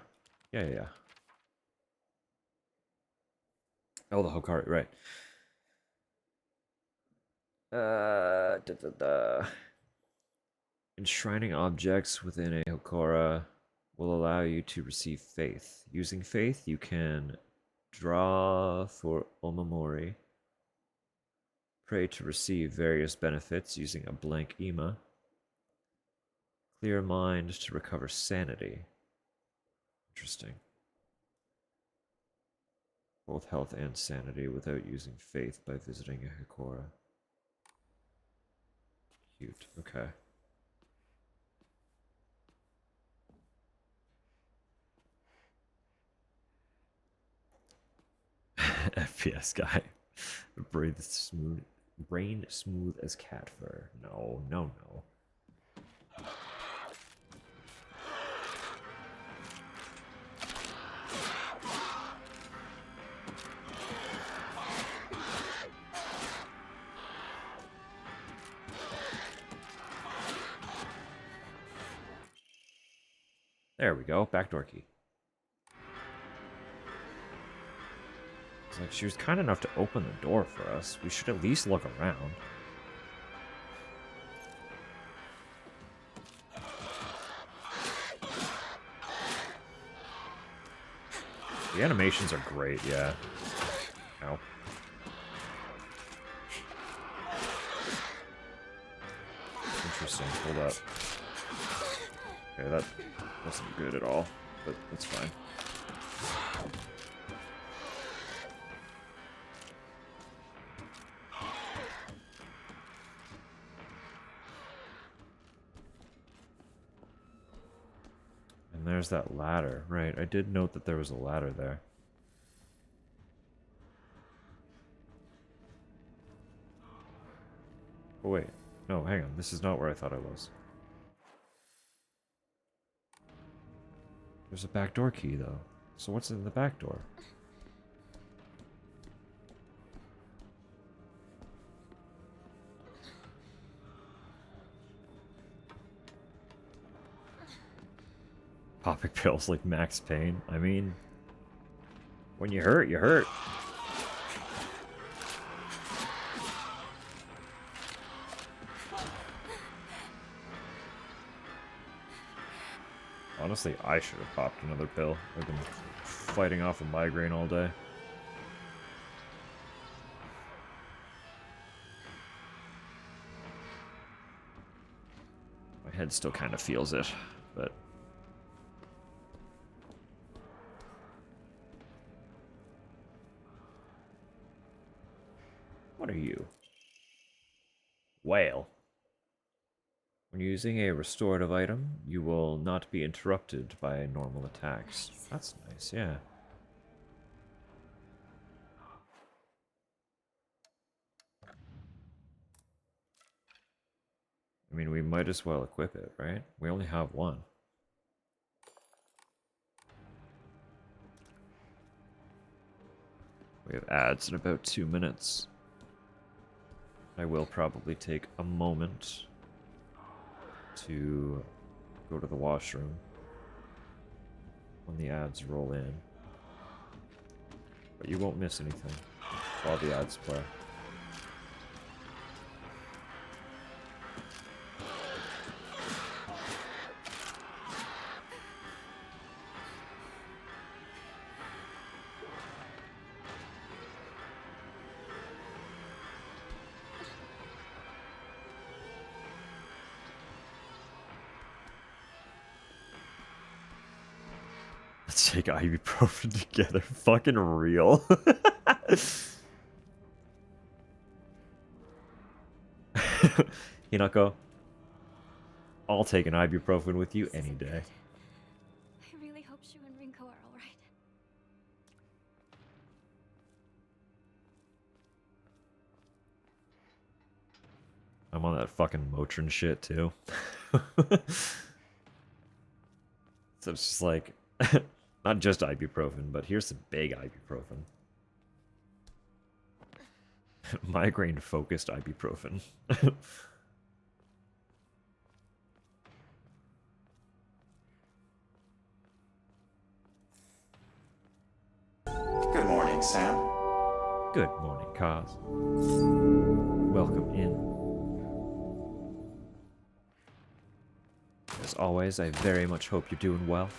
[SPEAKER 4] Oh, the Hokari, right. Enshrining objects within a Hokora will allow you to receive faith. Using faith, you can draw for Omamori, pray to receive various benefits using a blank Ima, clear mind to recover sanity. Interesting. Both health and sanity without using faith by visiting a Hokora. Cute, okay. FPS guy. Brain smooth as cat fur. No. There we go, backdoor key. It's like she was kind enough to open the door for us. We should at least look around. The animations are great, yeah. Ow. Interesting, hold up. Okay, that wasn't good at all, but that's fine. And there's that ladder. Right, I did note that there was a ladder there. Oh wait, no, hang on, this is not where I thought I was. There's a backdoor key, though. So what's in the back door? Popping pills like max pain. I mean, when you hurt, you hurt. Honestly, I should have popped another pill. I've been fighting off a migraine all day. My head still kind of feels it, but... What are you? Whale. When using a restorative item, you will not be interrupted by normal attacks. Nice. That's nice, yeah. I mean, we might as well equip it, right? We only have one. We have ads in about 2 minutes. I will probably take a moment to go to the washroom when the ads roll in. But you won't miss anything while the ads play. Let's take ibuprofen together. Fucking real. Hinako, I'll take an ibuprofen with you any day.
[SPEAKER 6] I really hope Shu and Rinko are all right.
[SPEAKER 4] I'm on that fucking Motrin shit too. So it's just like, not just ibuprofen, but here's some big ibuprofen. Migraine focused ibuprofen.
[SPEAKER 1] Good morning, Sam.
[SPEAKER 4] Good morning, Kaz. Welcome in. As always, I very much hope you're doing well.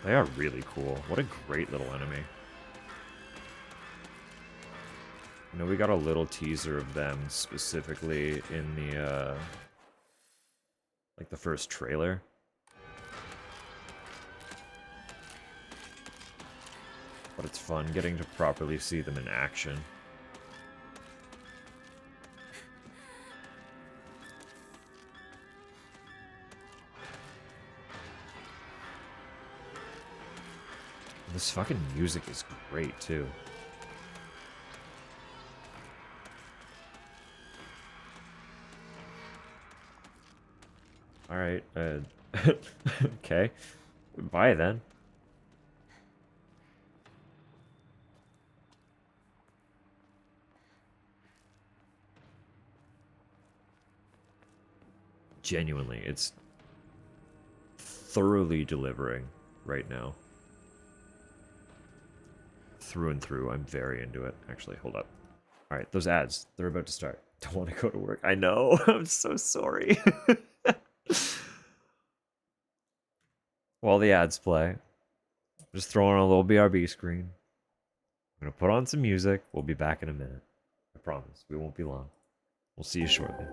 [SPEAKER 4] They are really cool. What a great little enemy. You know, we got a little teaser of them specifically in the, like the first trailer. But it's fun getting to properly see them in action. This fucking music is great, too. Alright, okay. Bye, then. Genuinely, it's thoroughly delivering right now. Through and through, I'm very into it. Actually, hold up. Alright, those ads, they're about to start. Don't want to go to work. I know, I'm so sorry. While the ads play, just throw on a little BRB screen. I'm gonna put on some music. We'll be back in a minute. I promise. We won't be long. We'll see you shortly.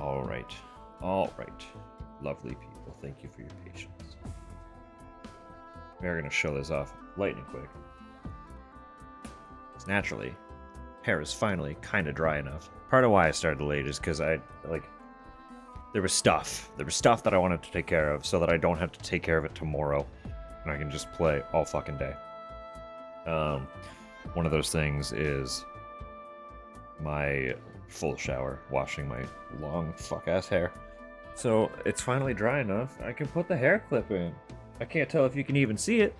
[SPEAKER 4] Alright. Alright. Lovely people, thank you for your patience. We're gonna show this off lightning quick. Because naturally, hair is finally kind of dry enough. Part of why I started late is because there was stuff. There was stuff that I wanted to take care of so that I don't have to take care of it tomorrow. And I can just play all fucking day. One of those things is my full shower, washing my long fuck-ass hair. So it's finally dry enough, I can put the hair clip in. I can't tell if you can even see it,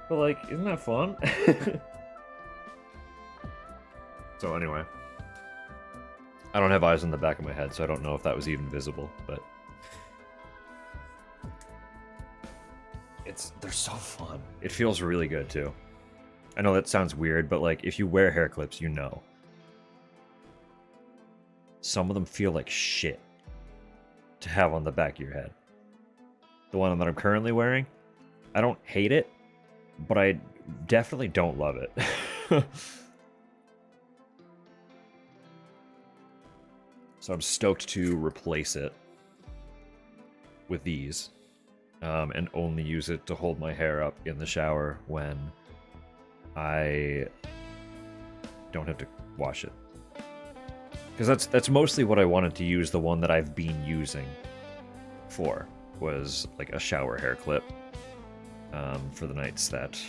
[SPEAKER 4] but like, isn't that fun? So anyway, I don't have eyes on the back of my head, so I don't know if that was even visible, but they're so fun. It feels really good too. I know that sounds weird, but like, if you wear hair clips, you know. Some of them feel like shit to have on the back of your head. The one that I'm currently wearing, I don't hate it, but I definitely don't love it. So I'm stoked to replace it with these, and only use it to hold my hair up in the shower when I don't have to wash it. Because that's mostly what I wanted to use the one that I've been using for, was like a shower hair clip, for the nights that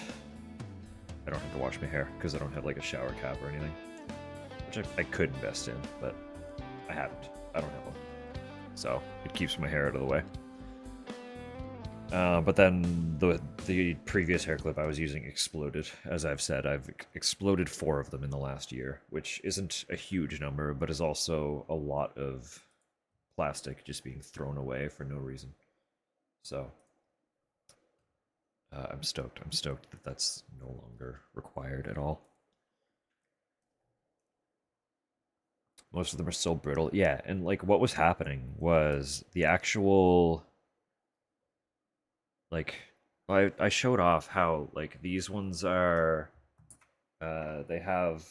[SPEAKER 4] I don't have to wash my hair, because I don't have like a shower cap or anything. Which I could invest in, but I haven't. I don't have one. So it keeps my hair out of the way. But then the previous hair clip I was using exploded. As I've said, I've exploded 4 of them in the last year, which isn't a huge number, but is also a lot of plastic just being thrown away for no reason. So I'm stoked. I'm stoked that that's no longer required at all. Most of them are still brittle. Yeah, and like what was happening was the actual, like, I showed off how like these ones are, they have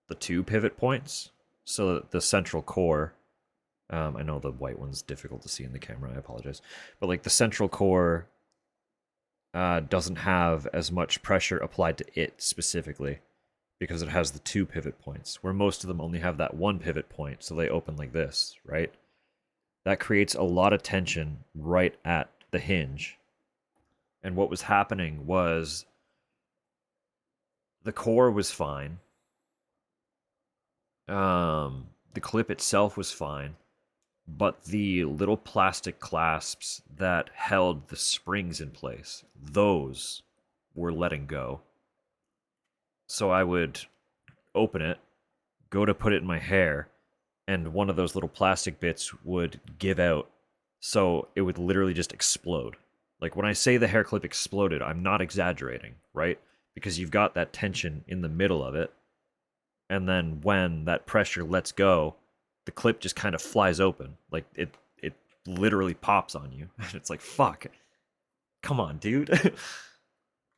[SPEAKER 4] the 2 pivot points. So that the central core, I know the white one's difficult to see in the camera, I apologize. But like the central core doesn't have as much pressure applied to it specifically, because it has the 2 pivot points, where most of them only have that 1 pivot point, so they open like this, right? That creates a lot of tension right at the hinge. And what was happening was the core was fine. The clip itself was fine, but the little plastic clasps that held the springs in place, those were letting go. So I would open it, go to put it in my hair, and one of those little plastic bits would give out. So it would literally just explode. Like when I say the hair clip exploded, I'm not exaggerating, right? Because you've got that tension in the middle of it. And then when that pressure lets go, the clip just kind of flies open. Like it literally pops on you. And it's like, fuck. Come on, dude.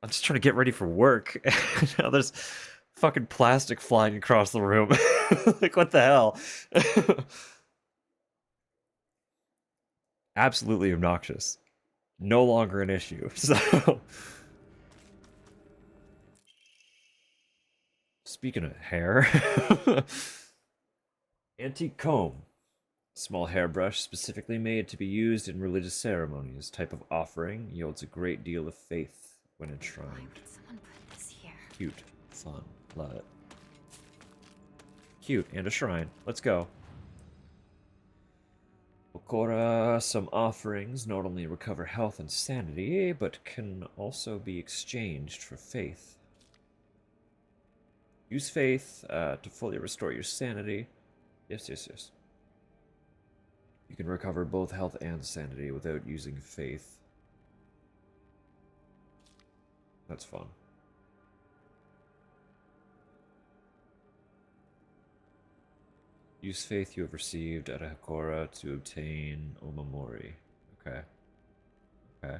[SPEAKER 4] I'm just trying to get ready for work. Now there's fucking plastic flying across the room. Like, what the hell? Absolutely obnoxious. No longer an issue. So, speaking of hair, antique comb. Small hairbrush specifically made to be used in religious ceremonies. Type of offering yields a great deal of faith when enshrined.
[SPEAKER 6] Why would someone put this here?
[SPEAKER 4] Cute. Fun. Love it. Cute. And a shrine. Let's go. Okora, some offerings not only recover health and sanity, but can also be exchanged for faith. Use faith to fully restore your sanity. Yes, yes, yes. You can recover both health and sanity without using faith. That's fun. Use faith you have received at a Hakora to obtain Omamori. Okay. Okay.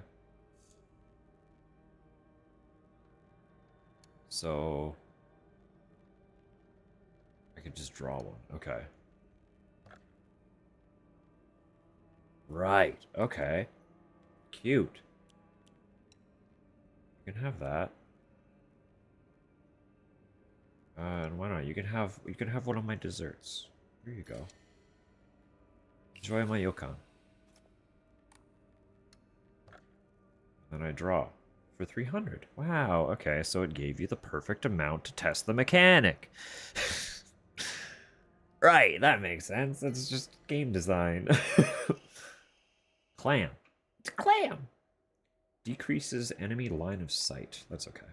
[SPEAKER 4] So I could just draw one. Okay. Right. Okay. Cute. You can have that. And why not? You can have one of my desserts. Here you go. Enjoy my yokan. Then I draw for 300. Wow, okay, so it gave you the perfect amount to test the mechanic. Right, that makes sense. It's just game design. Clam. It's a clam. Decreases enemy line of sight. That's okay.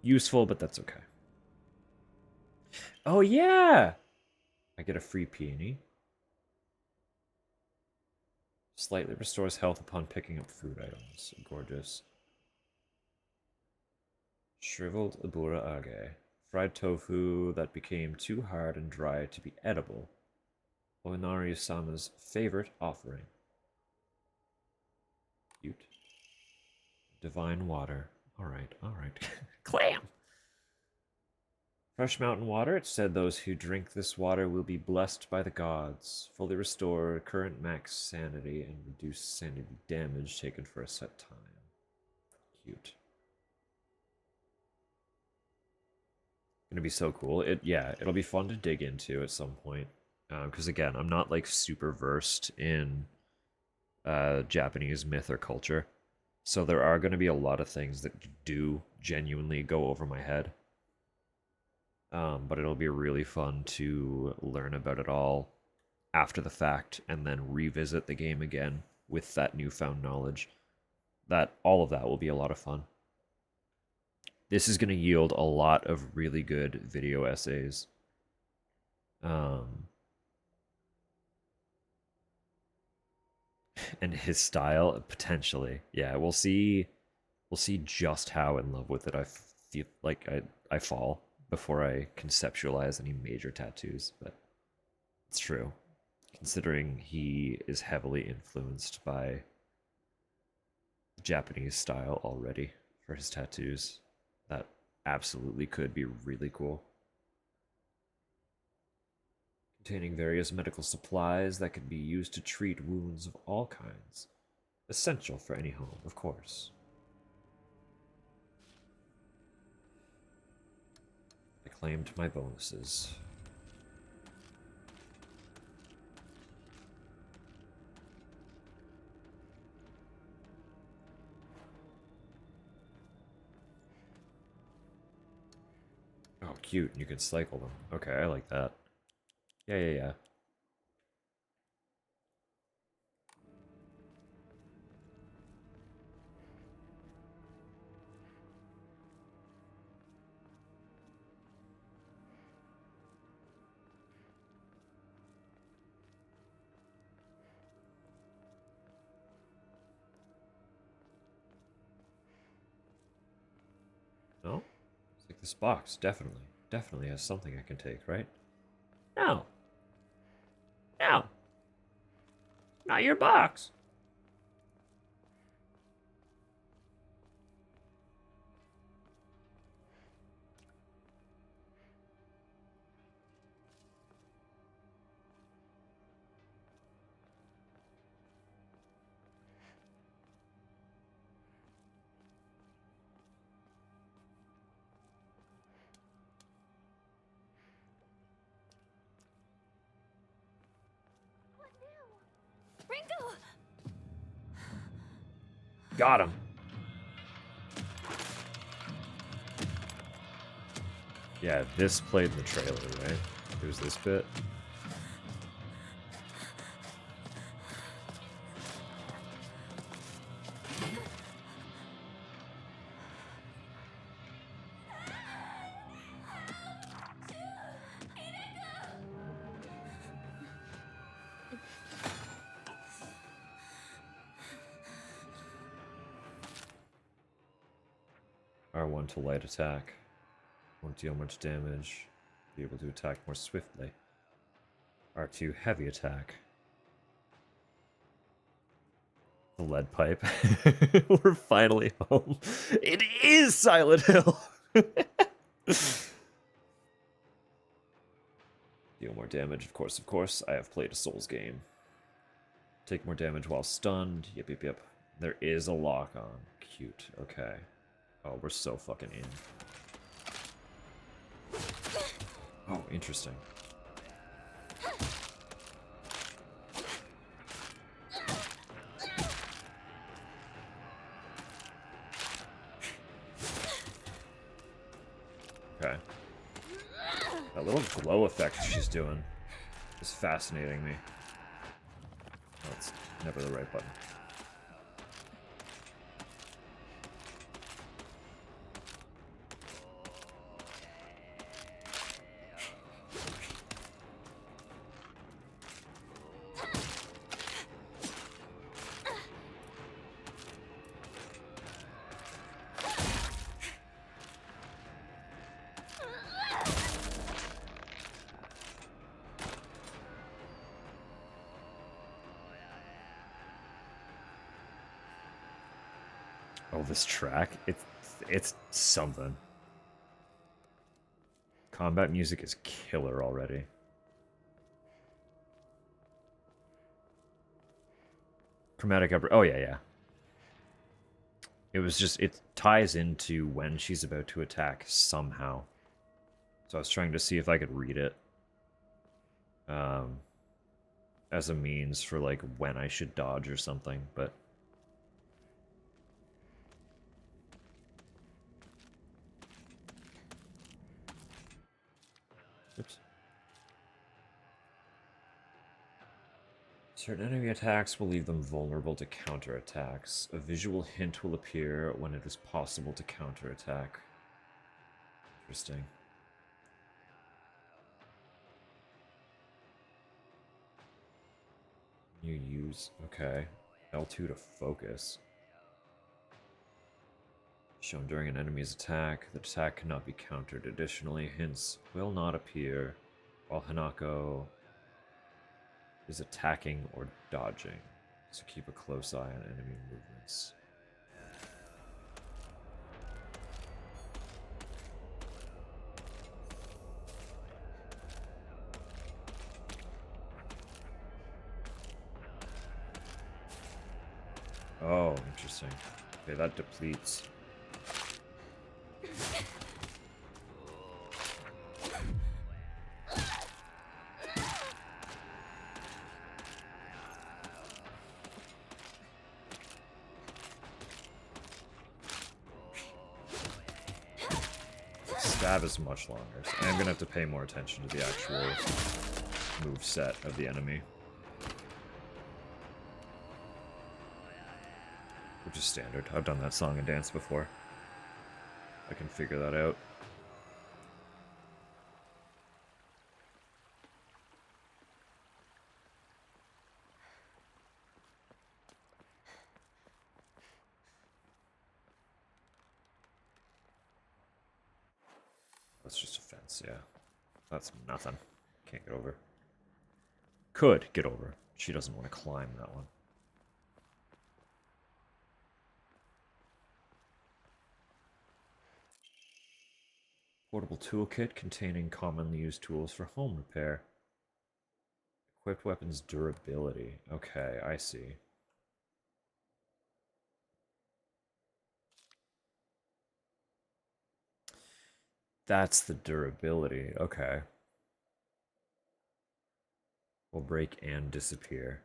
[SPEAKER 4] Useful, but that's okay. Oh, yeah! I get a free peony. Slightly restores health upon picking up food items. Gorgeous. Shriveled Abura Age. Fried tofu that became too hard and dry to be edible. Oinari-sama's favorite offering. Cute. Divine water. Alright, alright. Clam! Fresh mountain water. It said those who drink this water will be blessed by the gods. Fully restore current max sanity and reduce sanity damage taken for a set time. Cute. Gonna be so cool. It'll be fun to dig into at some point. Because again, I'm not like super versed in Japanese myth or culture. So there are going to be a lot of things that do genuinely go over my head. But it'll be really fun to learn about it all after the fact and then revisit the game again with that newfound knowledge. All of that will be a lot of fun. This is going to yield a lot of really good video essays. And his style, potentially. Yeah, we'll see just how in love with it I feel like I fall before I conceptualize any major tattoos, but it's true. Considering he is heavily influenced by Japanese style already for his tattoos. That absolutely could be really cool. Containing various medical supplies that can be used to treat wounds of all kinds. Essential for any home, of course. I claimed my bonuses. Oh, cute. You can cycle them. Okay, I like that. Yeah. No? It's like this box, definitely has something I can take, right? No. No. Not your box.
[SPEAKER 7] Ringo!
[SPEAKER 4] Got him. Yeah, this played in the trailer, right? It was this bit. R1 to light attack. Won't deal much damage. Be able to attack more swiftly. R2 heavy attack. The lead pipe. We're finally home. It is Silent Hill! Deal more damage, of course. I have played a Souls game. Take more damage while stunned. Yep, yep, yep. There is a lock on. Cute. Okay. Oh, we're so fucking in. Oh, interesting. Okay. That little glow effect she's doing is fascinating me. Oh, it's never the right button. Oh, this track, it's something. Combat music is killer already. Chromatic upper. Oh, yeah. It was just, it ties into when she's about to attack somehow. So I was trying to see if I could read it. As a means for, like, when I should dodge or something, but... Oops. Certain enemy attacks will leave them vulnerable to counterattacks. A visual hint will appear when it is possible to counterattack. Interesting. You use... okay. L2 to focus. Shown during an enemy's attack. The attack cannot be countered. Additionally, hints will not appear while Hanako is attacking or dodging. So keep a close eye on enemy movements. Oh, interesting. Okay, that depletes. Stab is much longer, so I'm gonna have to pay more attention to the actual move set of the enemy. Which is standard. I've done that song and dance before. I can figure that out. That's just a fence, yeah. That's nothing. Can't get over. Could get over. She doesn't want to climb that one. Portable toolkit containing commonly used tools for home repair. Equipped weapons durability. Okay, I see. That's the durability. Okay. Will break and disappear.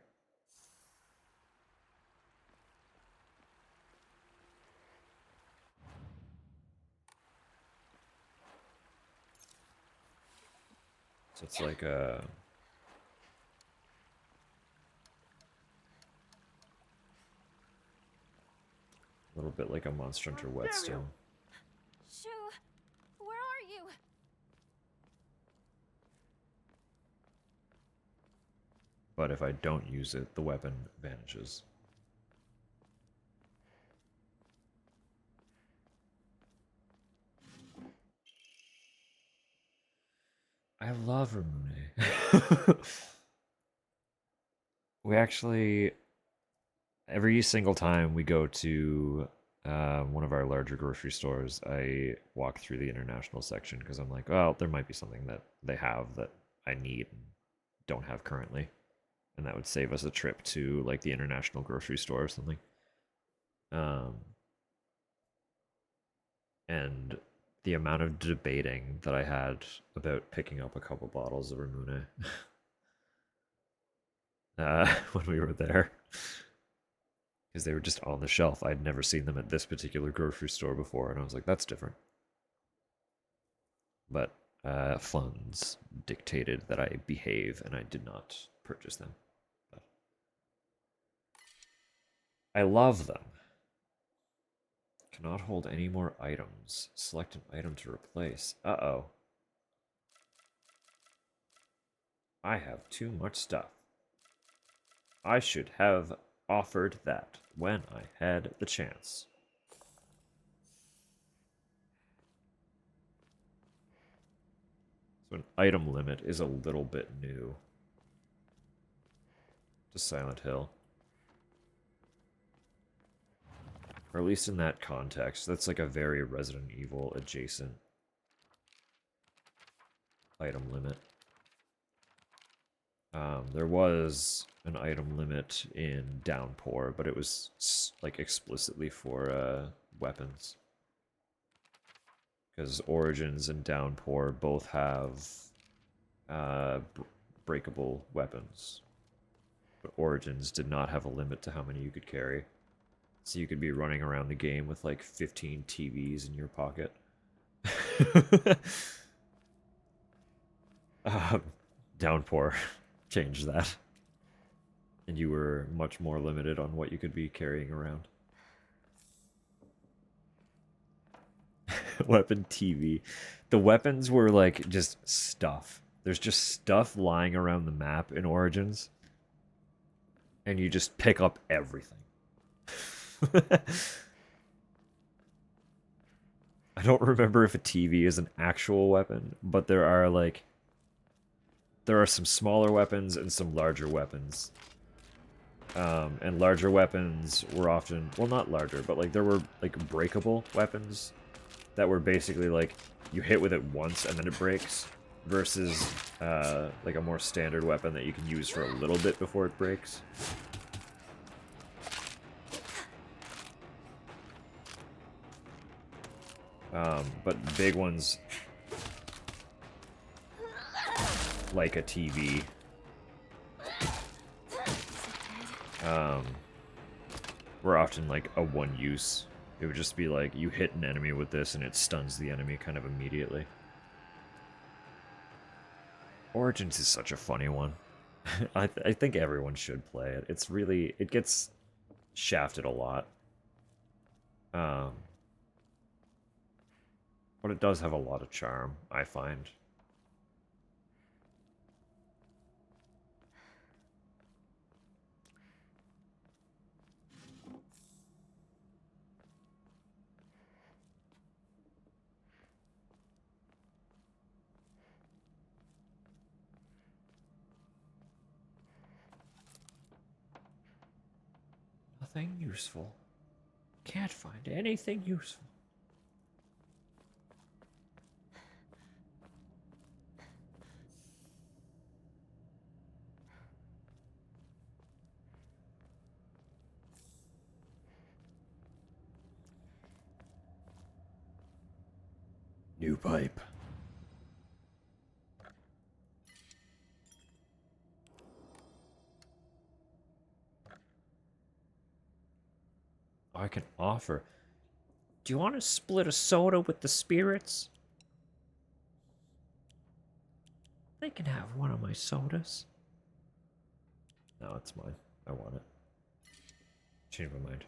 [SPEAKER 4] So it's like a little bit like a Monster Hunter Whetstone.
[SPEAKER 7] Shu, where are you?
[SPEAKER 4] But if I don't use it, the weapon vanishes. I love Ramune. We actually, every single time we go to one of our larger grocery stores, I walk through the international section because I'm like, well, there might be something that they have that I need and don't have currently. And that would save us a trip to like the international grocery store or something. And the amount of debating that I had about picking up a couple bottles of Ramune when we were there. Because they were just on the shelf. I'd never seen them at this particular grocery store before, and I was like, that's different. But funds dictated that I behave, and I did not purchase them. But I love them. Cannot hold any more items. Select an item to replace. Uh-oh. I have too much stuff. I should have offered that when I had the chance. So an item limit is a little bit new to Silent Hill. Or at least in that context. That's like a very Resident Evil adjacent item limit. There was an item limit in Downpour, but it was like explicitly for weapons. Because Origins and Downpour both have breakable weapons. But Origins did not have a limit to how many you could carry. So you could be running around the game with like 15 TVs in your pocket. Downpour changed that. And you were much more limited on what you could be carrying around. Weapon TV. The weapons were like just stuff. There's just stuff lying around the map in Origins. And you just pick up everything. I don't remember if a TV is an actual weapon, but there are some smaller weapons and some larger weapons. And larger weapons were often, well, not larger, but like there were like breakable weapons that were basically like you hit with it once and then it breaks, versus like a more standard weapon that you can use for a little bit before it breaks. But big ones, like a TV, were often like a one-use. It would just be like, you hit an enemy with this and it stuns the enemy kind of immediately. Origins is such a funny one. I think everyone should play it. It's really, it gets shafted a lot. But it does have a lot of charm, I find. Nothing useful. Can't find anything useful. New pipe. I can offer. Do you want to split a soda with the spirits? They can have one of my sodas. No, it's mine. I want it. Change my mind.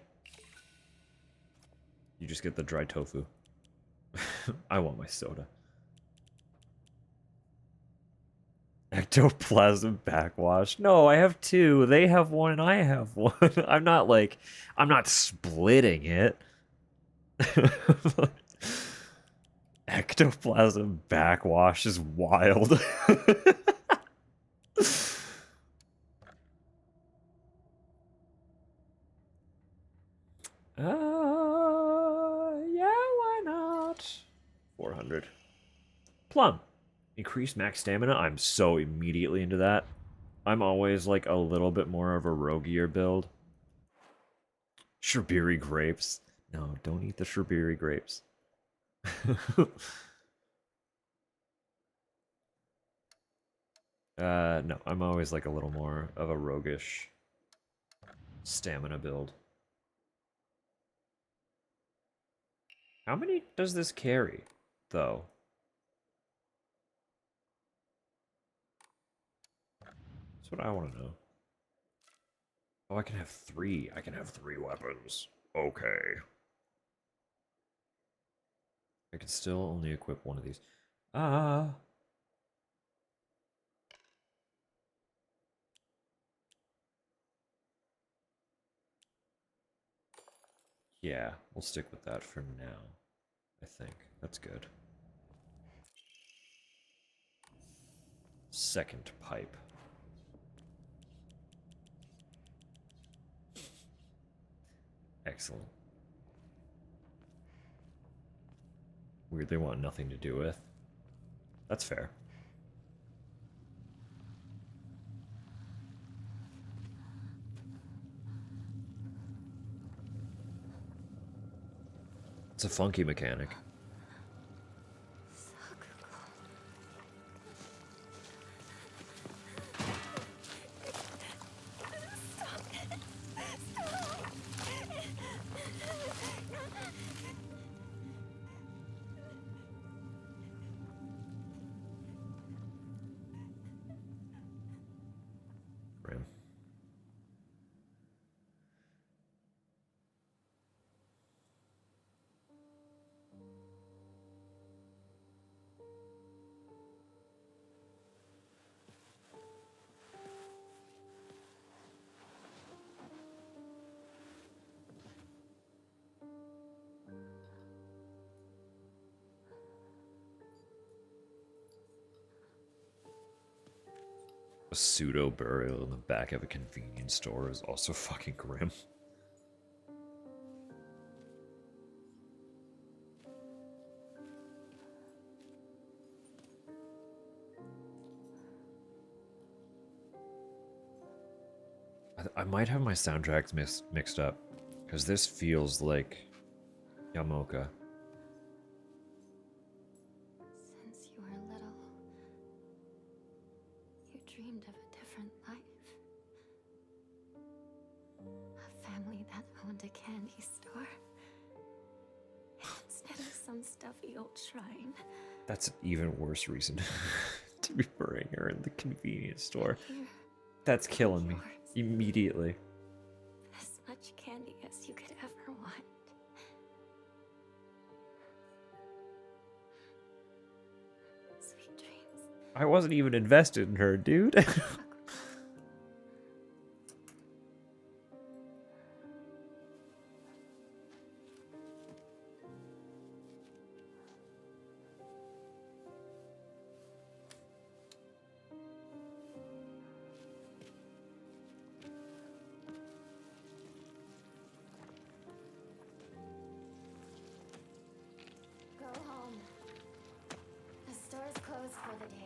[SPEAKER 4] You just get the dry tofu. I want my soda. Ectoplasm backwash. No, I have two. They have one and I have one. I'm not splitting it. Ectoplasm backwash is wild. Yeah, why not? 400. Plum. Increase max stamina. I'm so immediately into that. I'm always like a little bit more of a roguier build. Strawberry grapes. No, don't eat the strawberry grapes. No, I'm always like a little more of a roguish stamina build. How many does this carry, though? That's what I want to know. Oh, I can have 3. I can have 3 weapons. Okay. I can still only equip one of these. Ah. Yeah, we'll stick with that for now. I think that's good. Second pipe. Excellent. Weird they want nothing to do with. That's fair. It's a funky mechanic. Ram. A pseudo burial in the back of a convenience store is also fucking grim. I might have my soundtracks mixed up, because this feels like Yamoka.
[SPEAKER 6] Since you were little, you dreamed of a different life. A family that owned a candy store. Instead of some stuffy old shrine.
[SPEAKER 4] That's an even worse reason to be burying her in the convenience store.
[SPEAKER 6] Here,
[SPEAKER 4] That's killing me immediately.
[SPEAKER 6] as much candy as you could ever want. Sweet dreams.
[SPEAKER 4] I wasn't even invested in her, dude.
[SPEAKER 6] Go home. The store's closed for the day.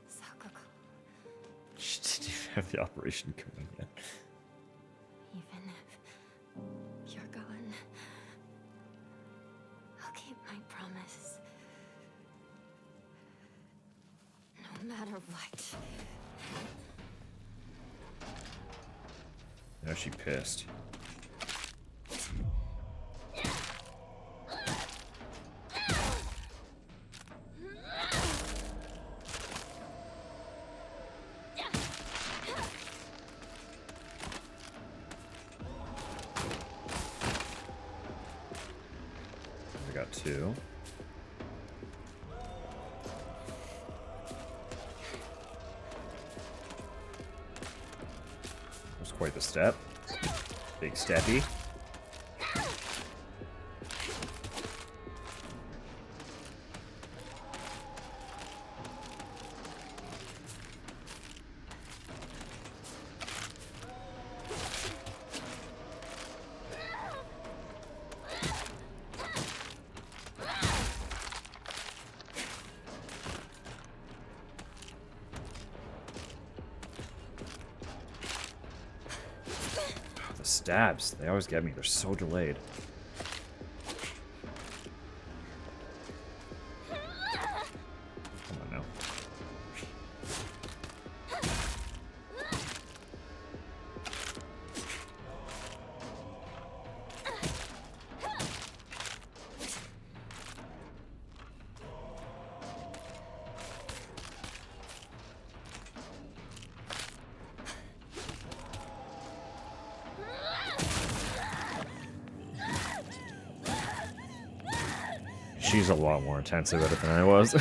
[SPEAKER 6] Sakako,
[SPEAKER 4] She didn't even have the operation going yet.
[SPEAKER 6] even if you're gone, I'll keep my promise. No matter what.
[SPEAKER 4] Now she pissed. I got 2. That was quite the step. Big steppy. stabs. They always get me. They're so delayed. Come on now. She's a lot more intensive at it than I was.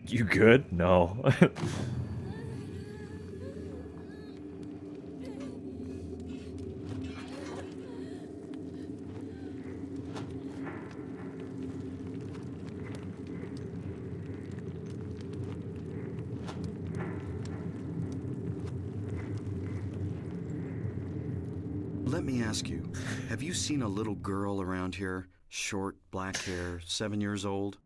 [SPEAKER 4] You good? No.
[SPEAKER 12] Let me ask you, have you seen a little girl around here? Short, black hair, 7 years old?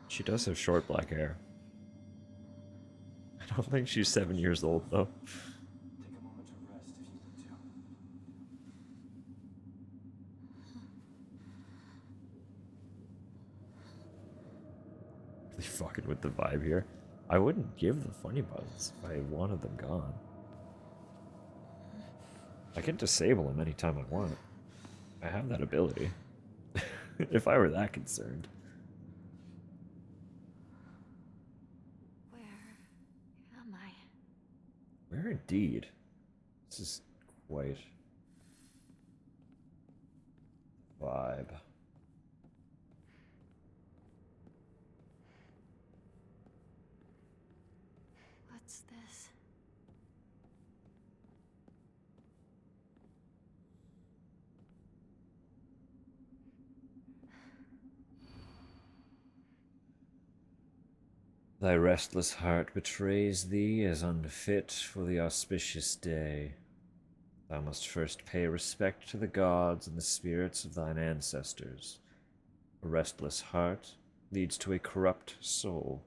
[SPEAKER 4] She does have short black hair. I don't think she's 7 years old, though.
[SPEAKER 11] Take a moment to rest if you need to.
[SPEAKER 4] Really fucking with the vibe here. I wouldn't give the funny buttons if I wanted them gone. I can disable them anytime I want. I have that ability. If I were that concerned.
[SPEAKER 6] Where am I?
[SPEAKER 4] Where indeed? This is quite vibe.
[SPEAKER 6] What's this?
[SPEAKER 4] Thy restless heart betrays thee as unfit for the auspicious day. Thou must first pay respect to the gods and the spirits of thine ancestors. A restless heart leads to a corrupt soul.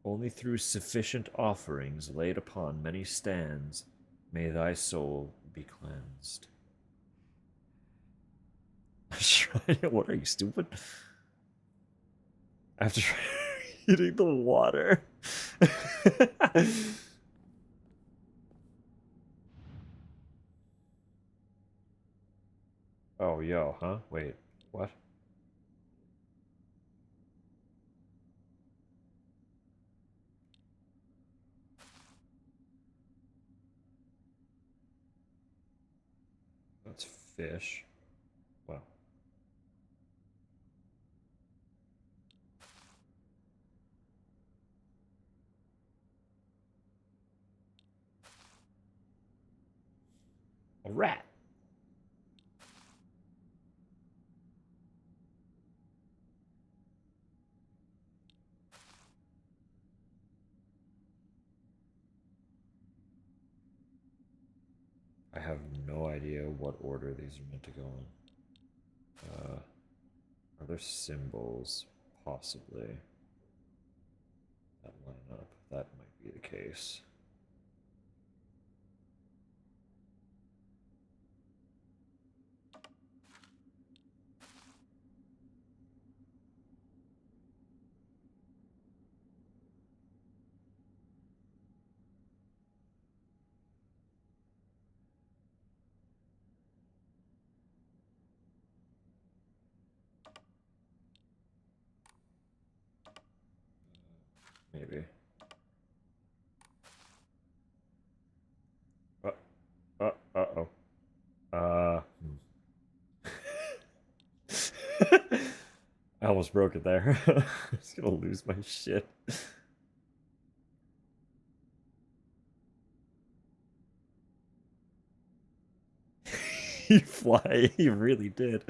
[SPEAKER 4] Only through sufficient offerings laid upon many stands may thy soul be cleansed. What are you, stupid? After hitting the water. Oh, yo, huh? Wait, what? That's fish. Wow. A rat. I have no idea what order these are meant to go in. Are there symbols? Possibly. That line up. That might be the case. Maybe. Uh-oh. I almost broke it there. I'm just gonna lose my shit. You fly, you really did.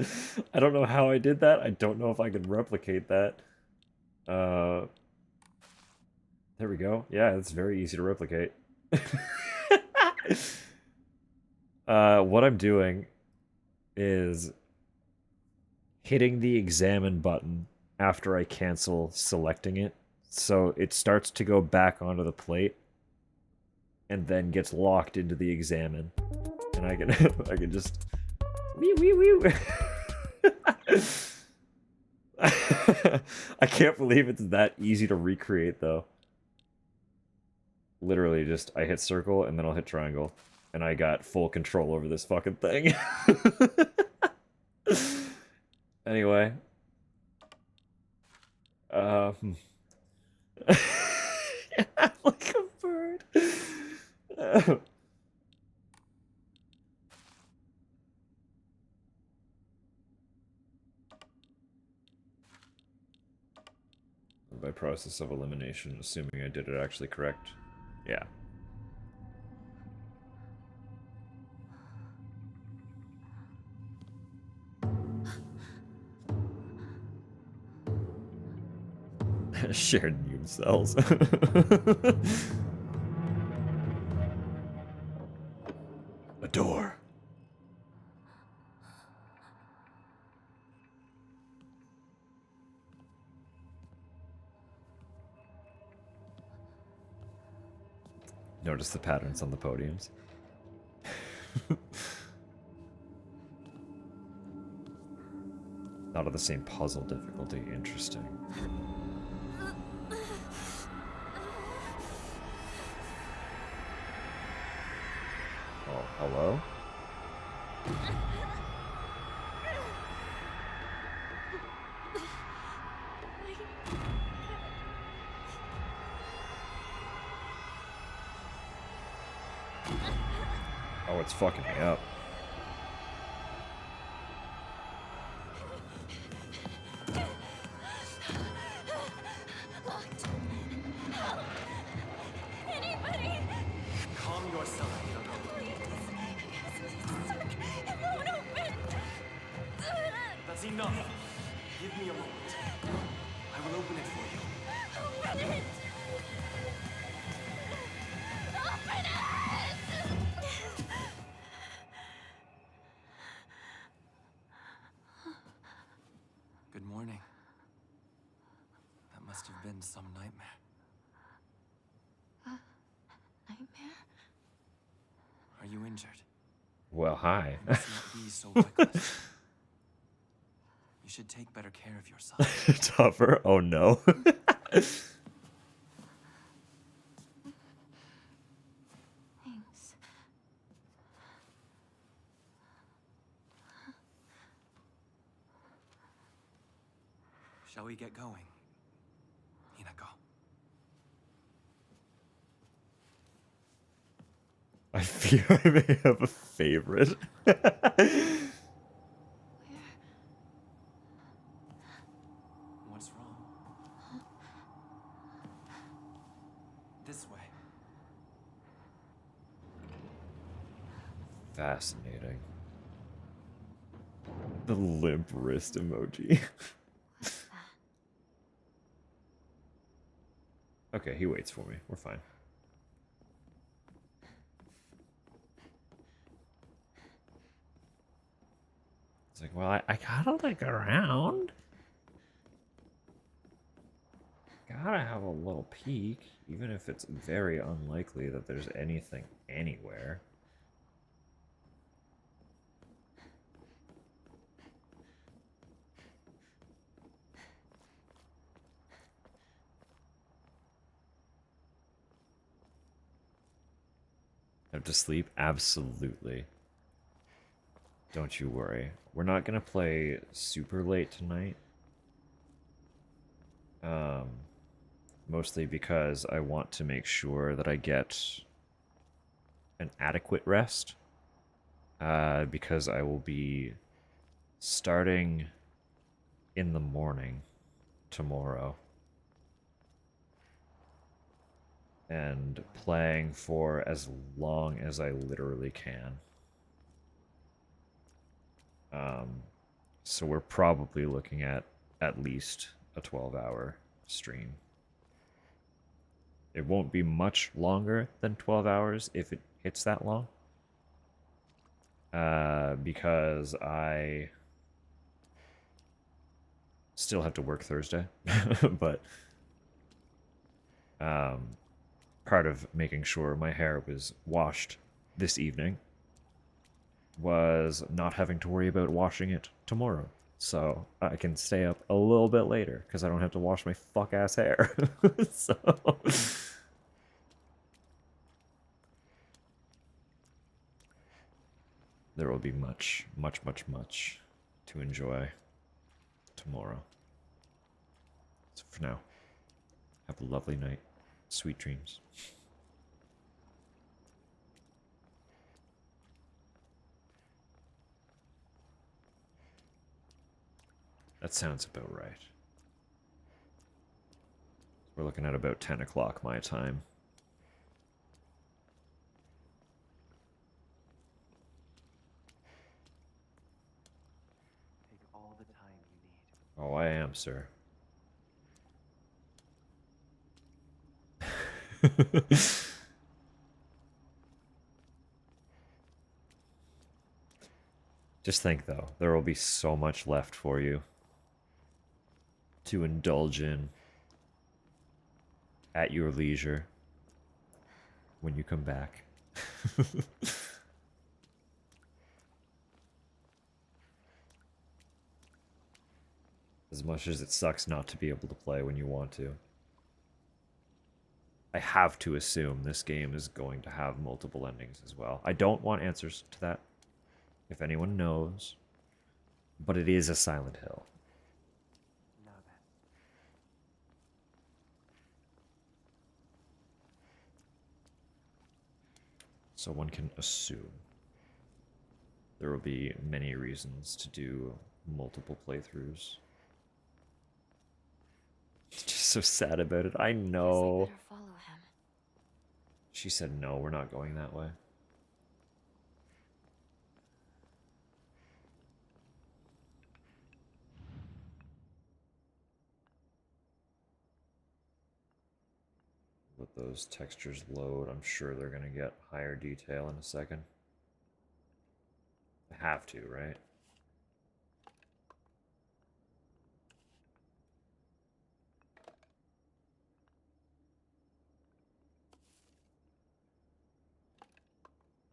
[SPEAKER 4] I don't know how I did that. I don't know if I could replicate that. There we go. Yeah, it's very easy to replicate. What I'm doing is hitting the examine button after I cancel selecting it. So it starts to go back onto the plate and then gets locked into the examine. And I can I can just wee wee wee. I can't believe it's that easy to recreate though. Literally just I hit circle and then I'll hit triangle and I got full control over this fucking thing. Anyway. Like a bird. By process of elimination, assuming I did it actually correct. Yeah. Shared immune cells. A door. Notice the patterns on the podiums. Not of the same puzzle difficulty. Interesting. Oh, hello? Oh, it's fucking me up.
[SPEAKER 7] Anybody!
[SPEAKER 11] Calm yourself, Hinako.
[SPEAKER 7] It won't open!
[SPEAKER 11] That's enough. Give me a moment. I will open it for you.
[SPEAKER 7] Open it! Open it!
[SPEAKER 11] Good morning. That must have been some nightmare.
[SPEAKER 6] Nightmare?
[SPEAKER 11] Are you injured?
[SPEAKER 4] Well, hi.
[SPEAKER 11] You must not be so reckless. You should take better care of yourself.
[SPEAKER 4] Tougher? Oh no.
[SPEAKER 6] Thanks.
[SPEAKER 11] Shall we get going? Hinako.
[SPEAKER 4] I fear I may have a favorite.
[SPEAKER 11] What's wrong? This way.
[SPEAKER 4] Fascinating. The limp wrist emoji. Okay, he waits for me. We're fine. It's like, well, I gotta look around. Gotta have a little peek, even if it's very unlikely that there's anything anywhere. Have to sleep? Absolutely. Don't you worry. We're not gonna play super late tonight. Mostly because I want to make sure that I get an adequate rest. Because I will be starting in the morning. tomorrow. And playing for as long as I literally can. So we're probably looking at least a 12-hour stream. It won't be much longer than 12 hours if it hits that long. Because I still have to work Thursday. But part of making sure my hair was washed this evening was not having to worry about washing it tomorrow. So I can stay up a little bit later because I don't have to wash my fuck-ass hair. So... there will be much to enjoy tomorrow. So for now, have a lovely night. Sweet dreams. That sounds about right. We're looking at about 10 o'clock my time.
[SPEAKER 11] Take all the time you need.
[SPEAKER 4] Oh, I am, sir. Just think, though, there will be so much left for you to indulge in at your leisure when you come back. As much as it sucks not to be able to play when you want to. I have to assume this game is going to have multiple endings as well. I don't want answers to that, if anyone knows, but it is a Silent Hill.
[SPEAKER 11] Now then.
[SPEAKER 4] So one can assume there will be many reasons to do multiple playthroughs. Just so sad about it. I know.
[SPEAKER 6] Better follow him.
[SPEAKER 4] She said no, we're not going that way. Let those textures load. I'm sure they're going to get higher detail in a second. I have to, right?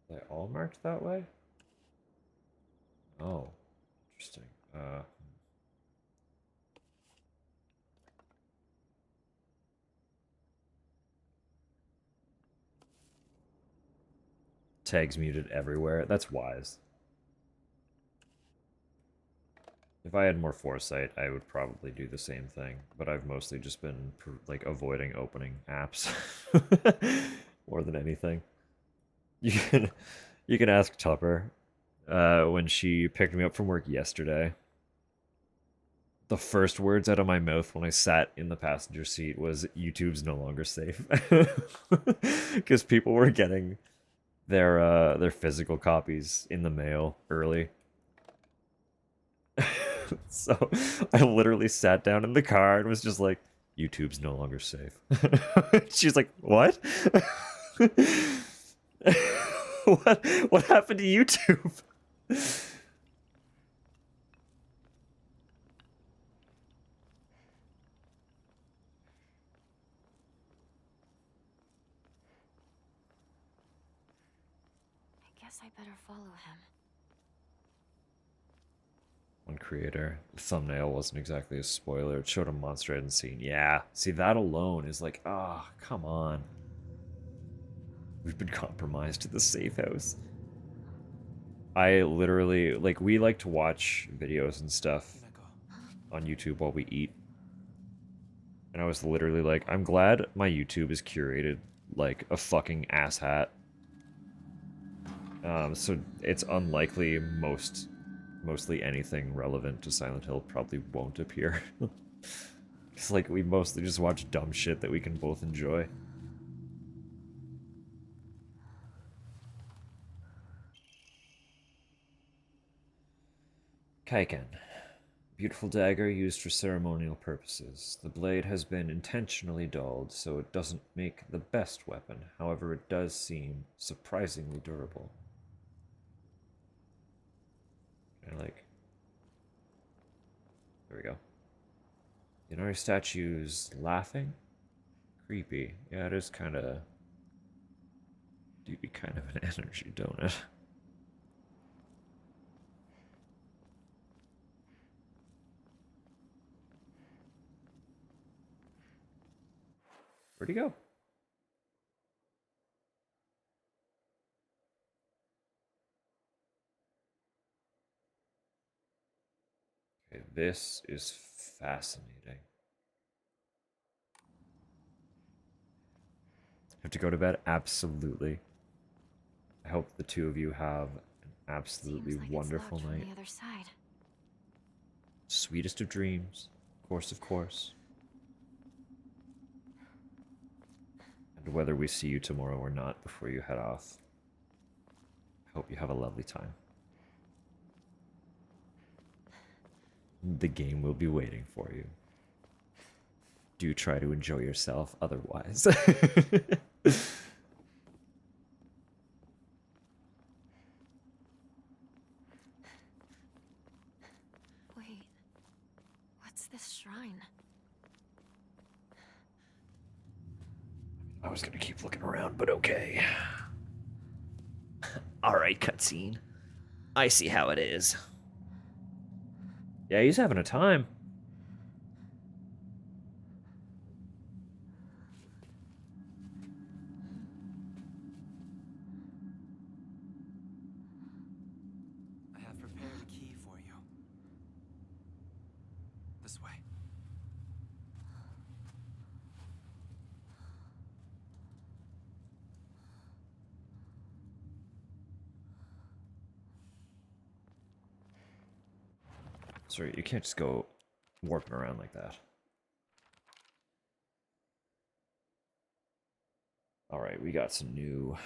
[SPEAKER 4] Are they all marked that way? Oh, interesting. Tags muted everywhere. That's wise. If I had more foresight, I would probably do the same thing. But I've mostly just been like avoiding opening apps more than anything. You can ask Tupper when she picked me up from work yesterday. The first words out of my mouth when I sat in the passenger seat was YouTube's no longer safe. Because people were getting their physical copies in the mail early. So I literally sat down in the car and was just like, YouTube's no longer safe. She's like, what? What happened to YouTube?
[SPEAKER 6] I guess I better follow him.
[SPEAKER 4] One creator, the thumbnail wasn't exactly a spoiler. It showed a monster I hadn't seen. Yeah, see, that alone is like, ah, oh, come on. We've been compromised to the safe house. I literally, like, we like to watch videos and stuff on YouTube while we eat. And I was literally like, I'm glad my YouTube is curated like a fucking asshat. So it's unlikely mostly anything relevant to Silent Hill probably won't appear. It's like we mostly just watch dumb shit that we can both enjoy. Kaiken. Beautiful dagger used for ceremonial purposes. The blade has been intentionally dulled, so it doesn't make the best weapon. However, it does seem surprisingly durable. There we go. The Inari statue's laughing? Creepy. Yeah, it is kind of... kind of an energy, don't it? Where'd he go? Okay, this is fascinating. Have to go to bed? Absolutely. I hope the two of you have an absolutely wonderful night.
[SPEAKER 6] The other side.
[SPEAKER 4] Sweetest of dreams. Of course. And whether we see you tomorrow or not before you head off, I hope you have a lovely time. The game will be waiting for you. Do try to enjoy yourself otherwise.
[SPEAKER 6] Wait, what's this shrine?
[SPEAKER 4] I was gonna keep looking around, but okay. Alright, cutscene. I see how it is. Yeah, he's having a time.
[SPEAKER 11] I have prepared a key for you. This way.
[SPEAKER 4] Sorry, you can't just go warping around like that. Alright, we got some new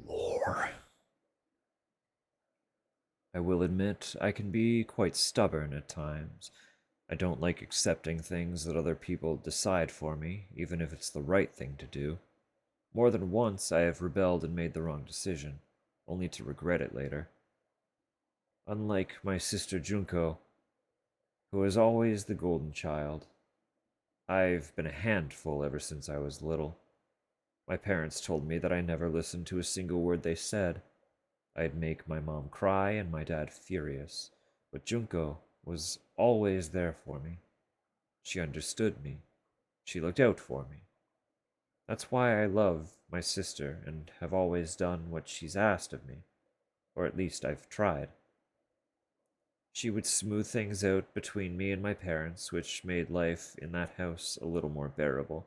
[SPEAKER 4] lore. I will admit, I can be quite stubborn at times. I don't like accepting things that other people decide for me, even if it's the right thing to do. More than once, I have rebelled and made the wrong decision, only to regret it later. Unlike my sister Junko, who is always the golden child, I've been a handful ever since I was little. My parents told me that I never listened to a single word they said. I'd make my mom cry and my dad furious, but Junko was always there for me. She understood me. She looked out for me. That's why I love my sister and have always done what she's asked of me, or at least I've tried. She would smooth things out between me and my parents, which made life in that house a little more bearable.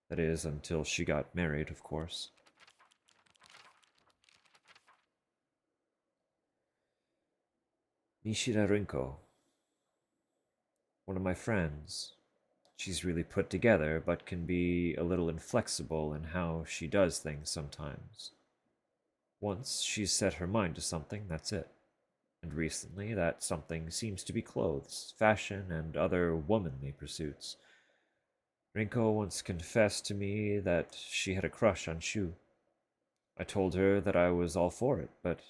[SPEAKER 4] That is, until she got married, of course. Nishida Rinko. One of my friends. She's really put together, but can be a little inflexible in how she does things sometimes. Once she's set her mind to something, that's it. And recently, that something seems to be clothes, fashion, and other womanly pursuits. Rinko once confessed to me that she had a crush on Shu. I told her that I was all for it, but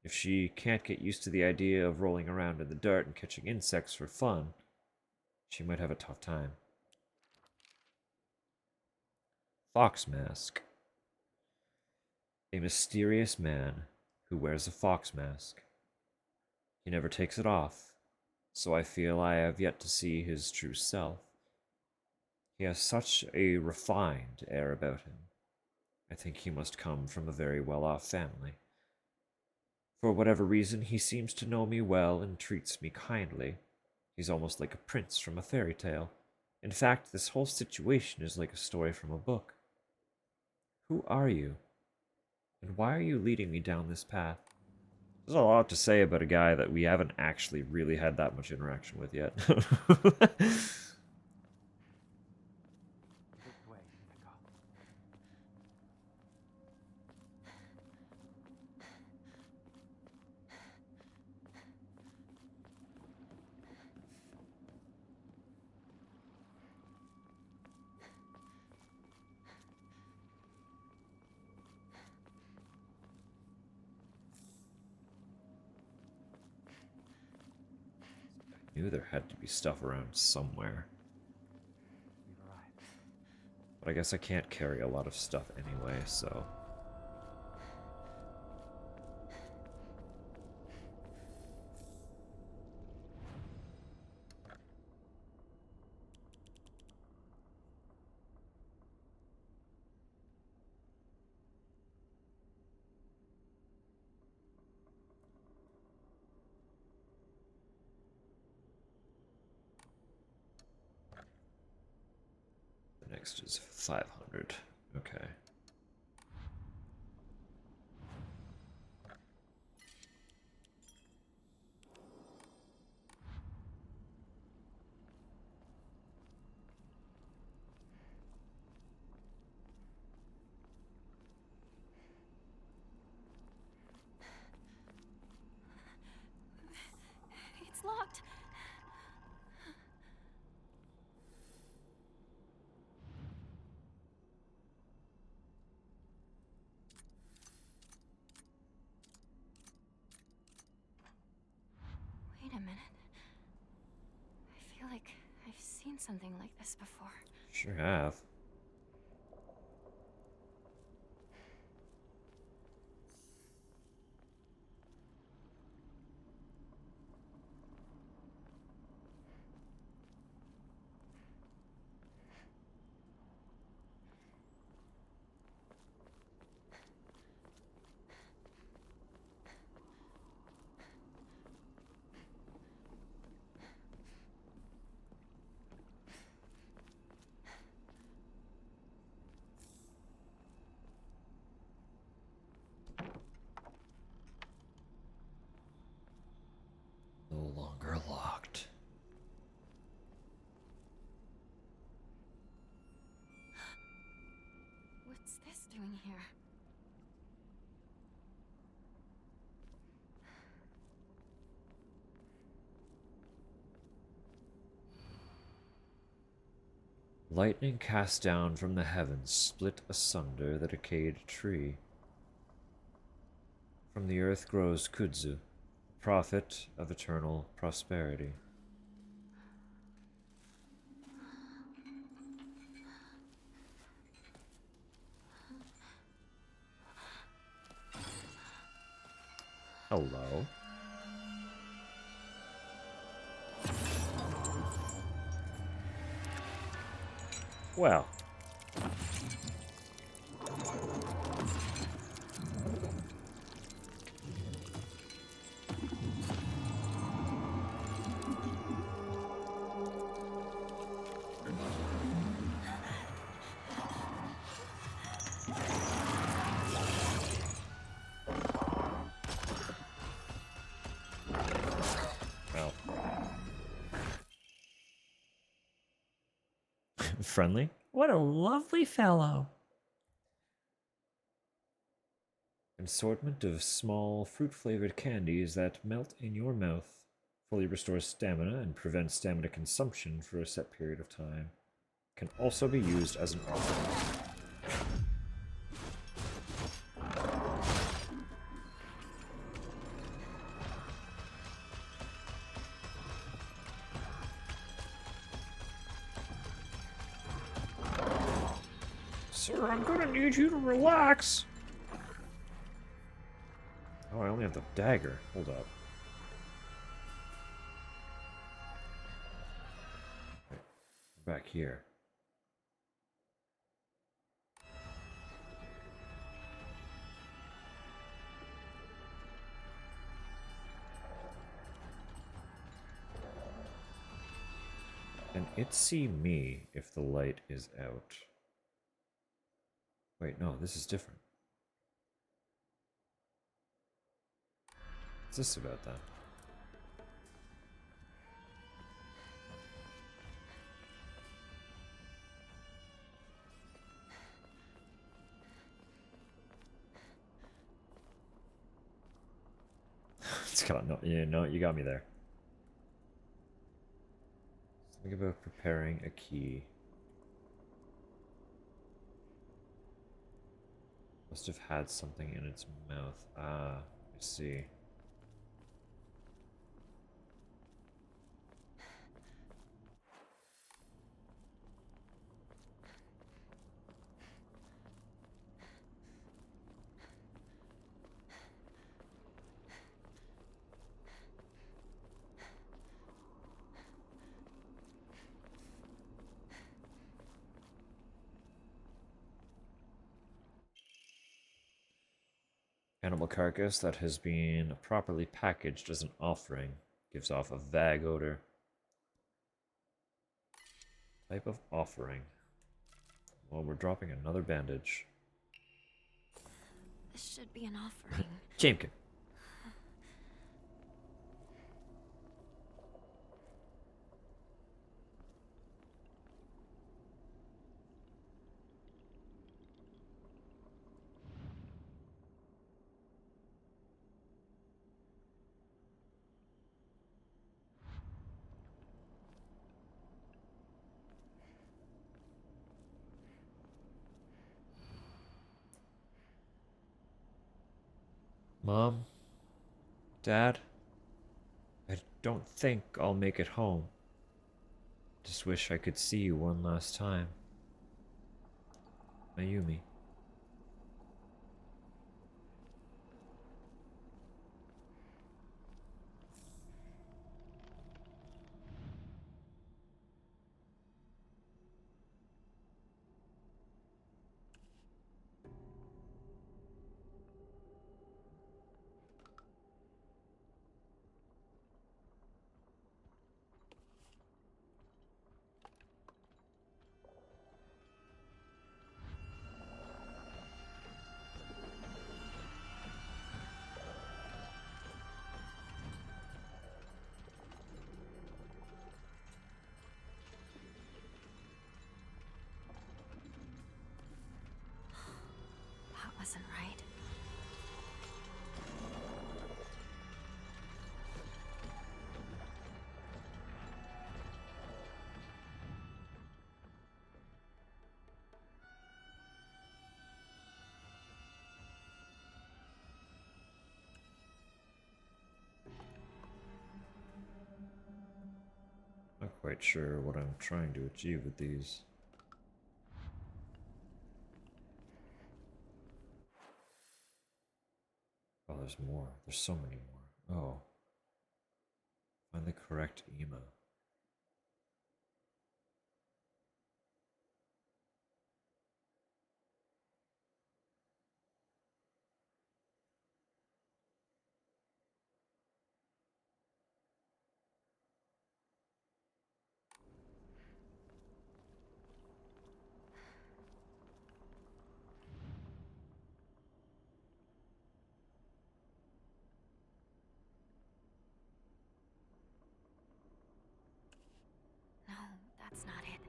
[SPEAKER 4] if she can't get used to the idea of rolling around in the dirt and catching insects for fun, she might have a tough time. Fox Mask. A mysterious man who wears a fox mask. He never takes it off, so I feel I have yet to see his true self. He has such a refined air about him. I think he must come from a very well-off family. For whatever reason, he seems to know me well and treats me kindly. He's almost like a prince from a fairy tale. In fact, this whole situation is like a story from a book. Who are you? And why are you leading me down this path? There's a lot to say about a guy that we haven't actually really had that much interaction with yet. Knew there had to be stuff around somewhere. But I guess I can't carry a lot of stuff anyway, so... The next is 500. Okay.
[SPEAKER 7] It's locked. Wait a minute. I feel like I've seen something like this before.
[SPEAKER 4] Sure have. No longer locked.
[SPEAKER 7] What's this doing here?
[SPEAKER 4] Lightning cast down from the heavens split asunder the decayed tree. From the earth grows Kudzu, prophet of eternal prosperity. Hello. Well. Well. Friendly?
[SPEAKER 13] What a lovely fellow.
[SPEAKER 4] An assortment of small fruit-flavored candies that melt in your mouth, fully restores stamina and prevents stamina consumption for a set period of time. Can also be used as an offering. Sir, I'm gonna need you to relax. Oh, I only have the dagger. Hold up. Right. Back here. Can it see me if the light is out? Wait, no, this is different. What's this about then? It's got no, yeah, no, you got me there. Something about preparing a key. Must have had something in its mouth. Ah, I see. Animal carcass that has been properly packaged as an offering gives off a vague odor. Type of offering. Well, we're dropping another bandage.
[SPEAKER 6] This should be an offering.
[SPEAKER 4] Jamekin. Mom? Dad? I don't think I'll make it home. Just wish I could see you one last time. Mayumi.
[SPEAKER 6] That wasn't right.
[SPEAKER 4] Not quite sure what I'm trying to achieve with these. Oh, there's more. There's so many more. Oh. Find the correct ema.
[SPEAKER 6] No, that's not it.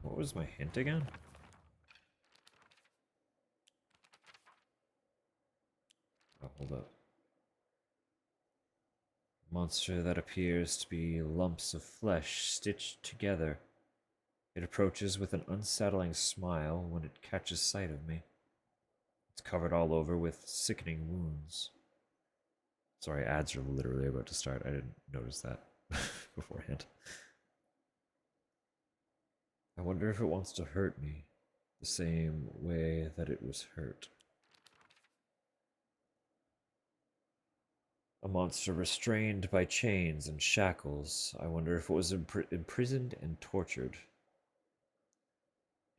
[SPEAKER 4] What was my hint again? Oh, hold up. Monster that appears to be lumps of flesh stitched together. It approaches with an unsettling smile when it catches sight of me. It's covered all over with sickening wounds. Sorry, ads are literally about to start. I didn't notice that beforehand. I wonder if it wants to hurt me the same way that it was hurt. A monster restrained by chains and shackles. I wonder if it was imprisoned and tortured.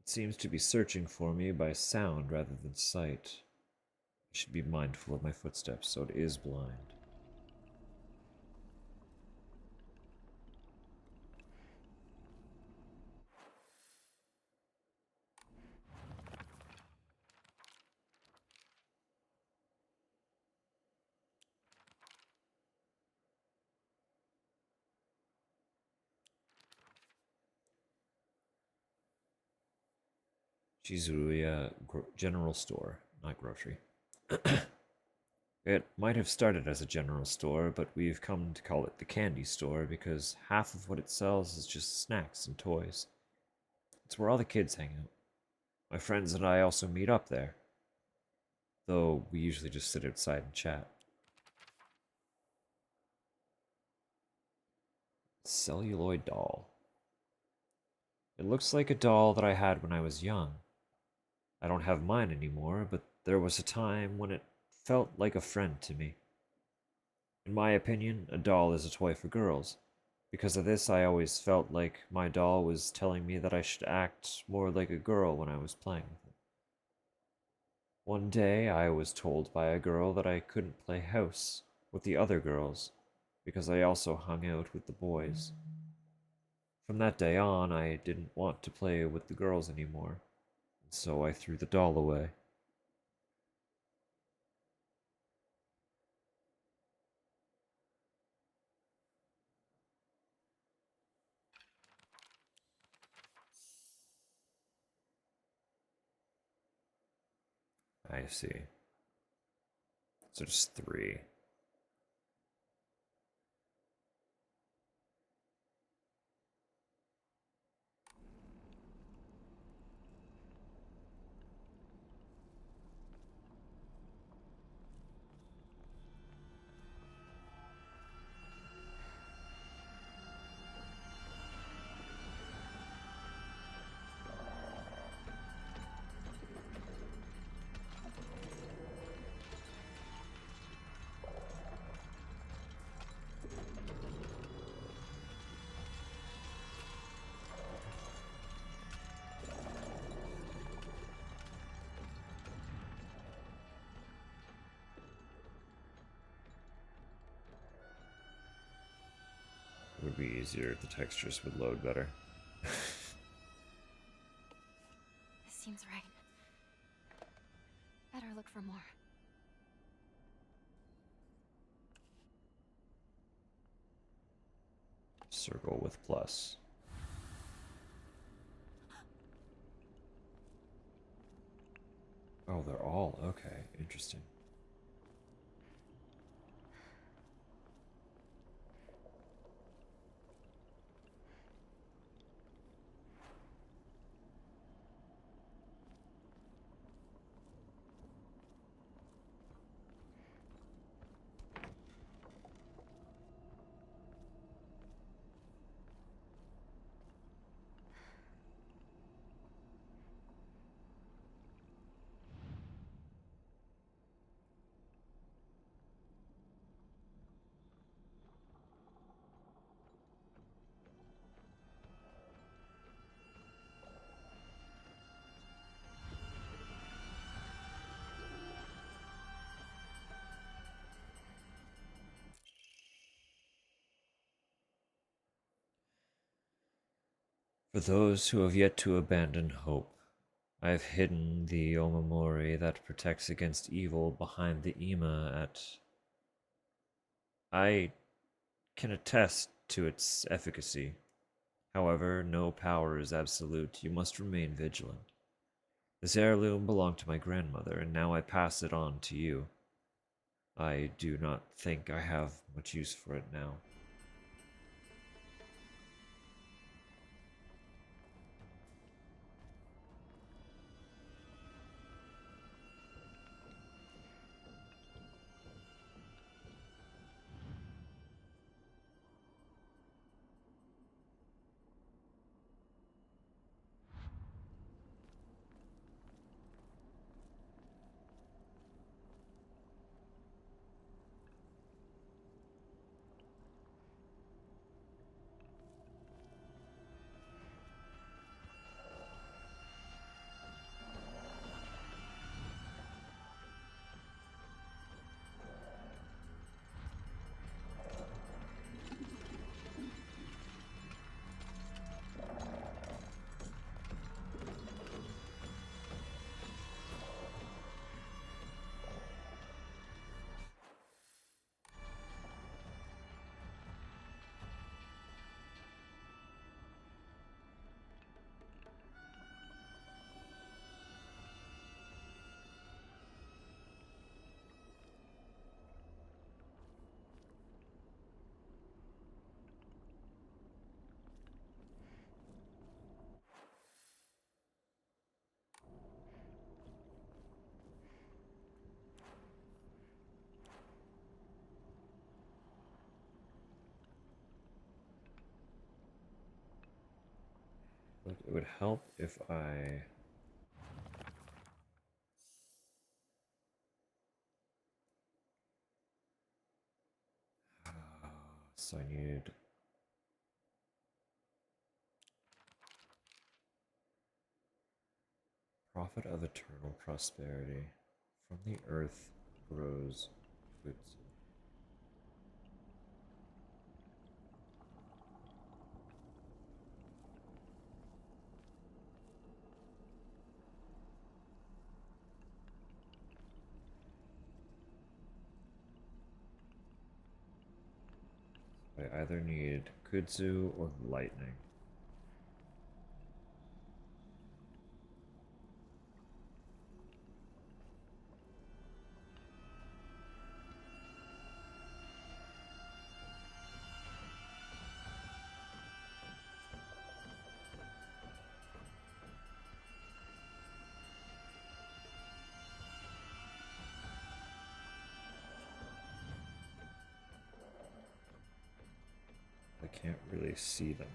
[SPEAKER 4] It seems to be searching for me by sound rather than sight. I should be mindful of my footsteps, so it is blind. Shizuya General Store, not grocery. It might have started as a general store, but we've come to call it the candy store because half of what it sells is just snacks and toys. It's where all the kids hang out. My friends and I also meet up there, though we usually just sit outside and chat. Celluloid doll. It looks like a doll that I had when I was young. I don't have mine anymore, but there was a time when it felt like a friend to me. In my opinion, a doll is a toy for girls, Because of this, I always felt like my doll was telling me that I should act more like a girl when I was playing with it. One day, I was told by a girl that I couldn't play house with the other girls because I also hung out with the boys. From that day on, I didn't want to play with the girls anymore, and so I threw the doll away. I see. So just 3. It would be easier if the textures would load better.
[SPEAKER 6] This seems right. Better look for more.
[SPEAKER 4] Circle with plus. Oh, they're all okay. Interesting. For those who have yet to abandon hope, I have hidden the Omamori that protects against evil behind the Ima at... I can attest to its efficacy. However, no power is absolute. You must remain vigilant. This heirloom belonged to my grandmother, and now I pass it on to you. I do not think I have much use for it now. It would help if I... So I need Prophet of eternal prosperity. From the earth grows food. I either need kudzu or lightning. I can't really see them.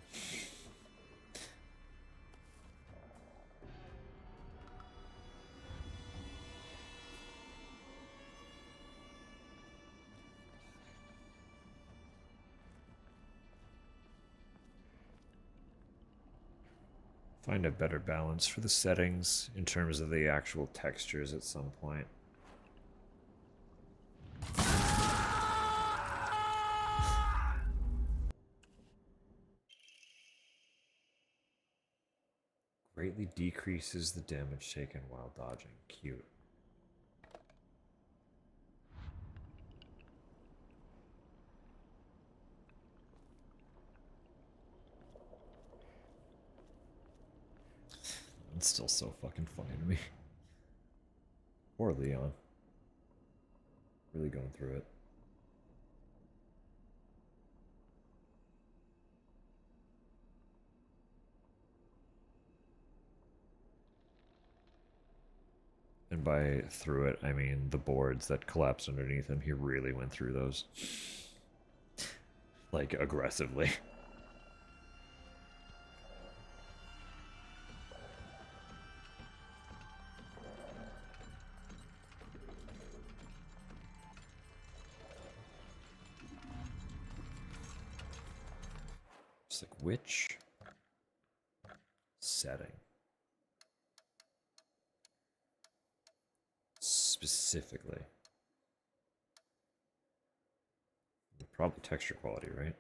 [SPEAKER 4] Find a better balance for the settings in terms of the actual textures at some point. Greatly decreases the damage taken while dodging. Cute. It's still so fucking funny to me. Poor Leon. Really going through it. And by through it, I mean the boards that collapsed underneath him. He really went through those. Like, aggressively. It's like, which setting? Specifically. Probably texture quality, right?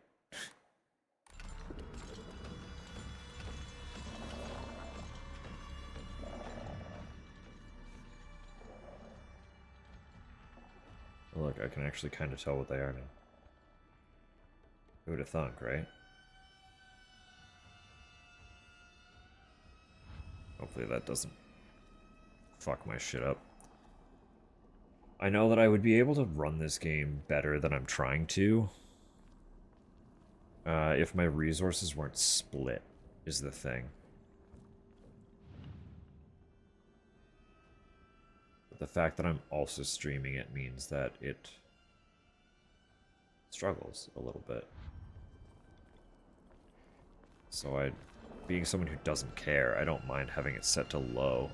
[SPEAKER 4] Look, I can actually kind of tell what they are now. Who would have thunk, right? Hopefully that doesn't fuck my shit up. I know that I would be able to run this game better than I'm trying to. If my resources weren't split, is the thing. But the fact that I'm also streaming it means that it struggles a little bit. So being someone who doesn't care, I don't mind having it set to low.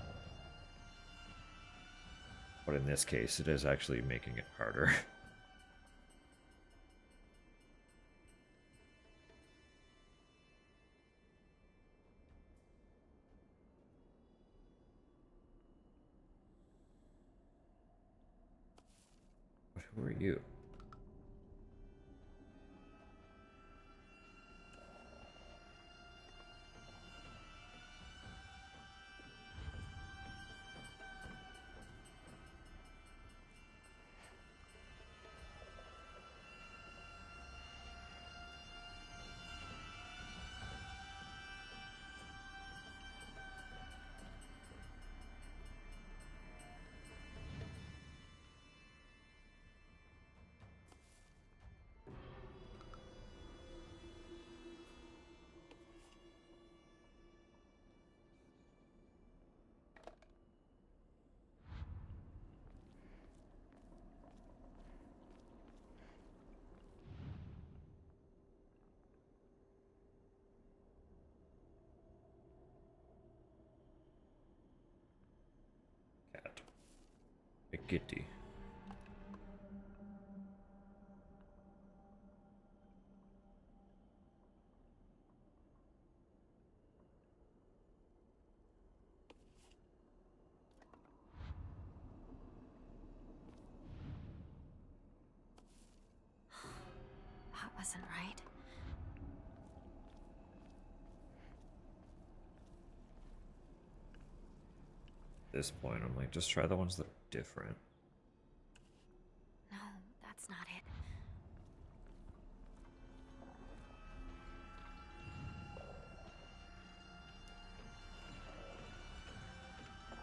[SPEAKER 4] But in this case, it is actually making it harder. But who are you? Cat. A kitty.
[SPEAKER 6] wasn't right.
[SPEAKER 4] At this point, I'm like, just try the ones that are different.
[SPEAKER 6] No, that's not it.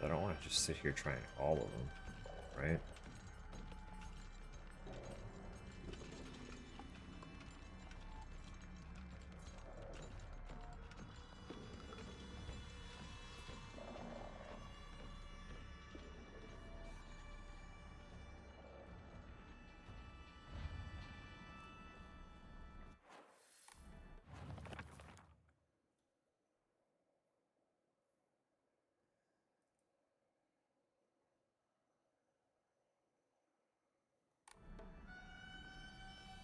[SPEAKER 4] I don't want to just sit here trying all of them, right?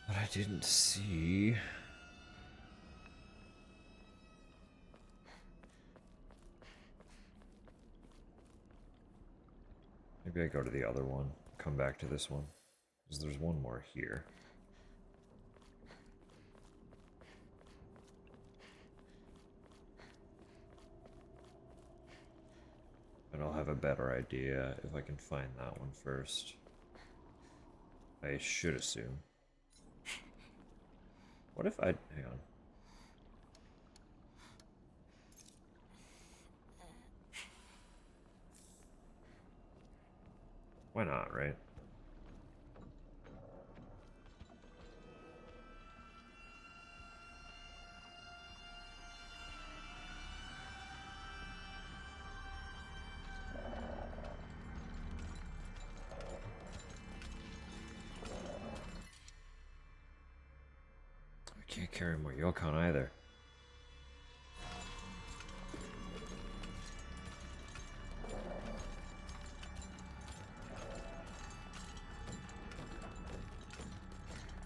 [SPEAKER 4] But I didn't see. Maybe I go to the other one, come back to this one, because there's one more here. And I'll have a better idea if I can find that one first. I should assume. What if I... hang on. Why not, right? I can't carry more Yokon either.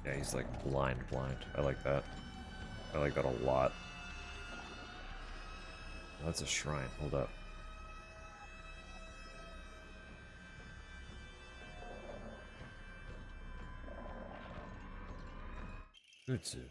[SPEAKER 4] Yeah, he's like blind. I like that. I like that a lot. That's a shrine. Hold up. Gutsu.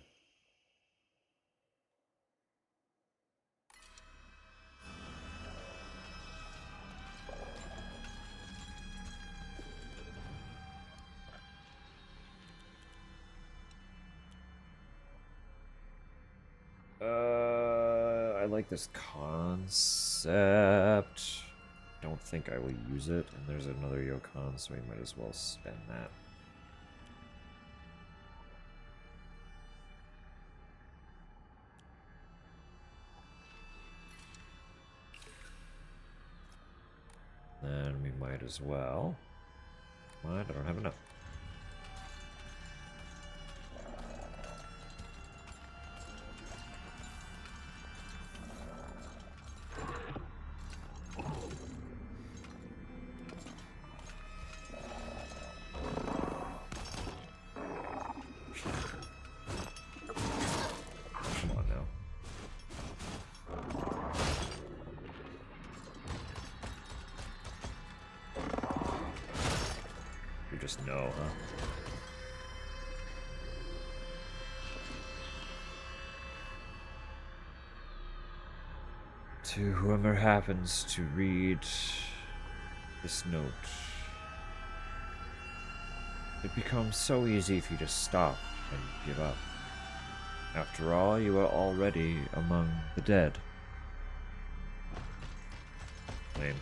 [SPEAKER 4] I like this concept. Don't think I will use it, and there's another Yokon, so we might as well spend that. Then we might as well. What? I don't have enough. Come on now. You just know, huh? To whoever happens to read this note, it becomes so easy if you just stop and give up. After all, you are already among the dead. Lame.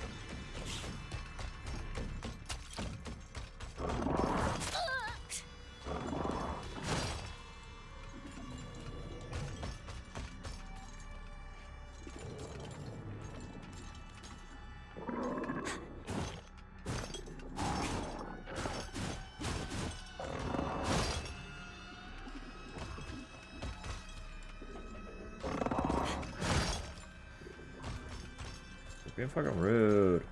[SPEAKER 4] Being fucking rude.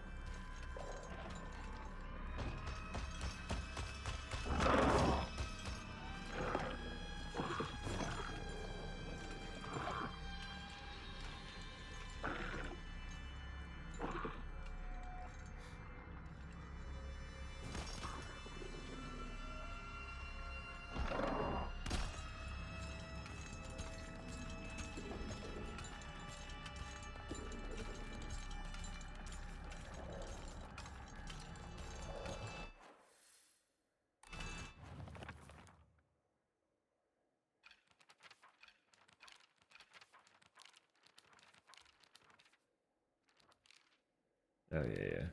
[SPEAKER 4] Oh, yeah.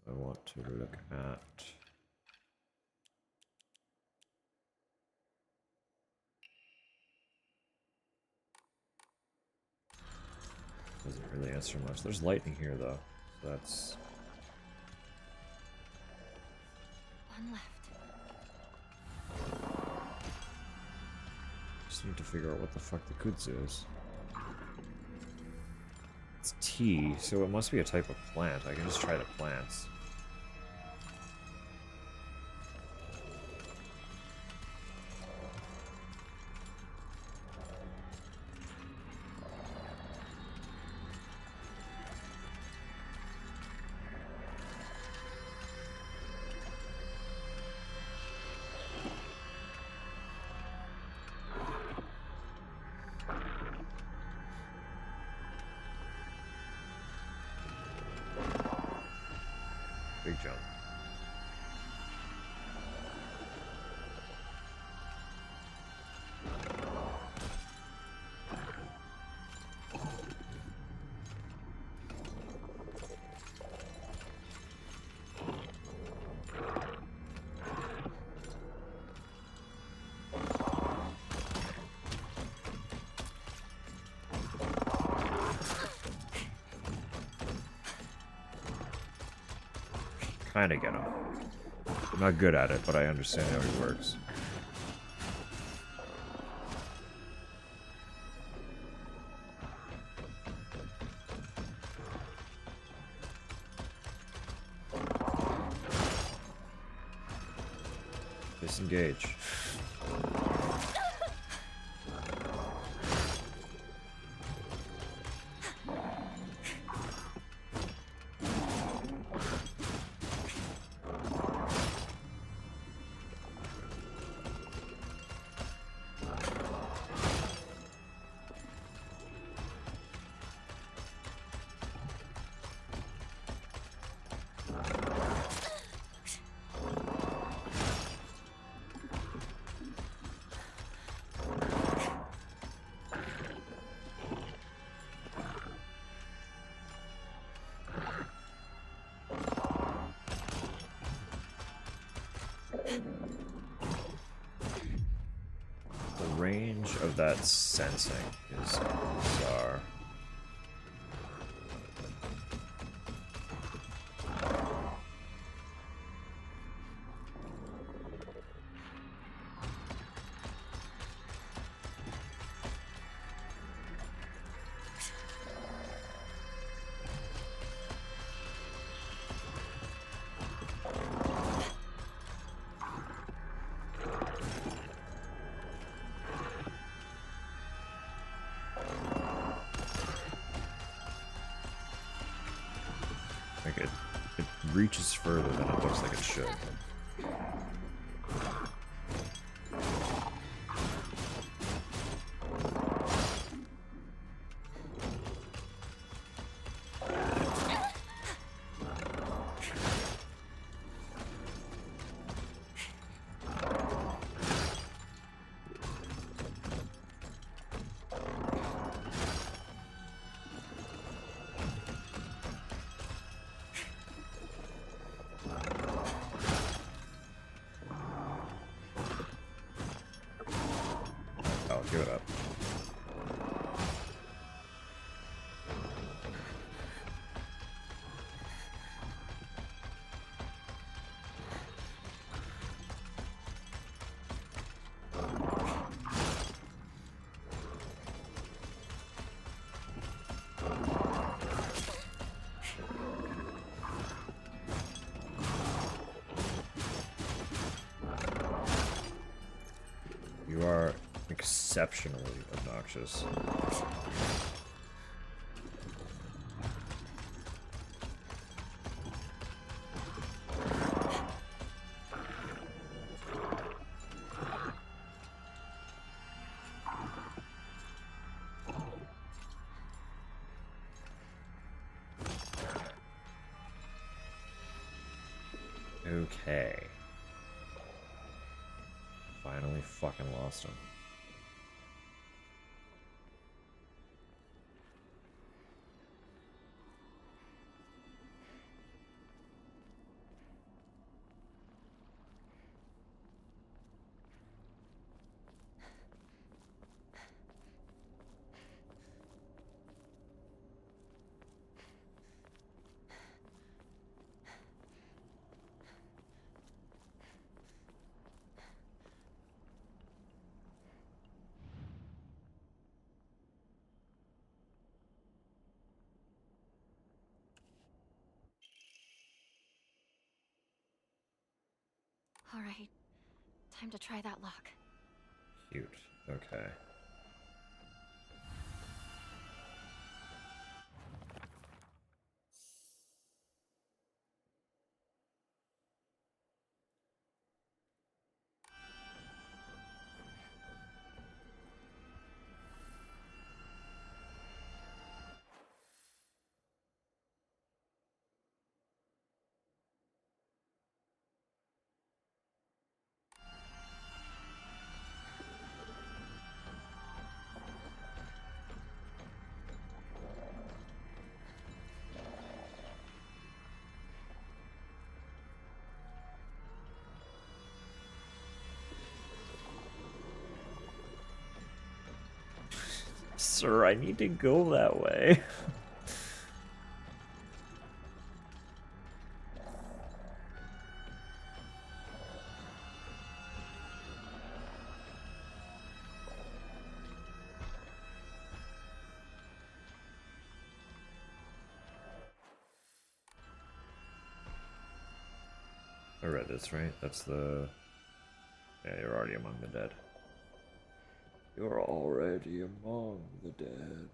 [SPEAKER 4] I want to look at... Doesn't really answer much. There's lightning here, though. So that's...
[SPEAKER 6] One left.
[SPEAKER 4] Just need to figure out what the fuck the kudzu is. It's tea, so it must be a type of plant. I can just try the plants. Big jump. Kinda get him. I'm not good at it, but I understand how it works. Disengage. The range of that sensing is bizarre. Like it reaches further than it looks like it should. Give it up. You are exceptionally obnoxious. Okay. Finally fucking lost him.
[SPEAKER 6] Alright. Time to try that lock.
[SPEAKER 4] Cute. Okay. Sir, I need to go that way. I read this, right? That's the... Yeah, you're already among the dead. You're already among the dead.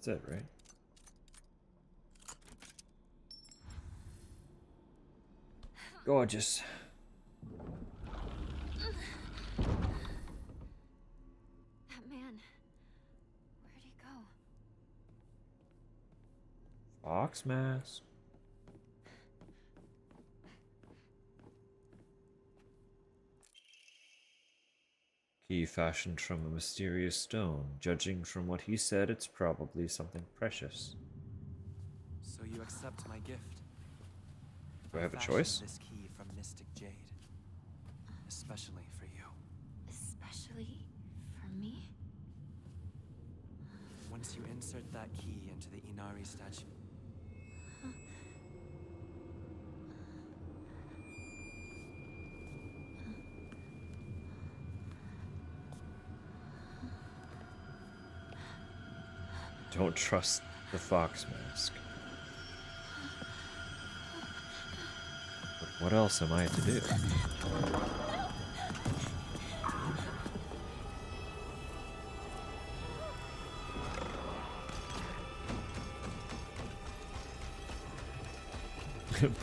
[SPEAKER 4] That's it, right? Gorgeous.
[SPEAKER 6] That man. Where'd he go?
[SPEAKER 4] Fox mask. Key fashioned from a mysterious stone. Judging from what he said, it's probably something precious.
[SPEAKER 11] So you accept my gift?
[SPEAKER 4] Do I have a
[SPEAKER 11] fashioned
[SPEAKER 4] choice?
[SPEAKER 11] This key from Mystic Jade, especially for you.
[SPEAKER 6] Especially for me?
[SPEAKER 11] Once you insert that key into the Inari statue,
[SPEAKER 4] Don't trust the fox mask. But what else am I to do?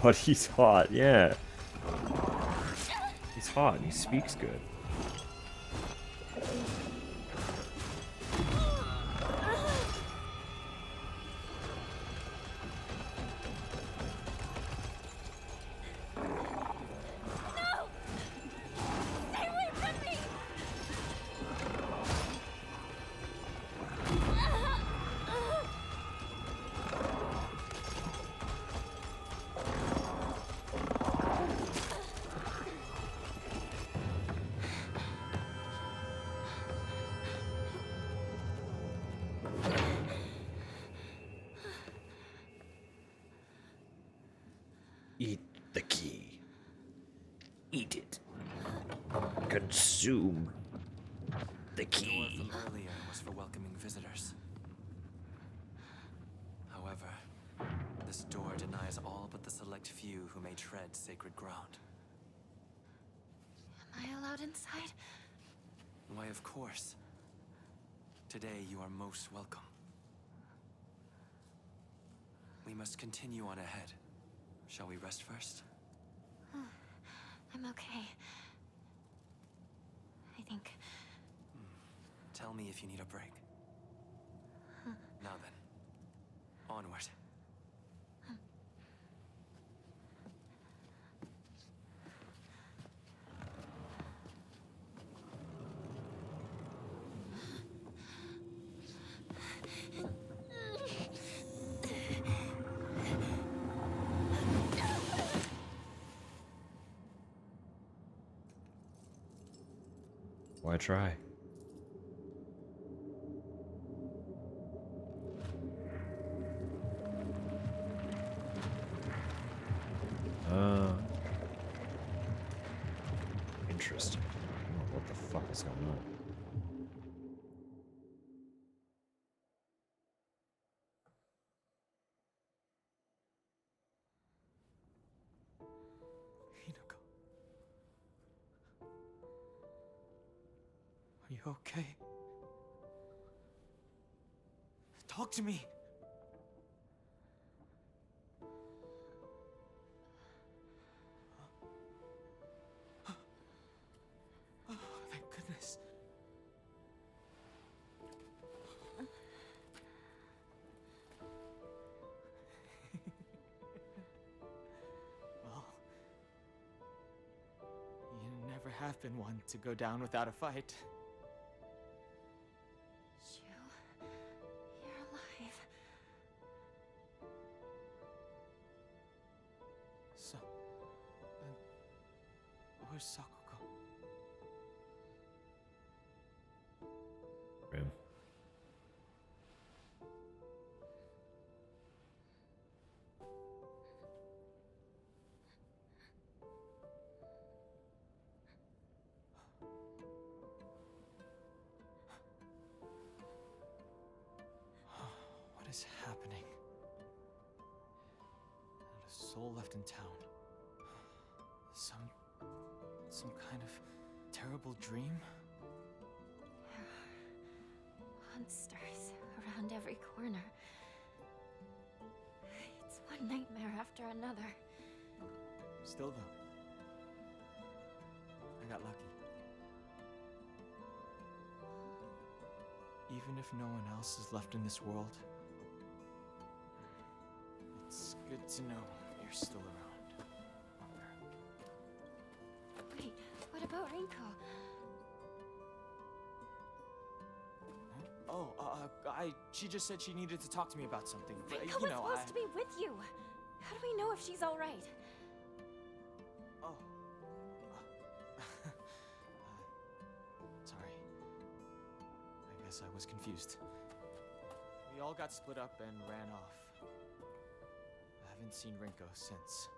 [SPEAKER 4] But he's hot, yeah. He's hot and he speaks good. Eat the key. Eat it. Consume the key.
[SPEAKER 11] the earlier was for welcoming visitors. However, this door denies all but the select few who may tread sacred ground.
[SPEAKER 6] Am I allowed inside?
[SPEAKER 11] Why, of course. Today you are most welcome. We must continue on ahead. Shall we rest first?
[SPEAKER 6] I'm okay. I think.
[SPEAKER 11] Tell me if you need a break. Now then, onward.
[SPEAKER 4] Why try? Interesting. I don't know what the fuck is going on.
[SPEAKER 11] Hinako. Are you okay? Talk to me! Oh, thank goodness. Well, you never have been one to go down without a fight.
[SPEAKER 6] You're alive.
[SPEAKER 11] So, where's Sakuko?
[SPEAKER 4] Room.
[SPEAKER 11] What is happening? Not a soul left in town. Some kind of terrible dream?
[SPEAKER 6] There are monsters around every corner. It's one nightmare after another.
[SPEAKER 11] Still though, I got lucky. Even if no one else is left in this world, it's good to know you're still around.
[SPEAKER 6] Wait, what about Rinko?
[SPEAKER 11] She just said she needed to talk to me about something. But,
[SPEAKER 6] Rinko was supposed to be with you. How do we know if she's all right?
[SPEAKER 11] Oh. Sorry. I guess I was confused. We all got split up and ran off. I haven't seen Rinko since.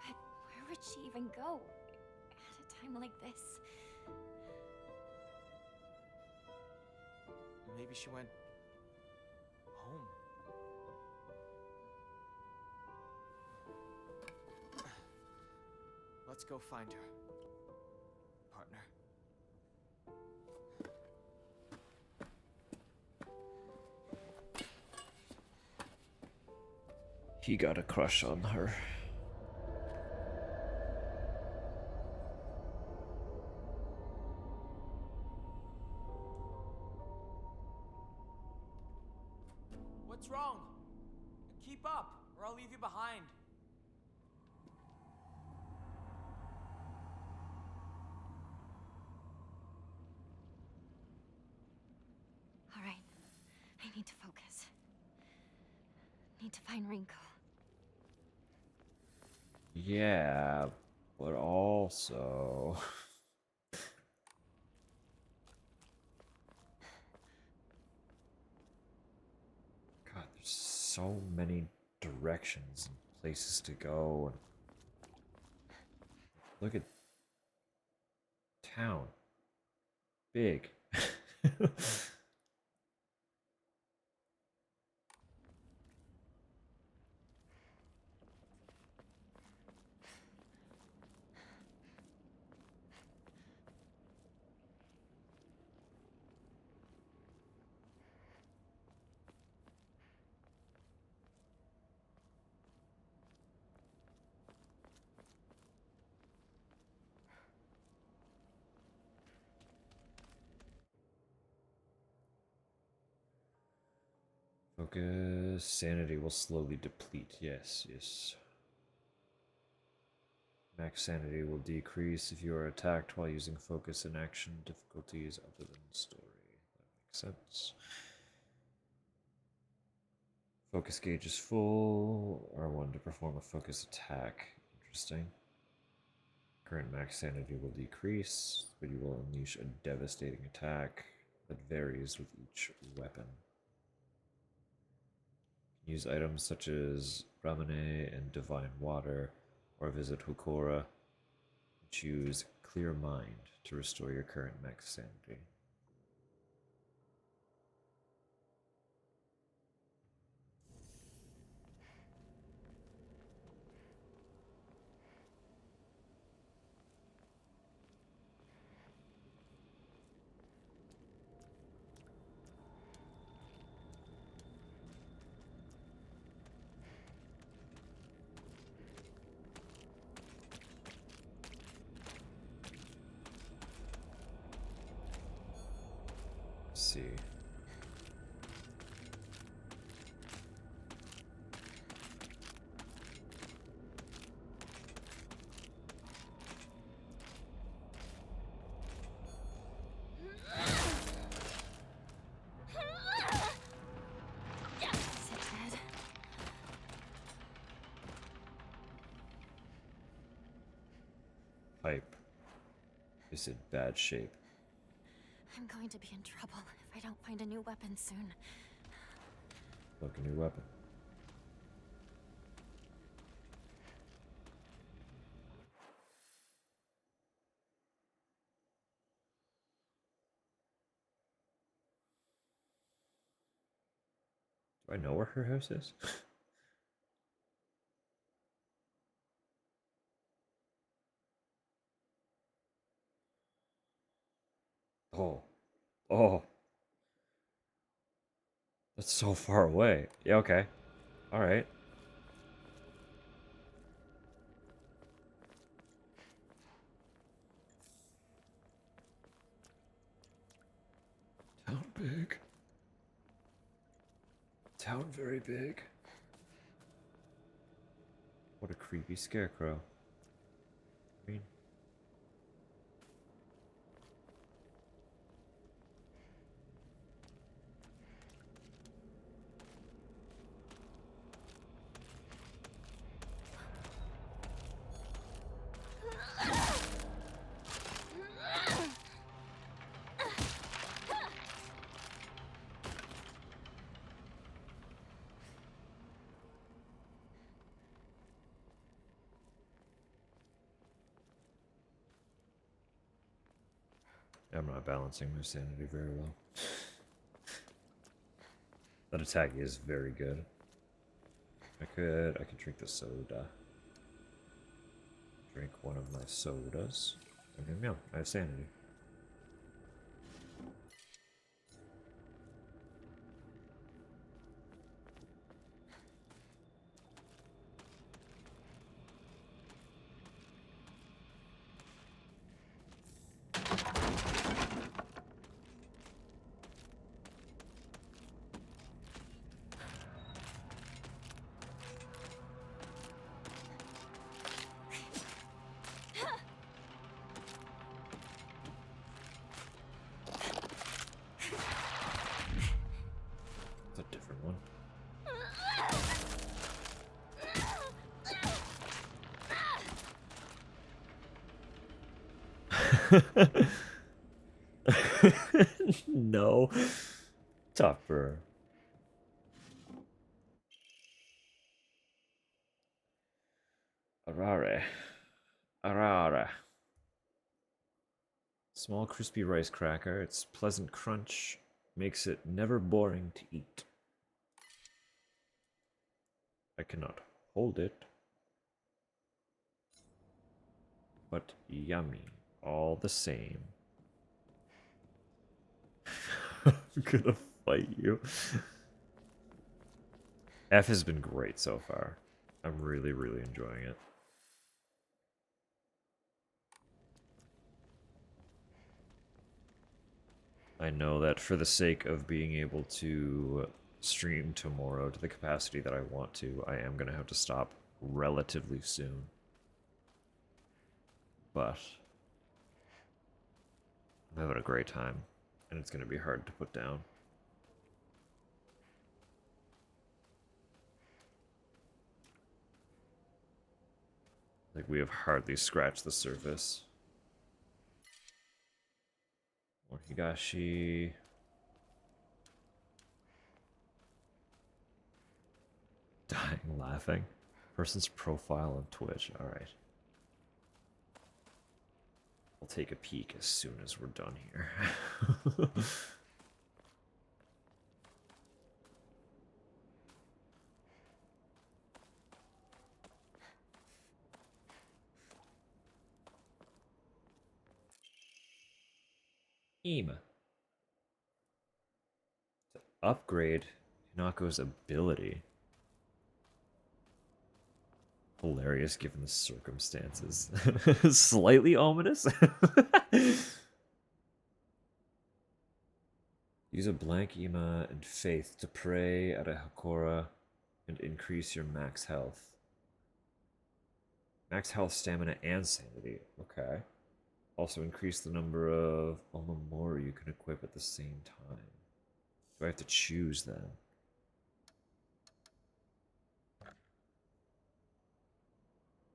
[SPEAKER 6] But where would she even go at a time like this?
[SPEAKER 11] Maybe she went home. Let's go find her, partner.
[SPEAKER 4] He got a crush on her.
[SPEAKER 11] What's wrong? Keep up, or I'll leave you behind.
[SPEAKER 6] All right, I need to focus. Need to find Rinko.
[SPEAKER 4] Yeah, but also... God, there's so many directions and places to go. Look at town. Big. Focus. Sanity will slowly deplete. Yes, yes. Max sanity will decrease if you are attacked while using focus in action difficulties other than story. That makes sense. Focus gauge is full. R1 to perform a focus attack. Interesting. Current max sanity will decrease, but you will unleash a devastating attack that varies with each weapon. Use items such as Ramune and Divine Water, or visit Hukora. Choose Clear Mind to restore your current max sanity. See. Pipe is in bad shape.
[SPEAKER 6] I'm going to be in trouble if I don't find a new weapon soon.
[SPEAKER 4] Look, a new weapon. Do I know where her house is? Oh. Oh. That's so far away. Yeah, okay. Alright. Town big. Town very big. What a creepy scarecrow. I mean... I'm not balancing my sanity very well. That attack is very good. I could drink the soda. Drink one of my sodas. And yeah, I have sanity. No. Topper. Arare. Arara. Small crispy rice cracker. Its pleasant crunch makes it never boring to eat. I cannot hold it. But yummy all the same. I'm gonna fight you. F has been great so far. I'm really, really enjoying it. I know that for the sake of being able to stream tomorrow to the capacity that I want to, I am gonna have to stop relatively soon. But I'm having a great time, and it's gonna be hard to put down. Like we have hardly scratched the surface. More Higashi. Dying laughing. Person's profile on Twitch. Alright. I'll take a peek as soon as we're done here. To upgrade Hinako's ability. Hilarious given the circumstances. Slightly ominous. Use a blank Ima and Faith to pray at a Hakora and increase your max health. Max health, stamina, and sanity. Okay. Also increase the number of Omamori you can equip at the same time. Do I have to choose then?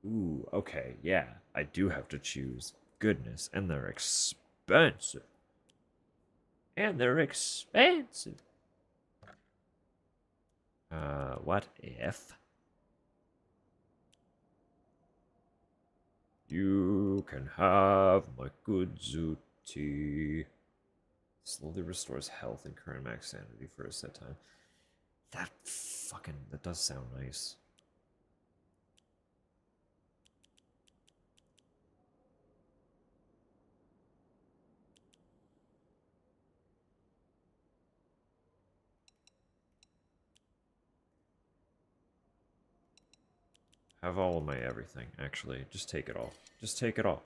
[SPEAKER 4] Ooh, okay, yeah, I do have to choose. Goodness, and they're expensive. And they're expensive. What if? You can have my good Zuti. Slowly restores health and current max sanity for a set time. That does sound nice. Have all of my everything, actually. Just take it all. Just take it all.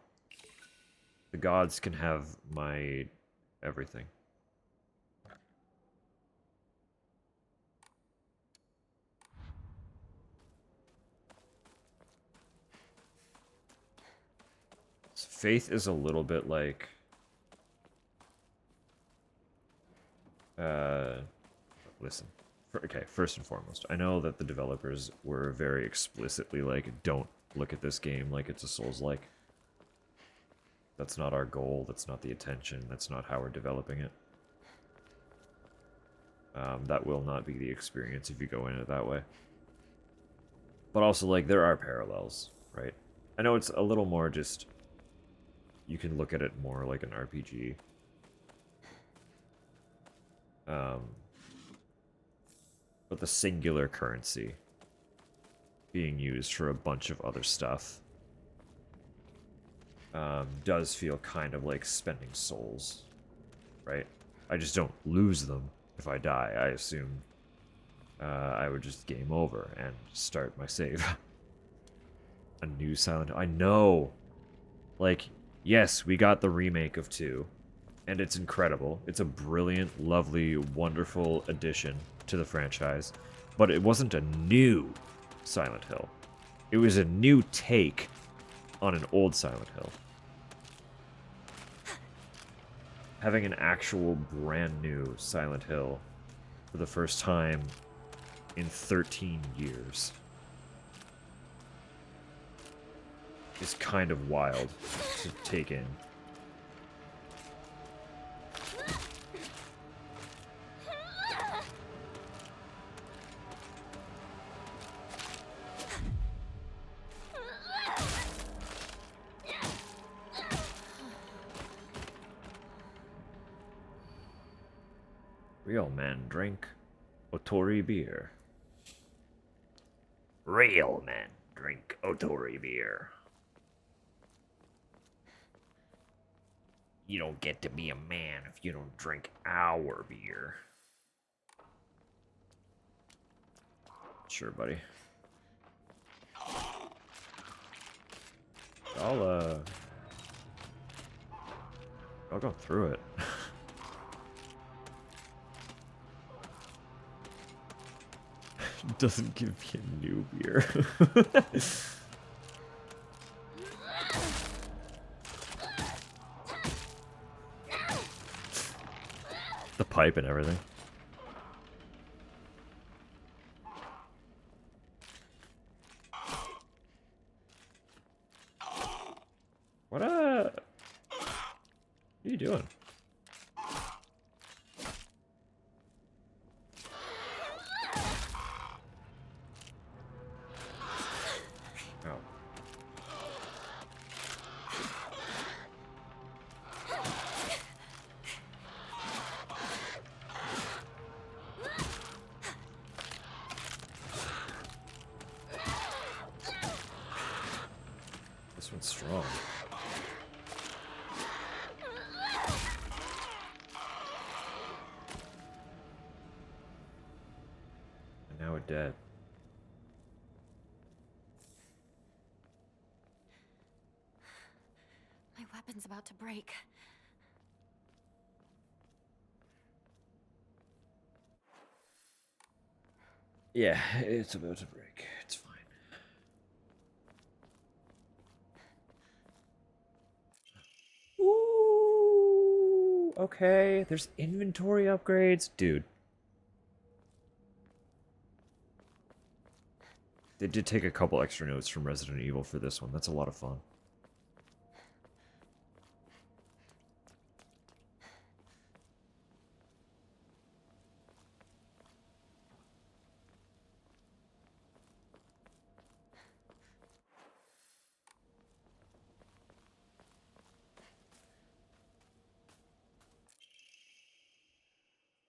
[SPEAKER 4] The gods can have my everything. So Faith is a little bit like... listen. Okay, first and foremost, I know that the developers were very explicitly like, don't look at this game like it's a Souls-like. That's not our goal, that's not the intention, that's not how we're developing it. That will not be the experience if you go in it that way. But also, like, there are parallels, right? I know it's a little more just... You can look at it more like an RPG. But the singular currency being used for a bunch of other stuff does feel kind of like spending souls, right? I just don't lose them if I die. I assume I would just game over and start my save. A new Silent Hill. I know! Like, yes, we got the remake of 2, and it's incredible. It's a brilliant, lovely, wonderful addition to the franchise, but it wasn't a new Silent Hill. It was a new take on an old Silent Hill. Having an actual brand new Silent Hill for the first time in 13 years is kind of wild to take in. Real men drink Otori beer. Real men drink Otori beer. You don't get to be a man if you don't drink our beer. Sure, buddy. I'll go through it. Doesn't give me a new beer. The pipe and everything. doing? Oh. This one's strong. And now we're dead.
[SPEAKER 6] My weapon's about to break.
[SPEAKER 4] Yeah, it's about to break. It's fine. Ooh, okay, there's inventory upgrades. Dude. They did take a couple extra notes from Resident Evil for this one. That's a lot of fun.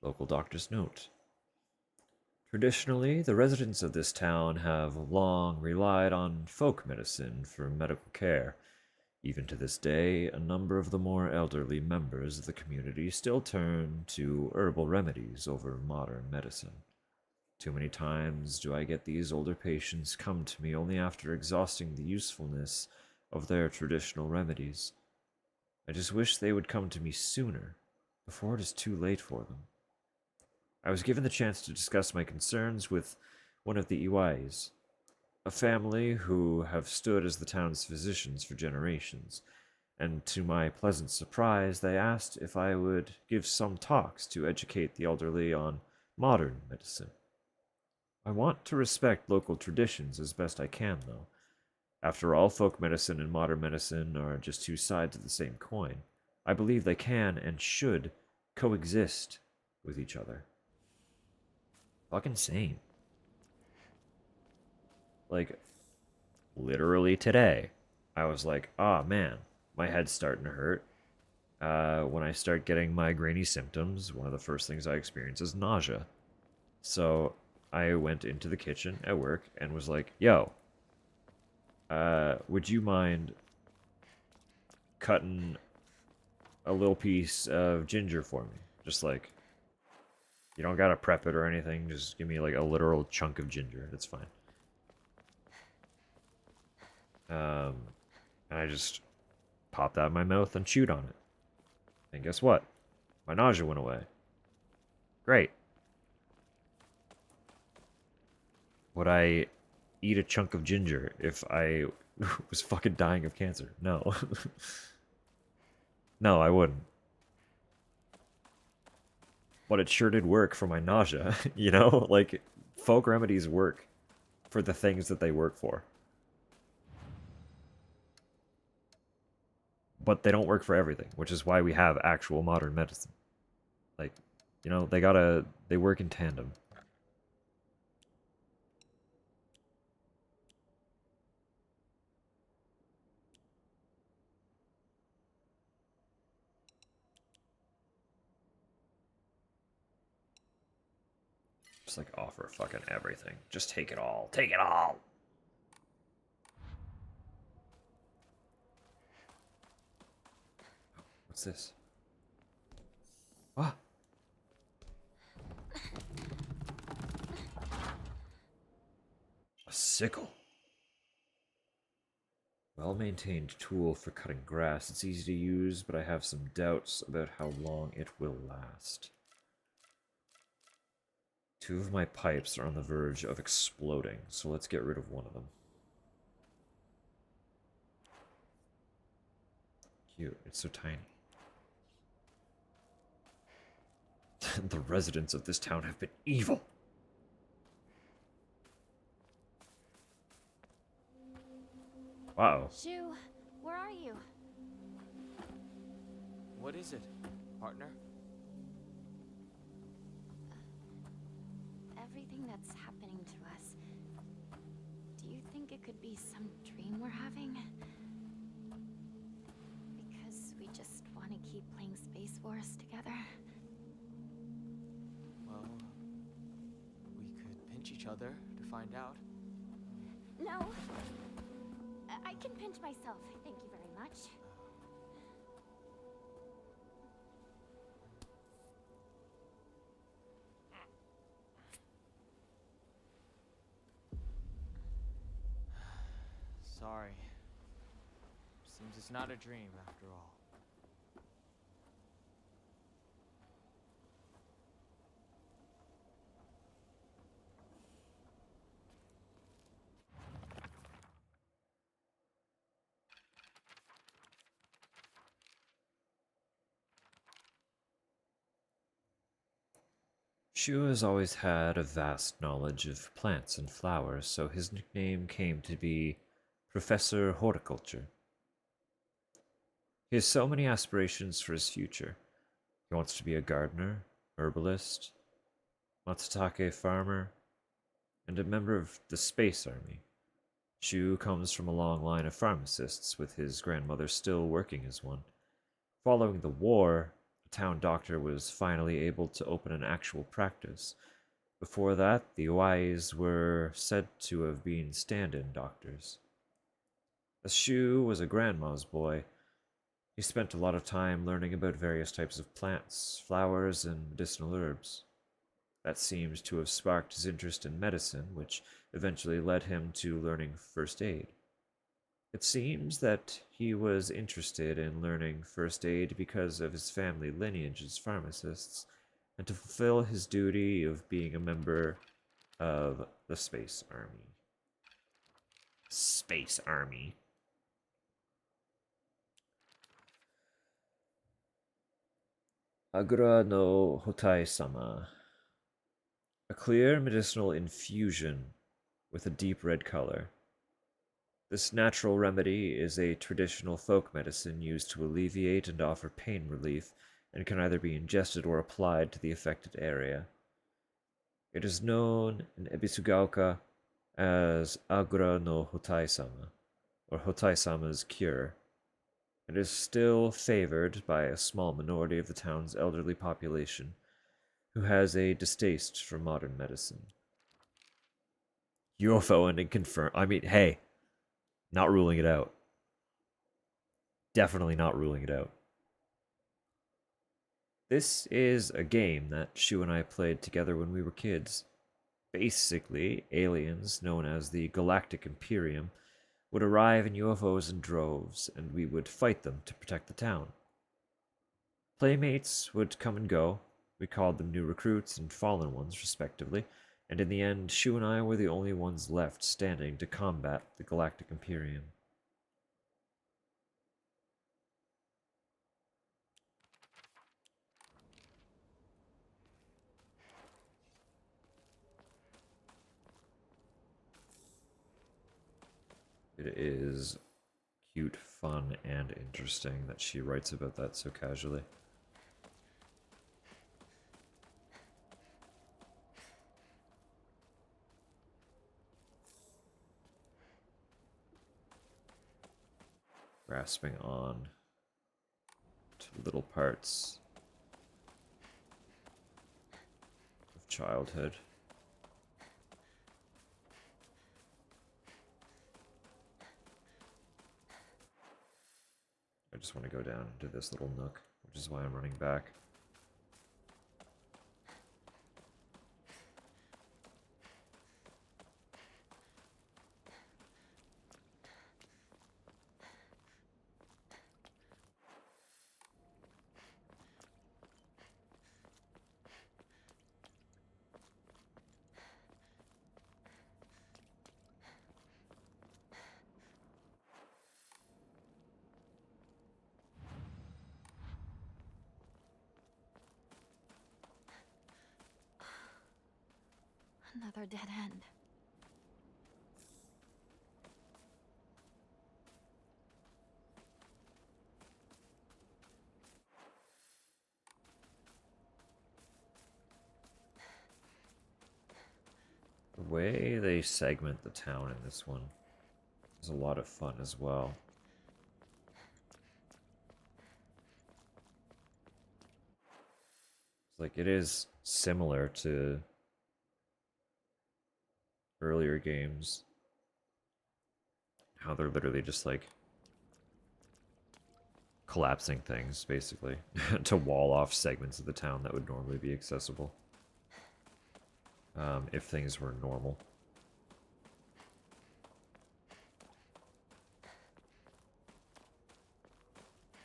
[SPEAKER 4] Local doctor's note. Traditionally, the residents of this town have long relied on folk medicine for medical care. Even to this day, a number of the more elderly members of the community still turn to herbal remedies over modern medicine. Too many times do I get these older patients come to me only after exhausting the usefulness of their traditional remedies. I just wish they would come to me sooner, before it is too late for them. I was given the chance to discuss my concerns with one of the Iwais, a family who have stood as the town's physicians for generations, and to my pleasant surprise, they asked if I would give some talks to educate the elderly on modern medicine. I want to respect local traditions as best I can, though. After all, folk medicine and modern medicine are just two sides of the same coin. I believe they can and should coexist with each other. Fucking sane. Like, literally today, I was like, ah, man, my head's starting to hurt. When I start getting migraine symptoms, one of the first things I experience is nausea. So I went into the kitchen at work and was like, yo, would you mind cutting a little piece of ginger for me? Just like, you don't gotta prep it or anything, just give me like a literal chunk of ginger, it's fine. And I just popped that in my mouth and chewed on it. And guess what? My nausea went away. Great. Would I eat a chunk of ginger if I was fucking dying of cancer? No. No, I wouldn't. But it sure did work for my nausea, you know? Like, folk remedies work for the things that they work for. But they don't work for everything, which is why we have actual modern medicine. Like, you know, they work in tandem. Just like offer fucking everything. Just take it all. Take it all! What's this? Ah! A sickle. Well-maintained tool for cutting grass. It's easy to use, but I have some doubts about how long it will last. Two of my pipes are on the verge of exploding, so let's get rid of one of them. Cute, it's so tiny. The residents of this town have been evil. Wow.
[SPEAKER 6] Shu, where are you?
[SPEAKER 11] What is it, partner?
[SPEAKER 6] Everything that's happening to us. Do you think it could be some dream we're having? Because we just want to keep playing Space Wars together?
[SPEAKER 11] Well, we could pinch each other to find out.
[SPEAKER 6] No. I can pinch myself. Thank you very much.
[SPEAKER 11] Sorry. Seems it's not a dream after all.
[SPEAKER 4] Shu has always had a vast knowledge of plants and flowers, so his nickname came to be Professor Horticulture. He has so many aspirations for his future. He wants to be a gardener, herbalist, Matsutake farmer, and a member of the Space Army. Shu comes from a long line of pharmacists, with his grandmother still working as one. Following the war, a town doctor was finally able to open an actual practice. Before that, the Oais were said to have been stand-in doctors. As Shu was a grandma's boy, he spent a lot of time learning about various types of plants, flowers, and medicinal herbs. That seems to have sparked his interest in medicine, which eventually led him to learning first aid. It seems that he was interested in learning first aid because of his family lineage as pharmacists, and to fulfill his duty of being a member of the Space Army. Space Army. Agura no Hotai-sama. A clear medicinal infusion with a deep red color. This natural remedy is a traditional folk medicine used to alleviate and offer pain relief, and can either be ingested or applied to the affected area. It is known in Ebisugaoka as Agura no Hotai-sama, or Hotai-sama's cure. It is still favored by a small minority of the town's elderly population, who has a distaste for modern medicine. UFO ending confirmed. I mean, hey, not ruling it out. Definitely not ruling it out. This is a game that Shu and I played together when we were kids. Basically, aliens, known as the Galactic Imperium, would arrive in UFOs in droves, and we would fight them to protect the town. Playmates would come and go. We called them new recruits and fallen ones, respectively, and in the end, Shu and I were the only ones left standing to combat the Galactic Imperium. It is cute, fun, and interesting that she writes about that so casually. Grasping on to little parts of childhood. I just want to go down into this little nook, which is why I'm running back.
[SPEAKER 6] Another dead end.
[SPEAKER 4] The way they segment the town in this one is a lot of fun as well. It's like it is similar to earlier games. How they're literally just like collapsing things, basically, to wall off segments of the town that would normally be accessible. If things were normal.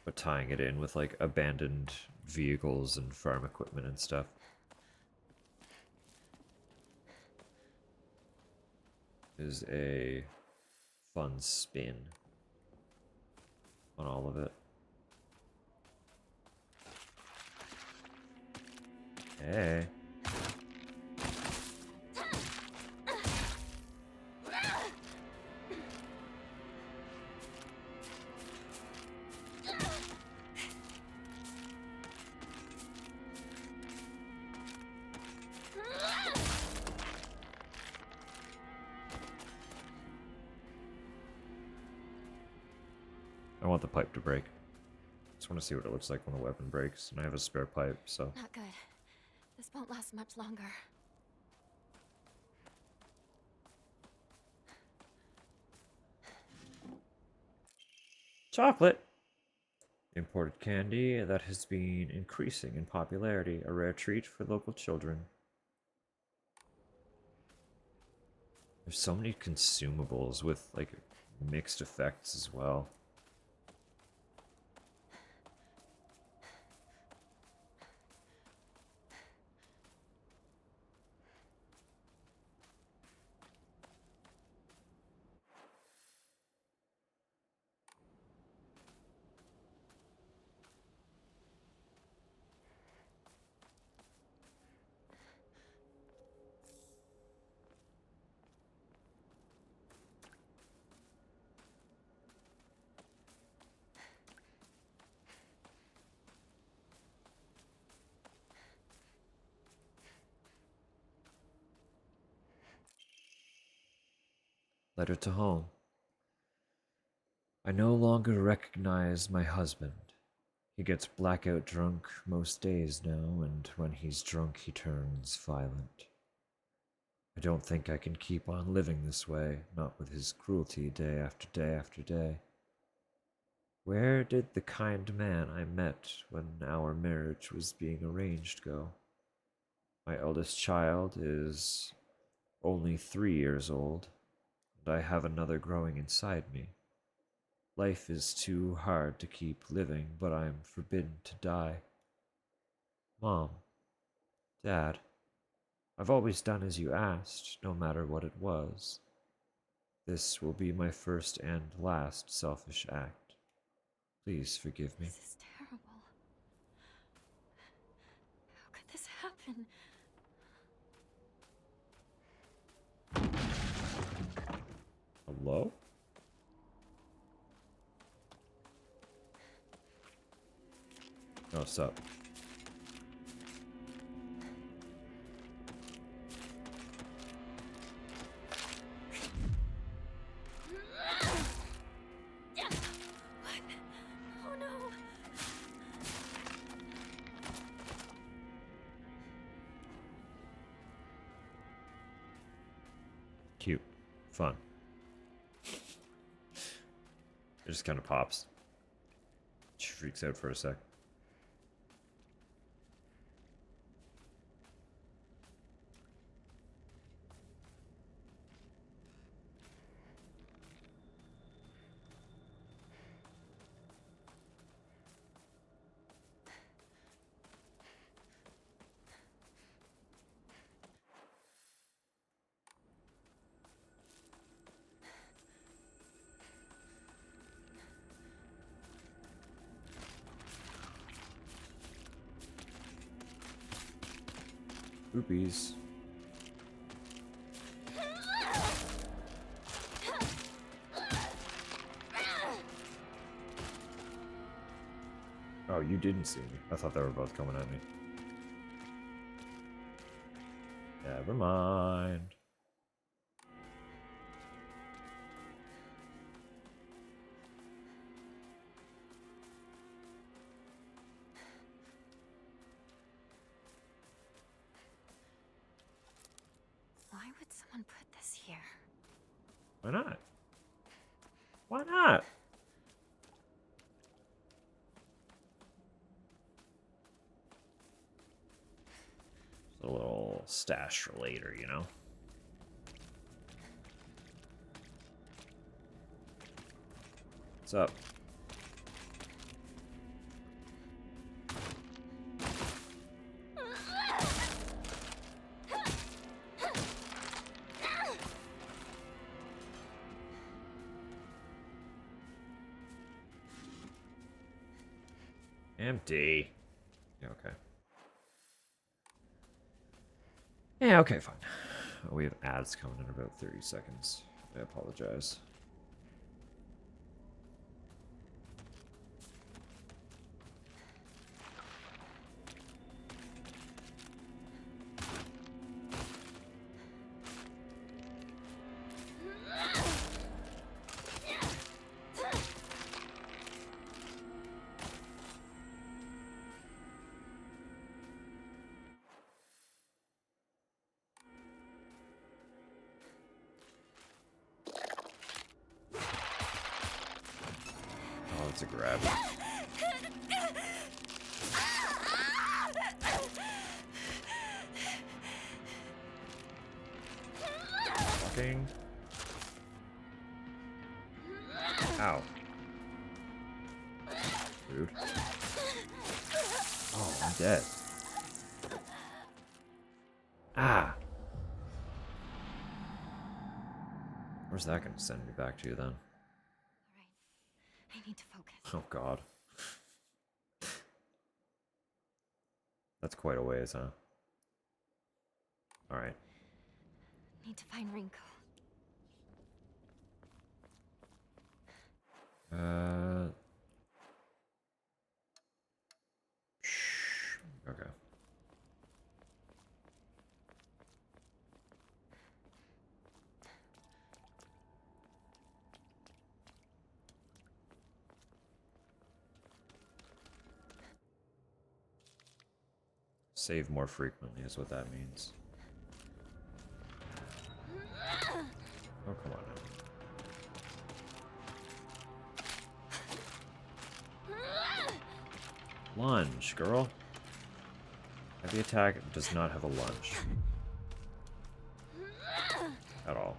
[SPEAKER 4] But tying it in with like abandoned vehicles and farm equipment and stuff. Is a fun spin on all of it. Hey. I want the pipe to break. Just want to see what it looks like when the weapon breaks, and I have a spare pipe, so...
[SPEAKER 6] Not good. This won't last much longer.
[SPEAKER 4] Chocolate! Imported candy that has been increasing in popularity, a rare treat for local children. There's so many consumables with, like, mixed effects as well. Letter to home. I no longer recognize my husband. He gets blackout drunk most days now, and when he's drunk he turns violent. I don't think I can keep on living this way, not with his cruelty day after day after day. Where did the kind man I met when our marriage was being arranged go? My eldest child is only 3 years old, and I have another growing inside me. Life is too hard to keep living, but I'm forbidden to die. Mom, Dad, I've always done as you asked, no matter what it was. This will be my first and last selfish act. Please forgive me.
[SPEAKER 6] This is terrible. How could this happen?
[SPEAKER 4] Hello? Oh, what's up?
[SPEAKER 6] What? Oh no!
[SPEAKER 4] Cute. Fun. It just kind of pops. She freaks out for a sec. Oopies. Oh, you didn't see me. I thought they were both coming at me. Never mind.
[SPEAKER 6] would someone put this here?
[SPEAKER 4] Why not? Why not? A little stash for later, you know? What's up? Empty. Yeah, okay. Yeah, okay, fine. Oh, we have ads coming in about 30 seconds. I apologize. Oh, it's a grab. Fucking. Ow. Rude. Oh, I'm dead. Ah. Where's that gonna send me back to then?
[SPEAKER 6] I need to focus.
[SPEAKER 4] Oh god. That's quite a ways, huh? Alright.
[SPEAKER 6] Need to find Rinko.
[SPEAKER 4] Okay. Save more frequently is what that means. Oh, come on now. Lunge, girl. Heavy attack does not have a lunge. At all.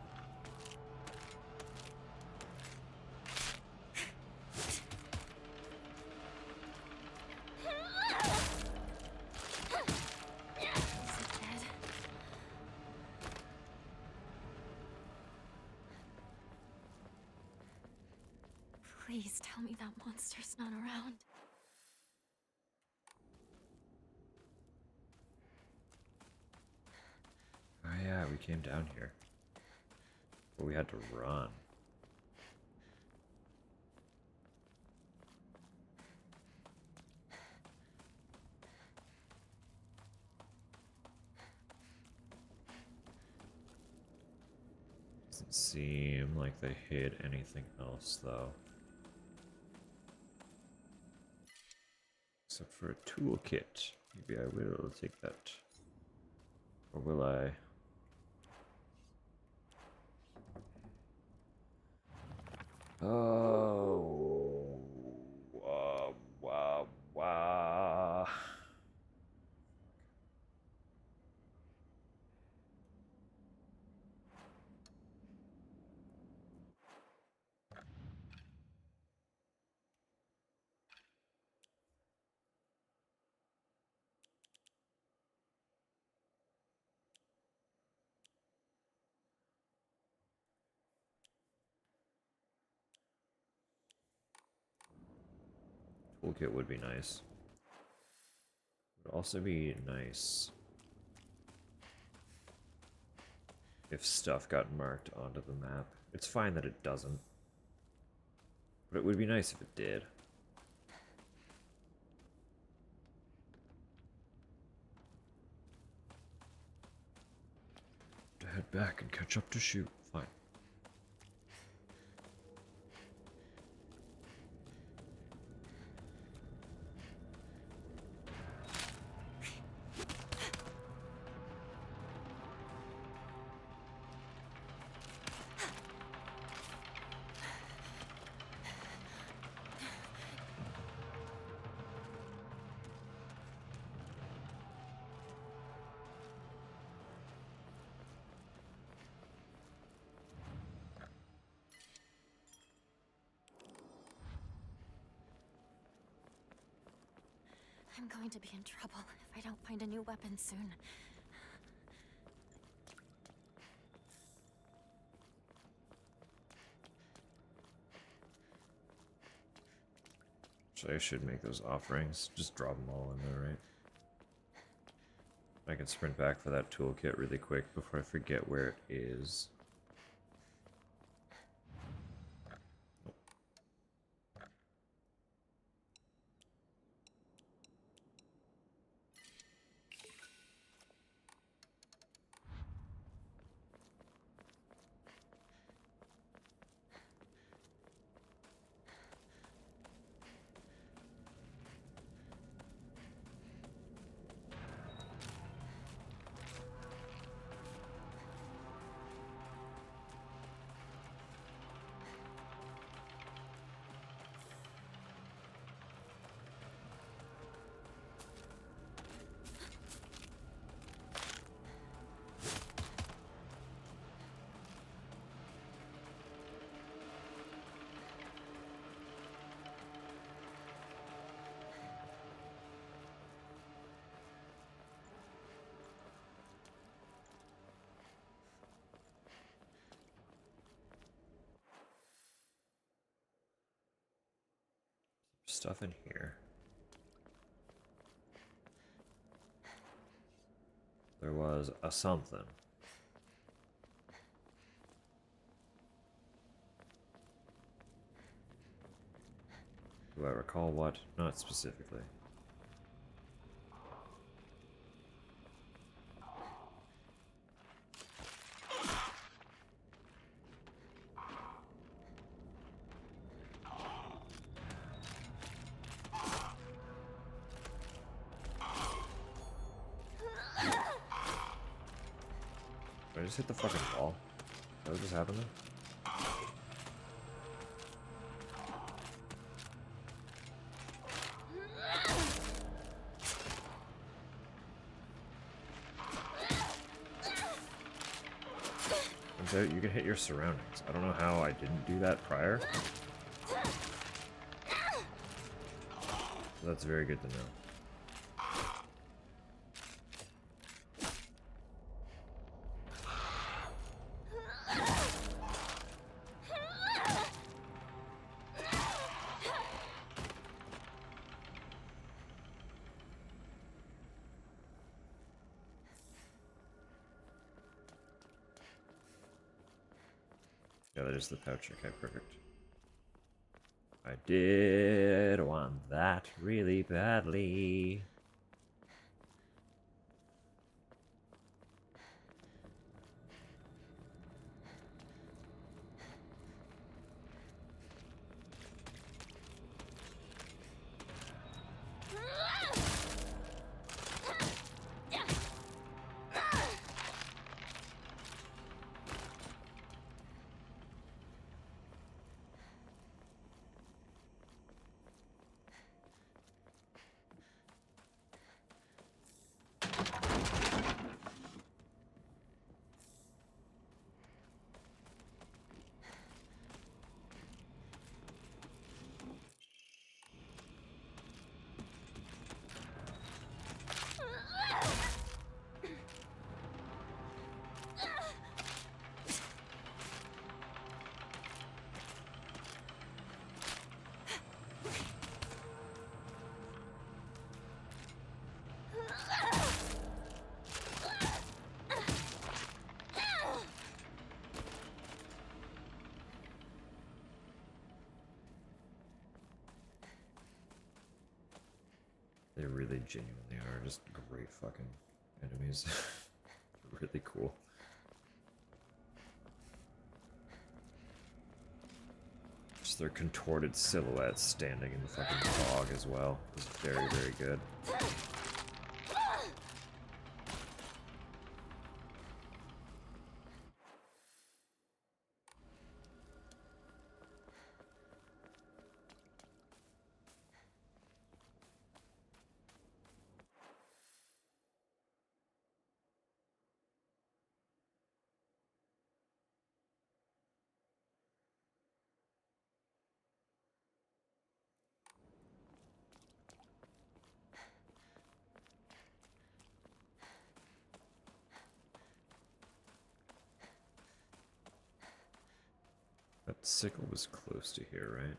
[SPEAKER 6] Please tell me that monster's not around.
[SPEAKER 4] Oh yeah, we came down here. But we had to run. Doesn't seem like they hid anything else, though. Except for a toolkit. Maybe I will take that. Or will I? Oh. Wow. Toolkit would be nice. Would also be nice if stuff got marked onto the map. It's fine that it doesn't, but it would be nice if it did. To head back and catch up to shoot. Fine.
[SPEAKER 6] I'm going to be in trouble if I don't find a new weapon soon.
[SPEAKER 4] So I should make those offerings. Just drop them all in there, right? I can sprint back for that toolkit really quick before I forget where it is. Stuff in here. There was a something. Do I recall what? Not specifically. Did I just hit the fucking wall? Is that what just happened there? Turns out you can hit your surroundings. I don't know how I didn't do that prior. That's very good to know. Yeah, that is the pouch. Okay, perfect. I did want that really badly. They really genuinely are just great fucking enemies. Really cool. Just their contorted silhouettes standing in the fucking fog as well is very, very good. Sickle was close to here, right?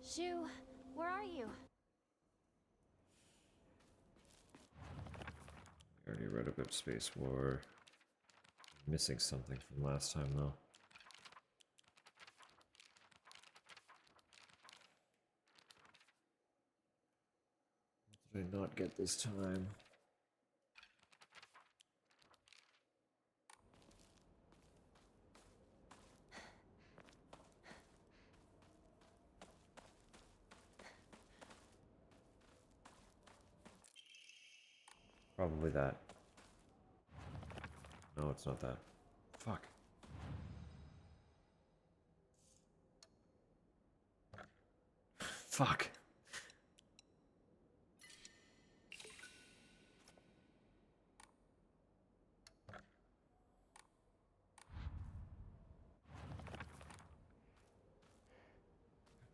[SPEAKER 6] Shu, where are you?
[SPEAKER 4] I already read about Space War. Missing something from last time, though. What did I not get this time? Probably that. No, it's not that. Fuck. Fuck.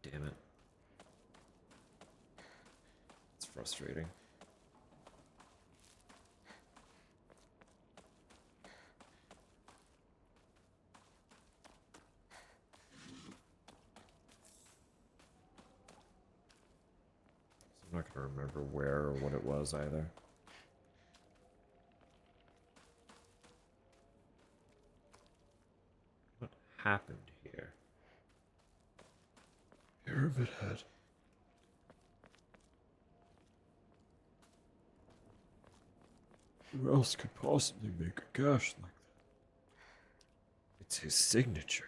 [SPEAKER 4] Damn it. It's frustrating. I'm not gonna remember where or what it was either. What happened here? Pyramid Head. Who else could possibly make a gash like that? It's his signature.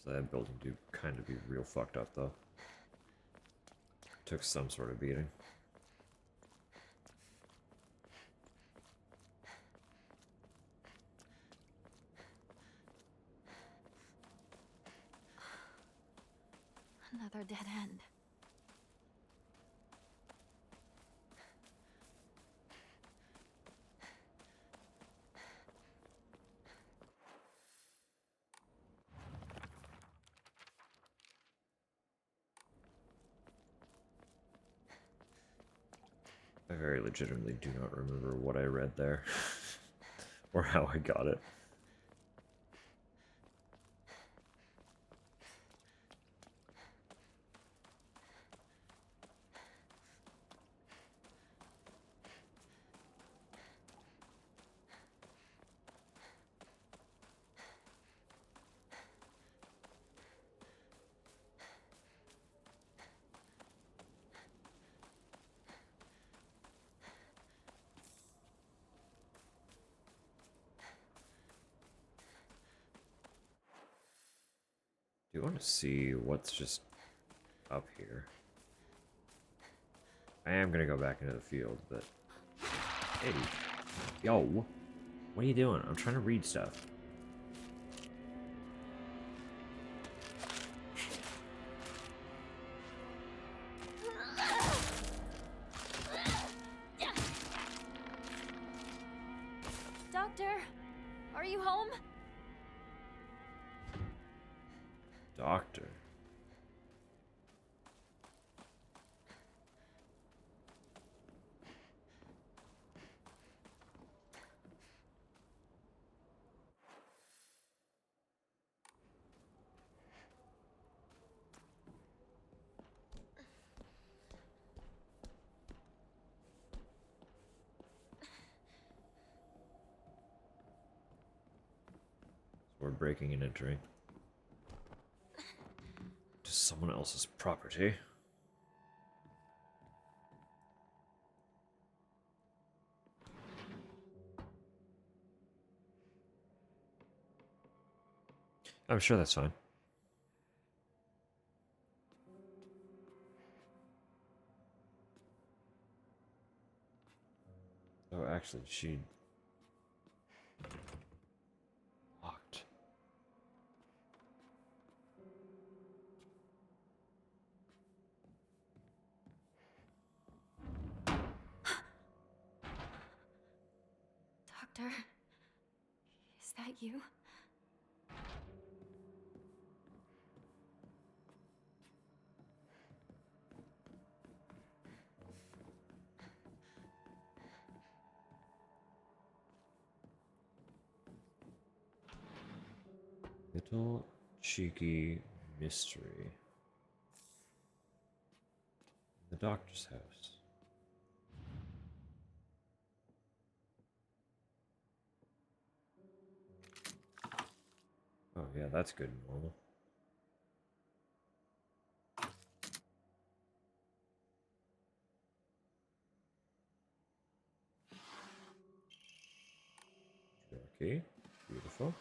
[SPEAKER 4] So that building do kind of be real fucked up though. Took some sort of beating.
[SPEAKER 6] Another dead end.
[SPEAKER 4] I very legitimately do not remember what I read there. Or how I got it. Do you want to see what's just up here? I am gonna go back into the field, but... Hey! Yo! What are you doing? I'm trying to read stuff.
[SPEAKER 6] Doctor, are you home?
[SPEAKER 4] Doctor. So we're breaking and entering to someone else's property. I'm sure that's fine. Oh, actually, she locked.
[SPEAKER 6] Doctor, is that you?
[SPEAKER 4] Little cheeky mystery. The doctor's house. Oh yeah, that's good and normal. Okay, beautiful.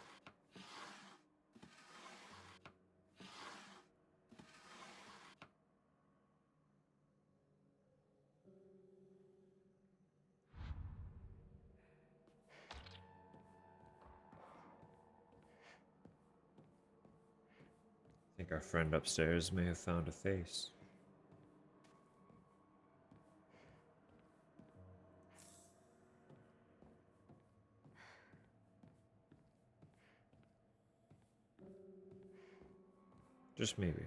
[SPEAKER 4] I think our friend upstairs may have found a face. Just maybe.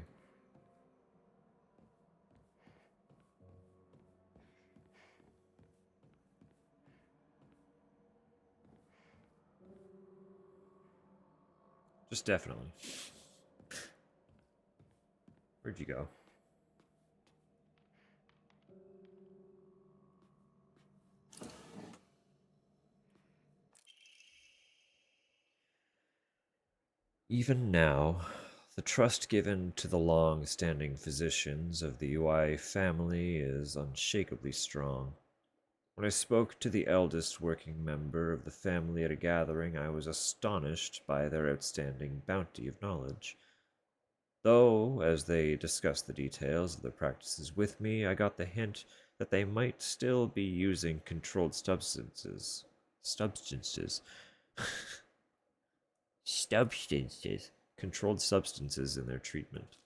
[SPEAKER 4] Just definitely. Where'd you go? Even now, the trust given to the long-standing physicians of the UI family is unshakably strong. When I spoke to the eldest working member of the family at a gathering, I was astonished by their outstanding bounty of knowledge. Though, as they discussed the details of their practices with me, I got the hint that they might still be using controlled substances. Controlled substances in their treatment.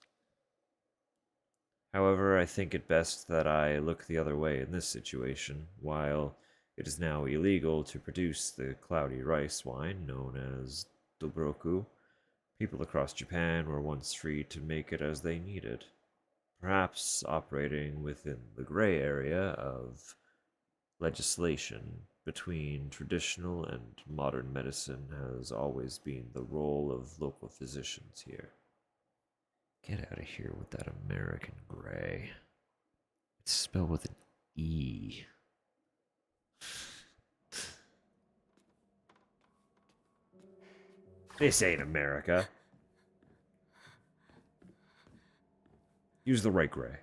[SPEAKER 4] However, I think it best that I look the other way in this situation. While it is now illegal to produce the cloudy rice wine known as Dobroku, people across Japan were once free to make it as they needed, perhaps operating within the gray area of legislation between traditional and modern medicine has always been the role of local physicians here. Get out of here with that American gray. It's spelled with an E. This ain't America. Use the right gray.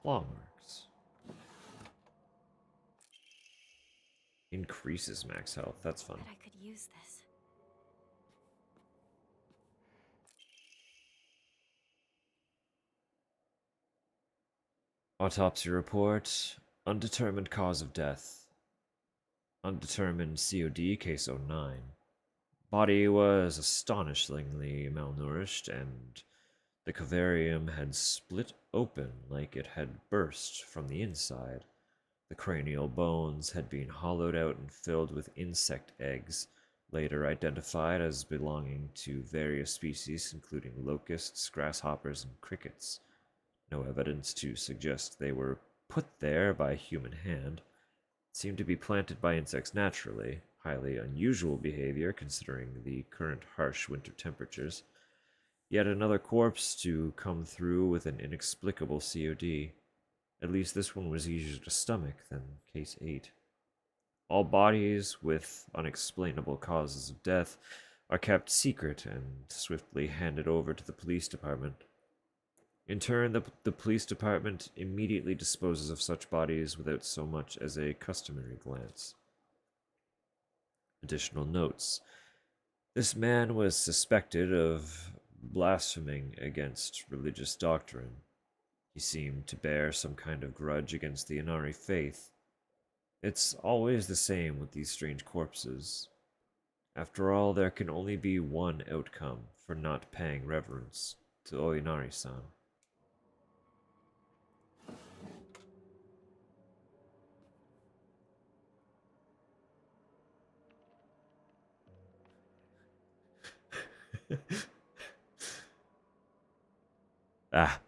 [SPEAKER 4] Claw marks. Increases max health. That's fun.
[SPEAKER 6] Bet I could use this.
[SPEAKER 4] Autopsy report. Undetermined cause of death. Undetermined COD case 09. Body was astonishingly malnourished, and the cavarium had split open like it had burst from the inside. The cranial bones had been hollowed out and filled with insect eggs, later identified as belonging to various species including locusts, grasshoppers, and crickets. No evidence to suggest they were put there by a human hand. It seemed to be planted by insects naturally, highly unusual behavior considering the current harsh winter temperatures. Yet another corpse to come through with an inexplicable COD. At least this one was easier to stomach than case 8. All bodies with unexplainable causes of death are kept secret and swiftly handed over to the police department. In turn, the police department immediately disposes of such bodies without so much as a customary glance. Additional notes. This man was suspected of blaspheming against religious doctrine. He seemed to bear some kind of grudge against the Inari faith. It's always the same with these strange corpses. After all, there can only be one outcome for not paying reverence to Oinari-san. Ah.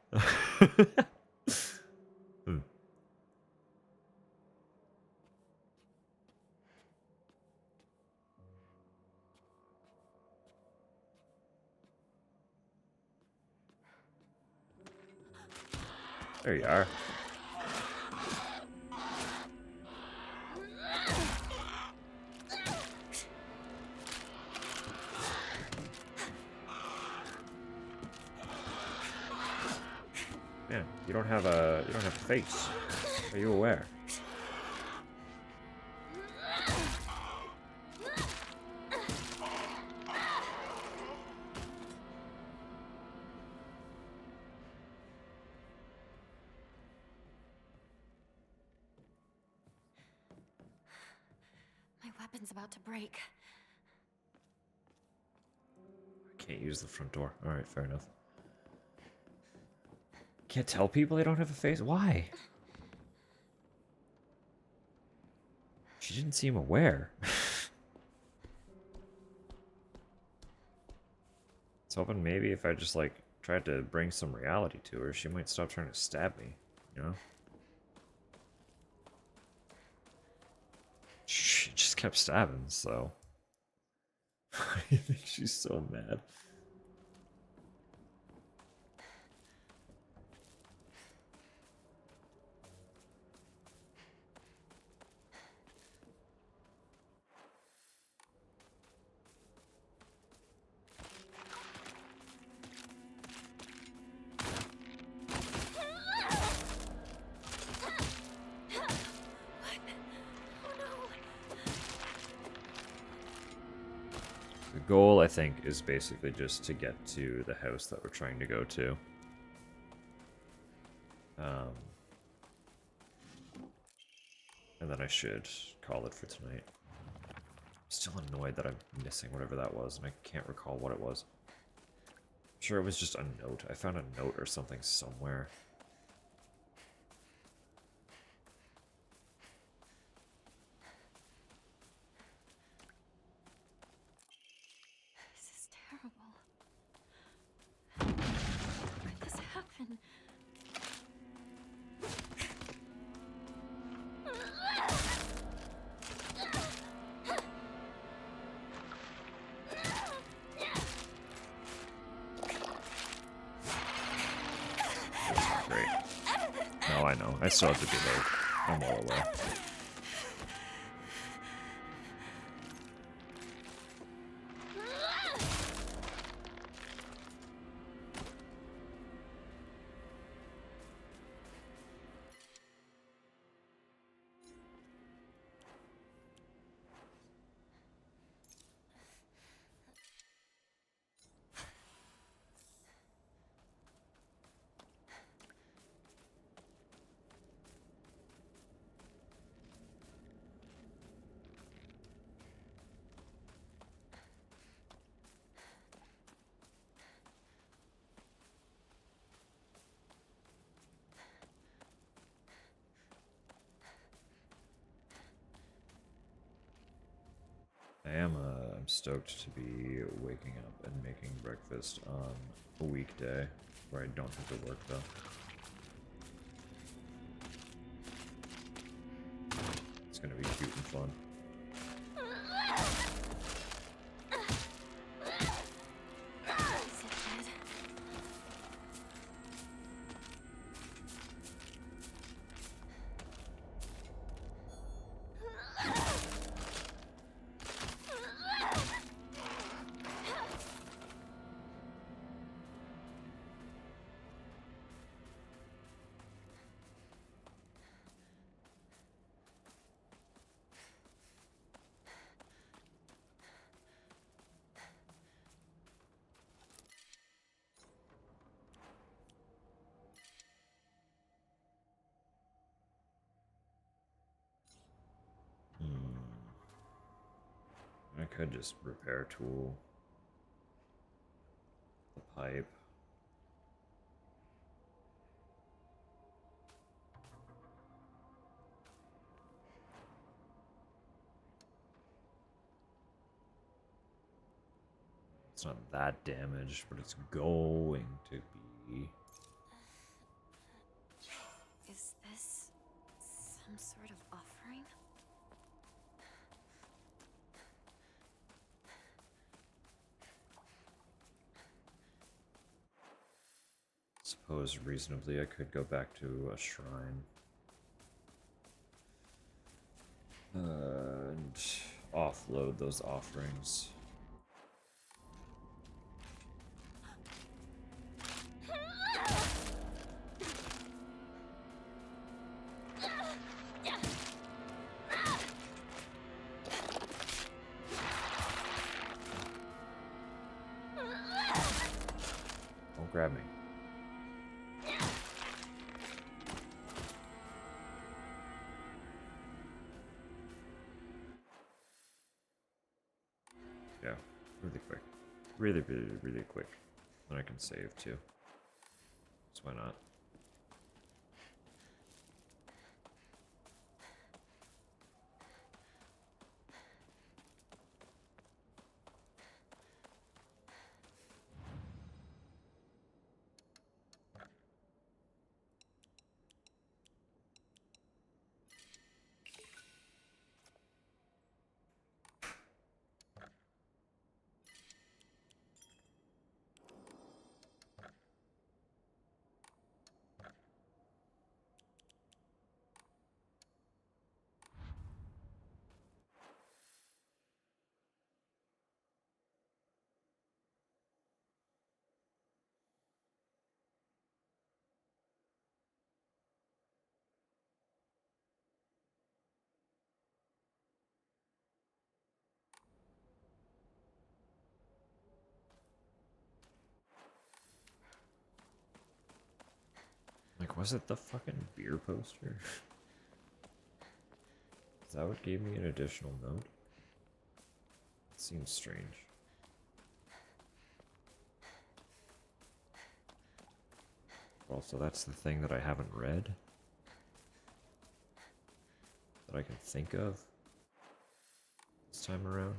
[SPEAKER 4] There you are. Man, you don't have a face. Are you aware?
[SPEAKER 6] My weapon's about to break.
[SPEAKER 4] Can't use the front door. Alright, fair enough. Can't tell people they don't have a face? Why? She didn't seem aware. I was hoping maybe if I just, like, tried to bring some reality to her, she might stop trying to stab me, you know? She just kept stabbing, so... I think she's so mad. The goal, I think, is basically just to get to the house that we're trying to go to. And then I should call it for tonight. I'm still annoyed that I'm missing whatever that was, and I can't recall what it was. I'm sure it was just a note. I found a note or something somewhere.
[SPEAKER 6] This is terrible. How could this happen?
[SPEAKER 4] Great. No, I know. I still have to be late. I'm well aware. I'm stoked to be waking up and making breakfast on a weekday where I don't have to work though. It's gonna be cute and fun. I could just repair tool the pipe. It's not that damaged, but it's going to be.
[SPEAKER 6] Is this some sort of offering?
[SPEAKER 4] Suppose reasonably I could go back to a shrine. And offload those offerings. Don't grab me. Yeah, really quick. Really, really, really quick. Then I can save too. So why not? Like, was it the fucking beer poster? Is that what gave me an additional note? It seems strange. Also, that's the thing that I haven't read. That I can think of this time around.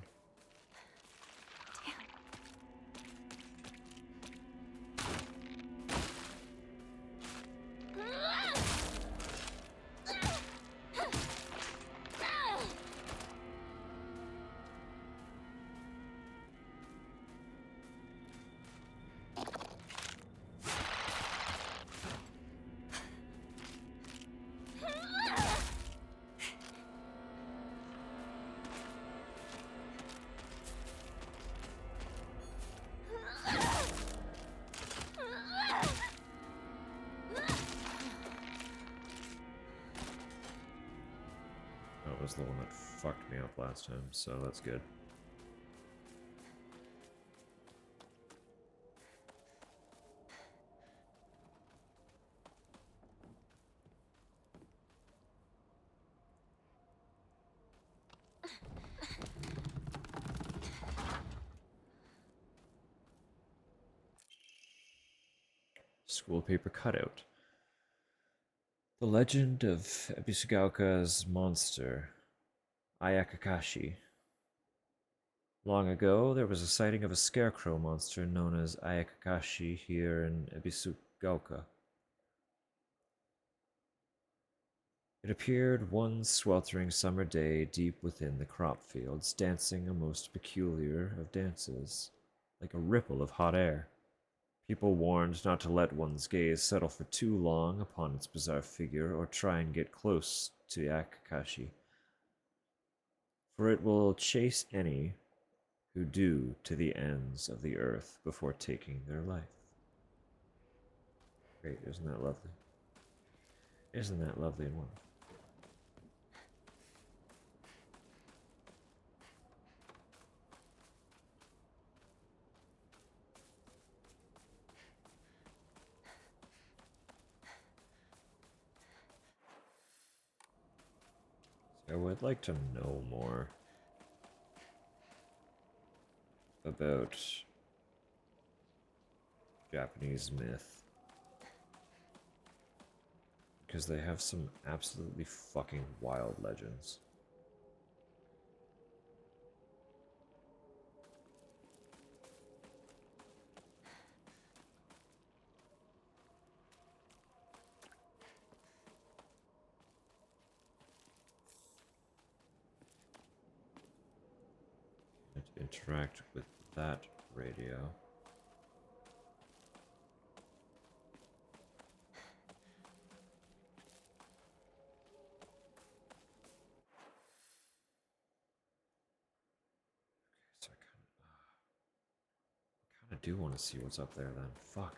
[SPEAKER 4] That was the one that fucked me up last time, so that's good. School paper cutout. The legend of Ebisugaoka's monster, Ayakakashi. Long ago, there was a sighting of a scarecrow monster known as Ayakakashi here in Ebisugaoka. It appeared one sweltering summer day deep within the crop fields, dancing a most peculiar of dances, like a ripple of hot air. People warned not to let one's gaze settle for too long upon its bizarre figure or try and get close to Ayakakashi, for it will chase any who do to the ends of the earth before taking their life. Great, isn't that lovely? Isn't that lovely and wonderful? I would like to know more. about Japanese myth. Because they have some absolutely fucking wild legends. Interact with that radio. So I kind of do want to see what's up there then. Fuck.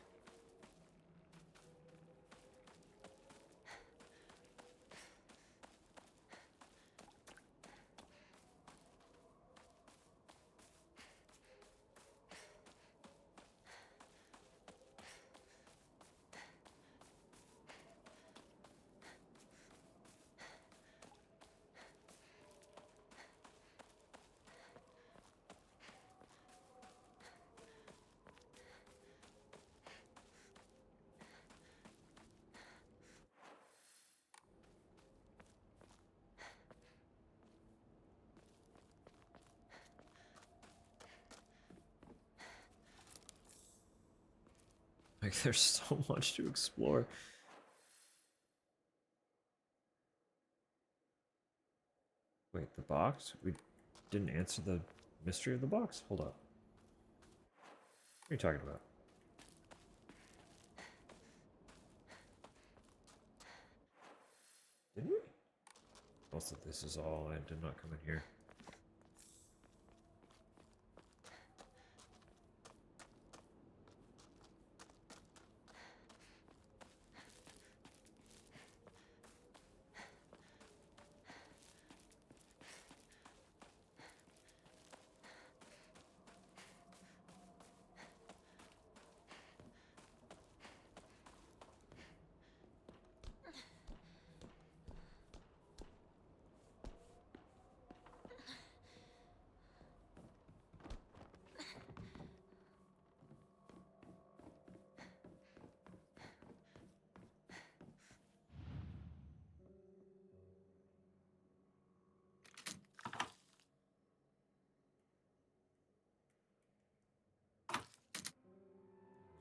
[SPEAKER 4] Like, there's so much to explore. Wait, the box? We didn't answer the mystery of the box? Hold up. What are you talking about? Did we? Also, this is all. I did not come in here.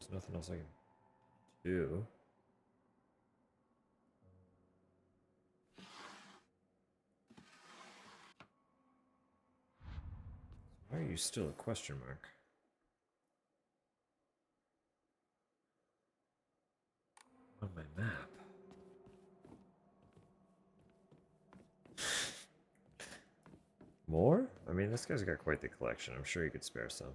[SPEAKER 4] There's nothing else I can do. Why are you still a question mark? On my map. More? I mean, this guy's got quite the collection. I'm sure he could spare some.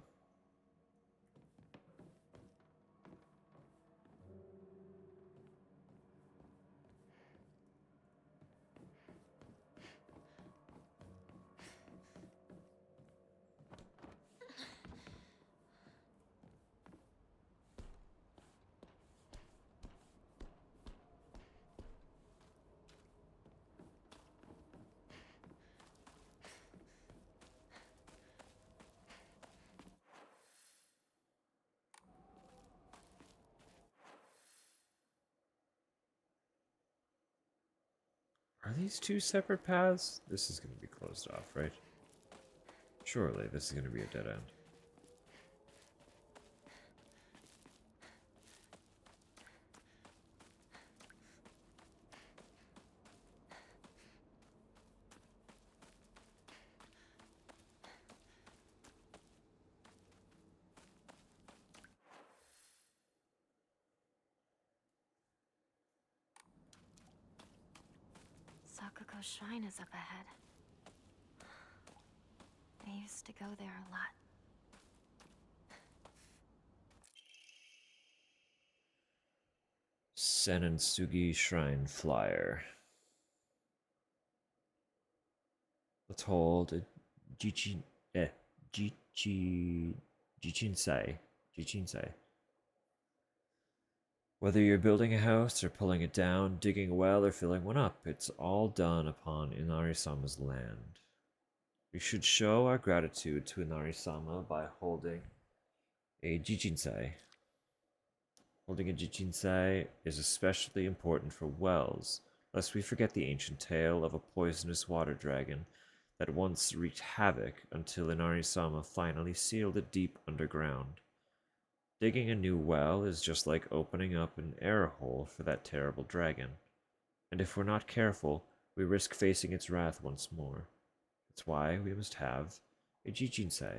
[SPEAKER 4] Are these two separate paths? This is going to be closed off, right? Surely this is going to be a dead end.
[SPEAKER 6] Sakuko Shrine is up ahead. I used to go there a lot.
[SPEAKER 4] Senensugi Shrine Flyer. Let's hold a Jichinsai. Whether you're building a house or pulling it down, digging a well or filling one up, it's all done upon Inari-sama's land. We should show our gratitude to Inari-sama by holding a jijinsei. Holding a jijinsei is especially important for wells, lest we forget the ancient tale of a poisonous water dragon that once wreaked havoc until Inari-sama finally sealed it deep underground. Digging a new well is just like opening up an air hole for that terrible dragon, and if we're not careful, we risk facing its wrath once more. That's why we must have a jijinsei.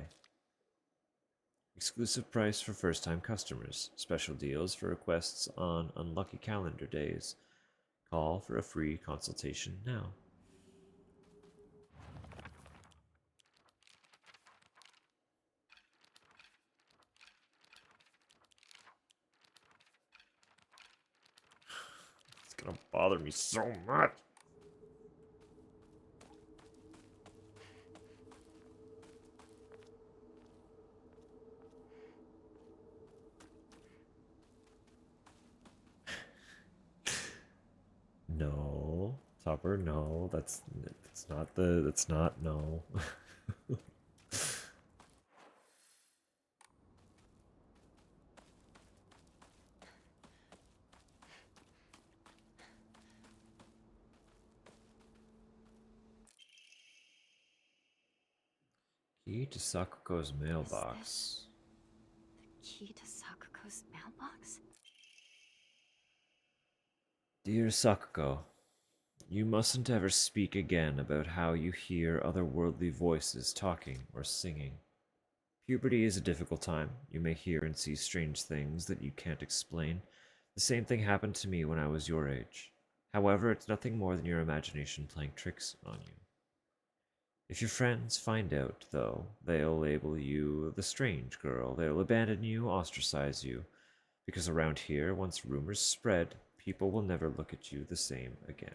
[SPEAKER 4] Exclusive price for first-time customers. Special deals for requests on unlucky calendar days. Call for a free consultation now. It's gonna bother me so much. No, Topper, no, that's not no. Key to Sakuko's mailbox.
[SPEAKER 6] The key to Sakuko's mailbox?
[SPEAKER 4] Dear Sakuko, you mustn't ever speak again about how you hear otherworldly voices talking or singing. Puberty is a difficult time. You may hear and see strange things that you can't explain. The same thing happened to me when I was your age. However, it's nothing more than your imagination playing tricks on you. If your friends find out, though, they'll label you the strange girl. They'll abandon you, ostracize you. Because around here, once rumors spread, people will never look at you the same again.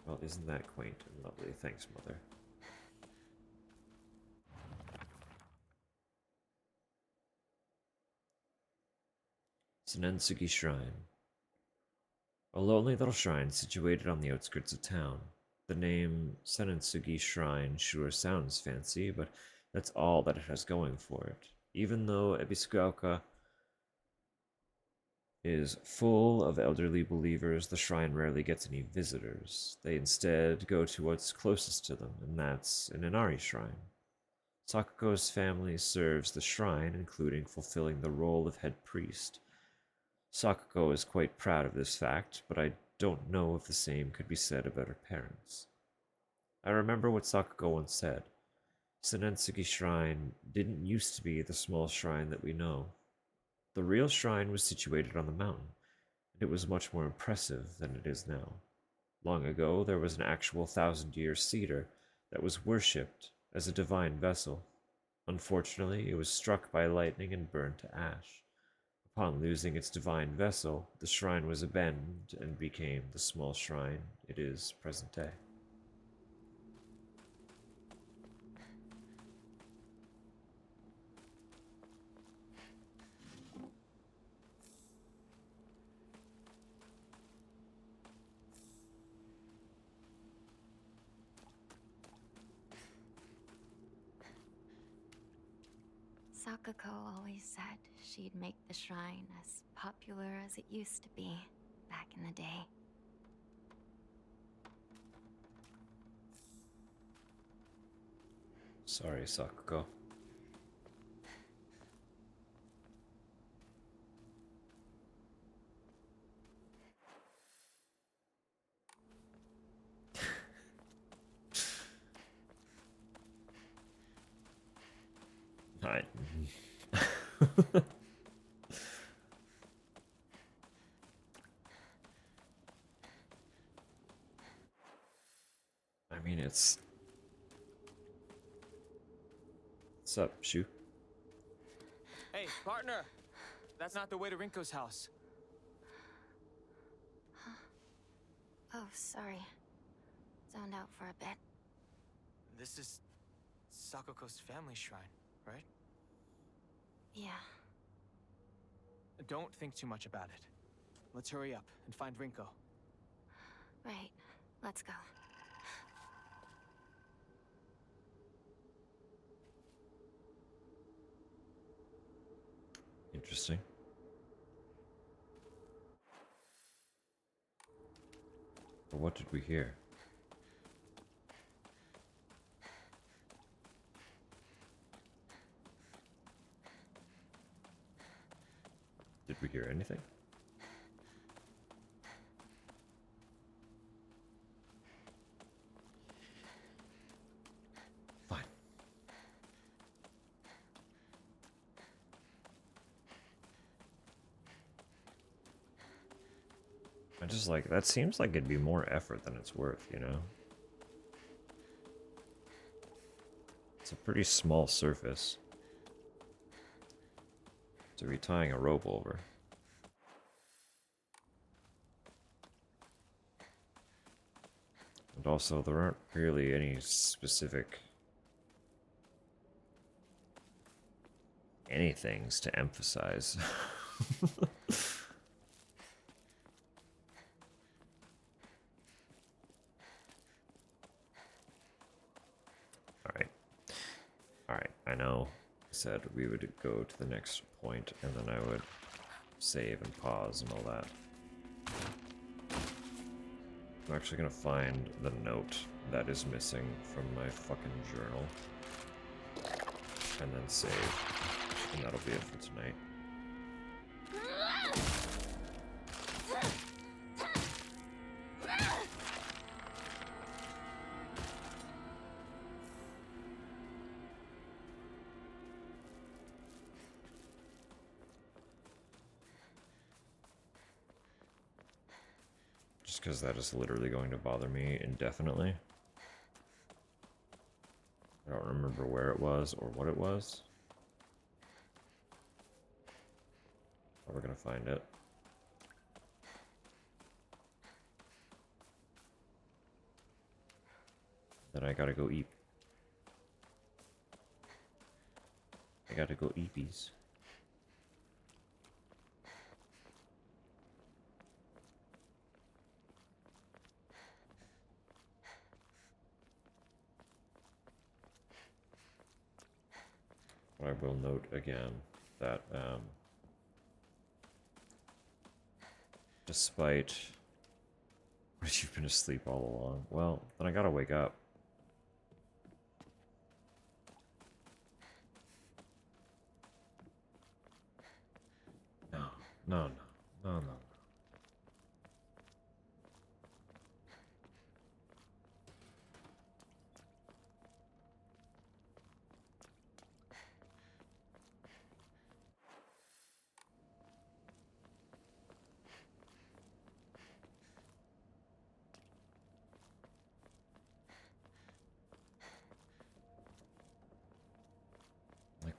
[SPEAKER 4] Well, isn't that quaint and lovely? Thanks, Mother. Senensugi Shrine. A lonely little shrine situated on the outskirts of town. The name Senensugi Shrine sure sounds fancy, but that's all that it has going for it. Even though Ebisugaoka is full of elderly believers, the shrine rarely gets any visitors. They instead go to what's closest to them, and that's an Inari shrine. Sakuko's family serves the shrine, including fulfilling the role of head priest. Sakuko is quite proud of this fact, but I don't know if the same could be said about her parents. I remember what Sakuko once said. Senensugi Shrine didn't used to be the small shrine that we know. The real shrine was situated on the mountain, and it was much more impressive than it is now. Long ago, there was an actual 1,000-year cedar that was worshipped as a divine vessel. Unfortunately, it was struck by lightning and burned to ash. Upon losing its divine vessel, the shrine was abandoned and became the small shrine it is present day.
[SPEAKER 6] Sakuko always said she'd make the shrine as popular as it used to be back in the day.
[SPEAKER 4] Sorry, Sakuko. I mean, it's... What's up, Shu?
[SPEAKER 11] Hey, partner! That's not the way to Rinko's house.
[SPEAKER 6] Oh, sorry. Zoned out for a bit.
[SPEAKER 11] This is Sakuko's family shrine, right?
[SPEAKER 6] Yeah.
[SPEAKER 11] Don't think too much about it. Let's hurry up and find Rinko.
[SPEAKER 6] Right. Let's go.
[SPEAKER 4] But what did we hear? Did we hear anything? Fine. I just like, that seems like it'd be more effort than it's worth, you know? It's a pretty small surface to be tying a rope over. And also, there aren't really any specific anythings to emphasize. Alright, I know I said we would go to the next point and then I would save and pause and all that. I'm actually gonna find the note that is missing from my fucking journal and then save, and that'll be it for tonight. Just because that is literally going to bother me indefinitely. I don't remember where it was or what it was. But we're gonna find it. Then I gotta go eat. I gotta go eepies. I will note again that despite what you've been asleep all along, well, then I gotta wake up. No, no, no, no, no.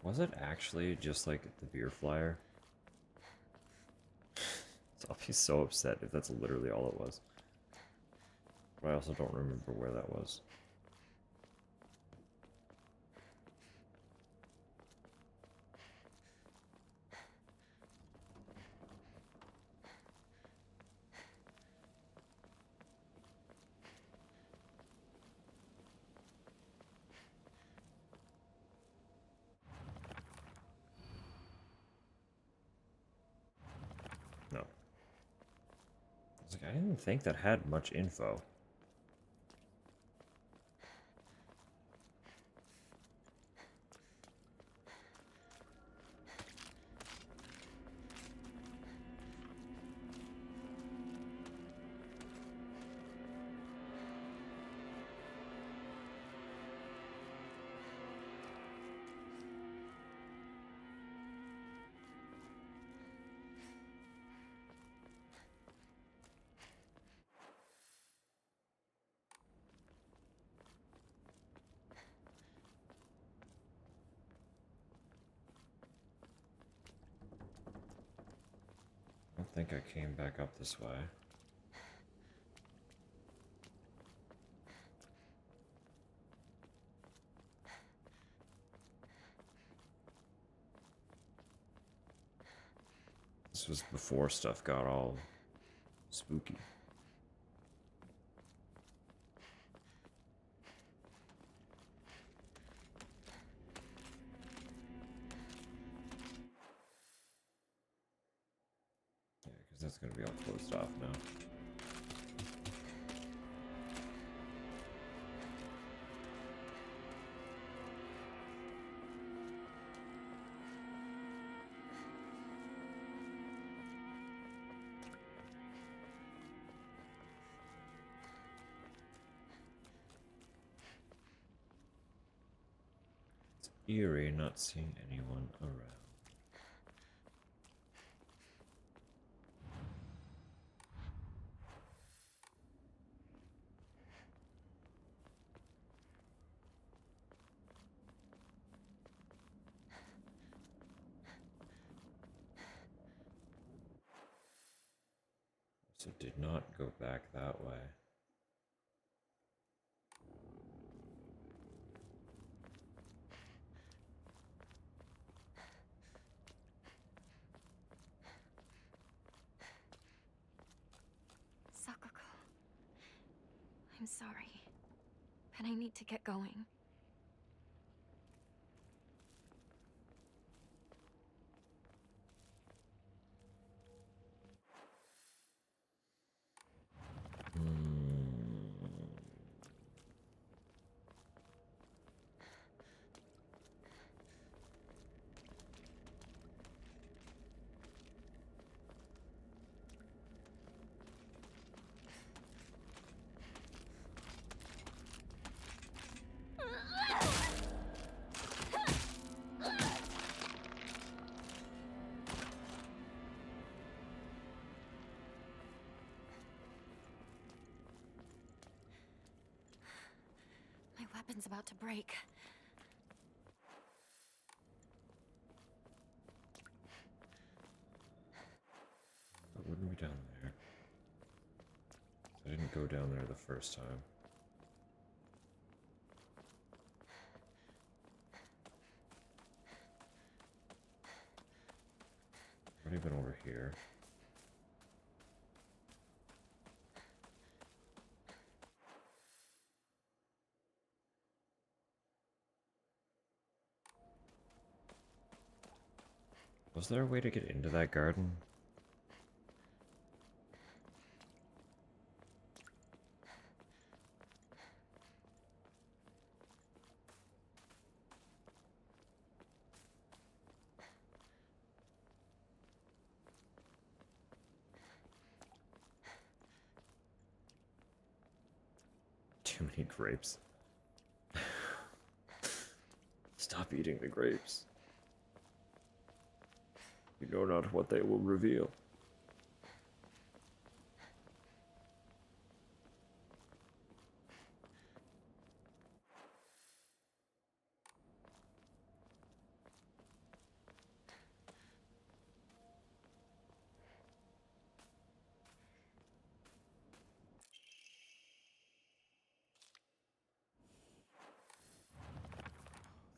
[SPEAKER 4] Was it actually just like the beer flyer? I'll be so upset if that's literally all it was. But I also don't remember where that was. No. I was like, I didn't think that had much info. I don't think I came back up this way. This was before stuff got all spooky. Yeah, because that's going to be all closed off now. eerie not seeing anyone around. So did not go back that way.
[SPEAKER 6] Sakako. I'm sorry, but I need to get going. My weapon's about to break.
[SPEAKER 4] It wouldn't be down there. I didn't go down there the first time. I've already been over here. Was there a way to get into that garden? Too many grapes. Stop eating the grapes. You know not what they will reveal.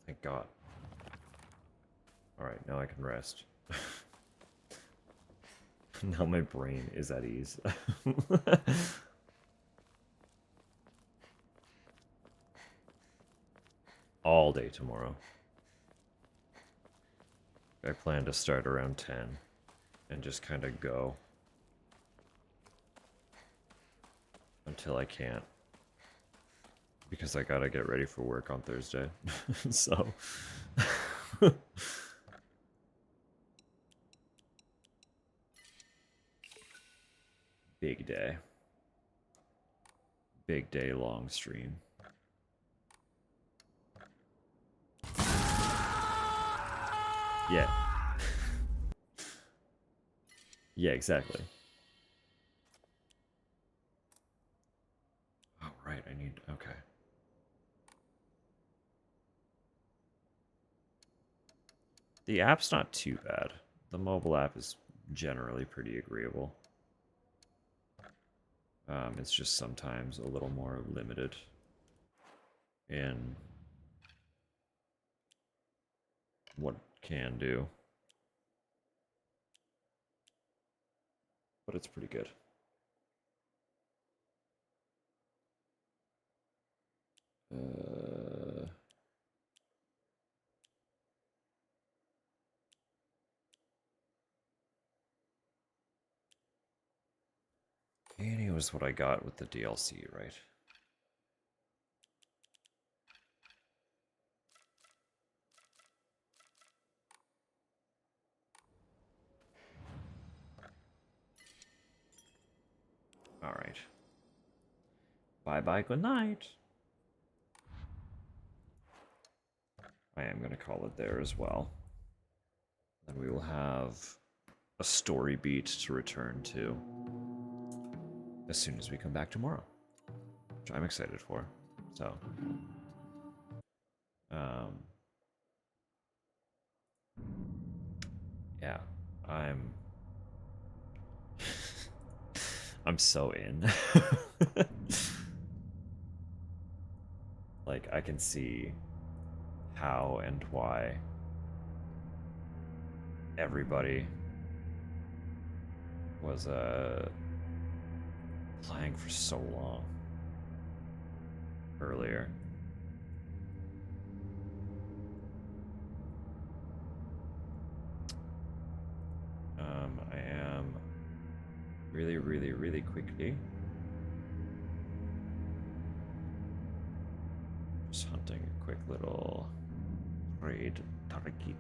[SPEAKER 4] Thank God. Alright, now I can rest. Now my brain is at ease. All day tomorrow. I plan to start around 10 and just kind of go until I can't. Because I gotta get ready for work on Thursday. So. Big day. Big day long stream. Yeah. Yeah, exactly. Oh, right, I need... Okay. The app's not too bad. The mobile app is generally pretty agreeable. It's just sometimes a little more limited in what it can do. But it's pretty good. Annie was what I got with the DLC, right? Alright. Bye-bye, good night. I am going to call it there as well. Then we will have a story beat to return to as soon as we come back tomorrow, which I'm excited for. So, yeah, I'm so in. Like, I can see how and why everybody was playing for so long earlier. I am really quickly just hunting a quick little raid target.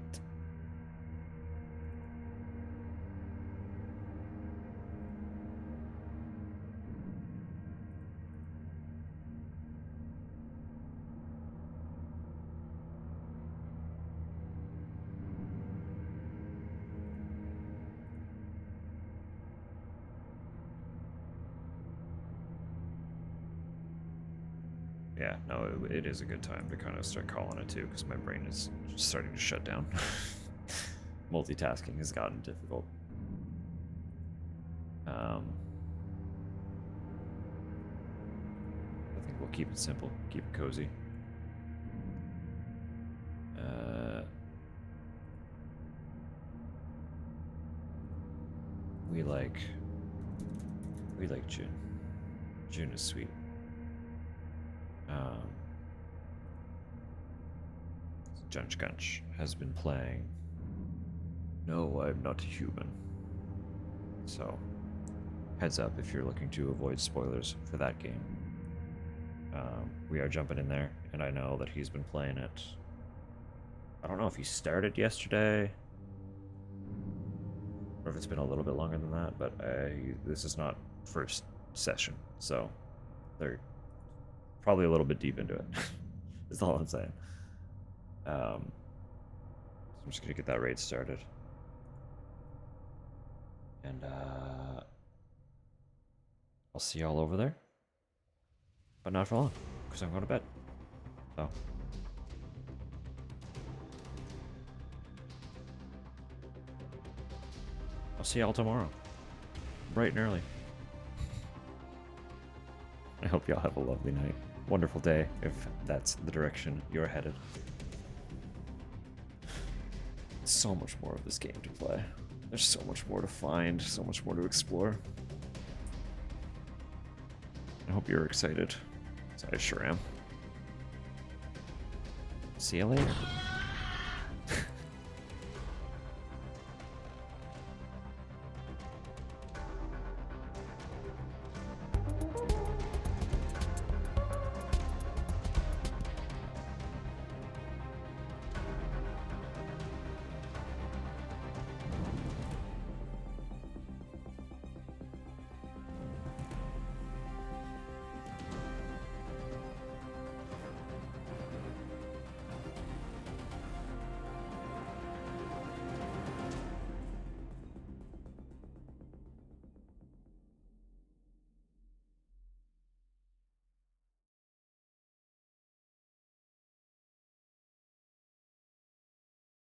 [SPEAKER 4] Yeah, no, it is a good time to kind of start calling it too, because my brain is starting to shut down. Multitasking has gotten difficult. I think we'll keep it simple, keep it cozy. We like June. June is sweet. Junch Gunch has been playing No, I'm Not Human. So, heads up if you're looking to avoid spoilers for that game. We are jumping in there, and I know that he's been playing it. I don't know if he started yesterday, or if it's been a little bit longer than that, but this is not first session, so they're probably a little bit deep into it. That's all I'm saying. So I'm just gonna get that raid started, and I'll see y'all over there, but not for long, because I'm going to bed. So I'll see y'all tomorrow, bright and early. I hope y'all have a lovely night. Wonderful day, if that's the direction you're headed. So much more of this game to play. There's so much more to find, so much more to explore. I hope you're excited, 'cause I sure am. See you later.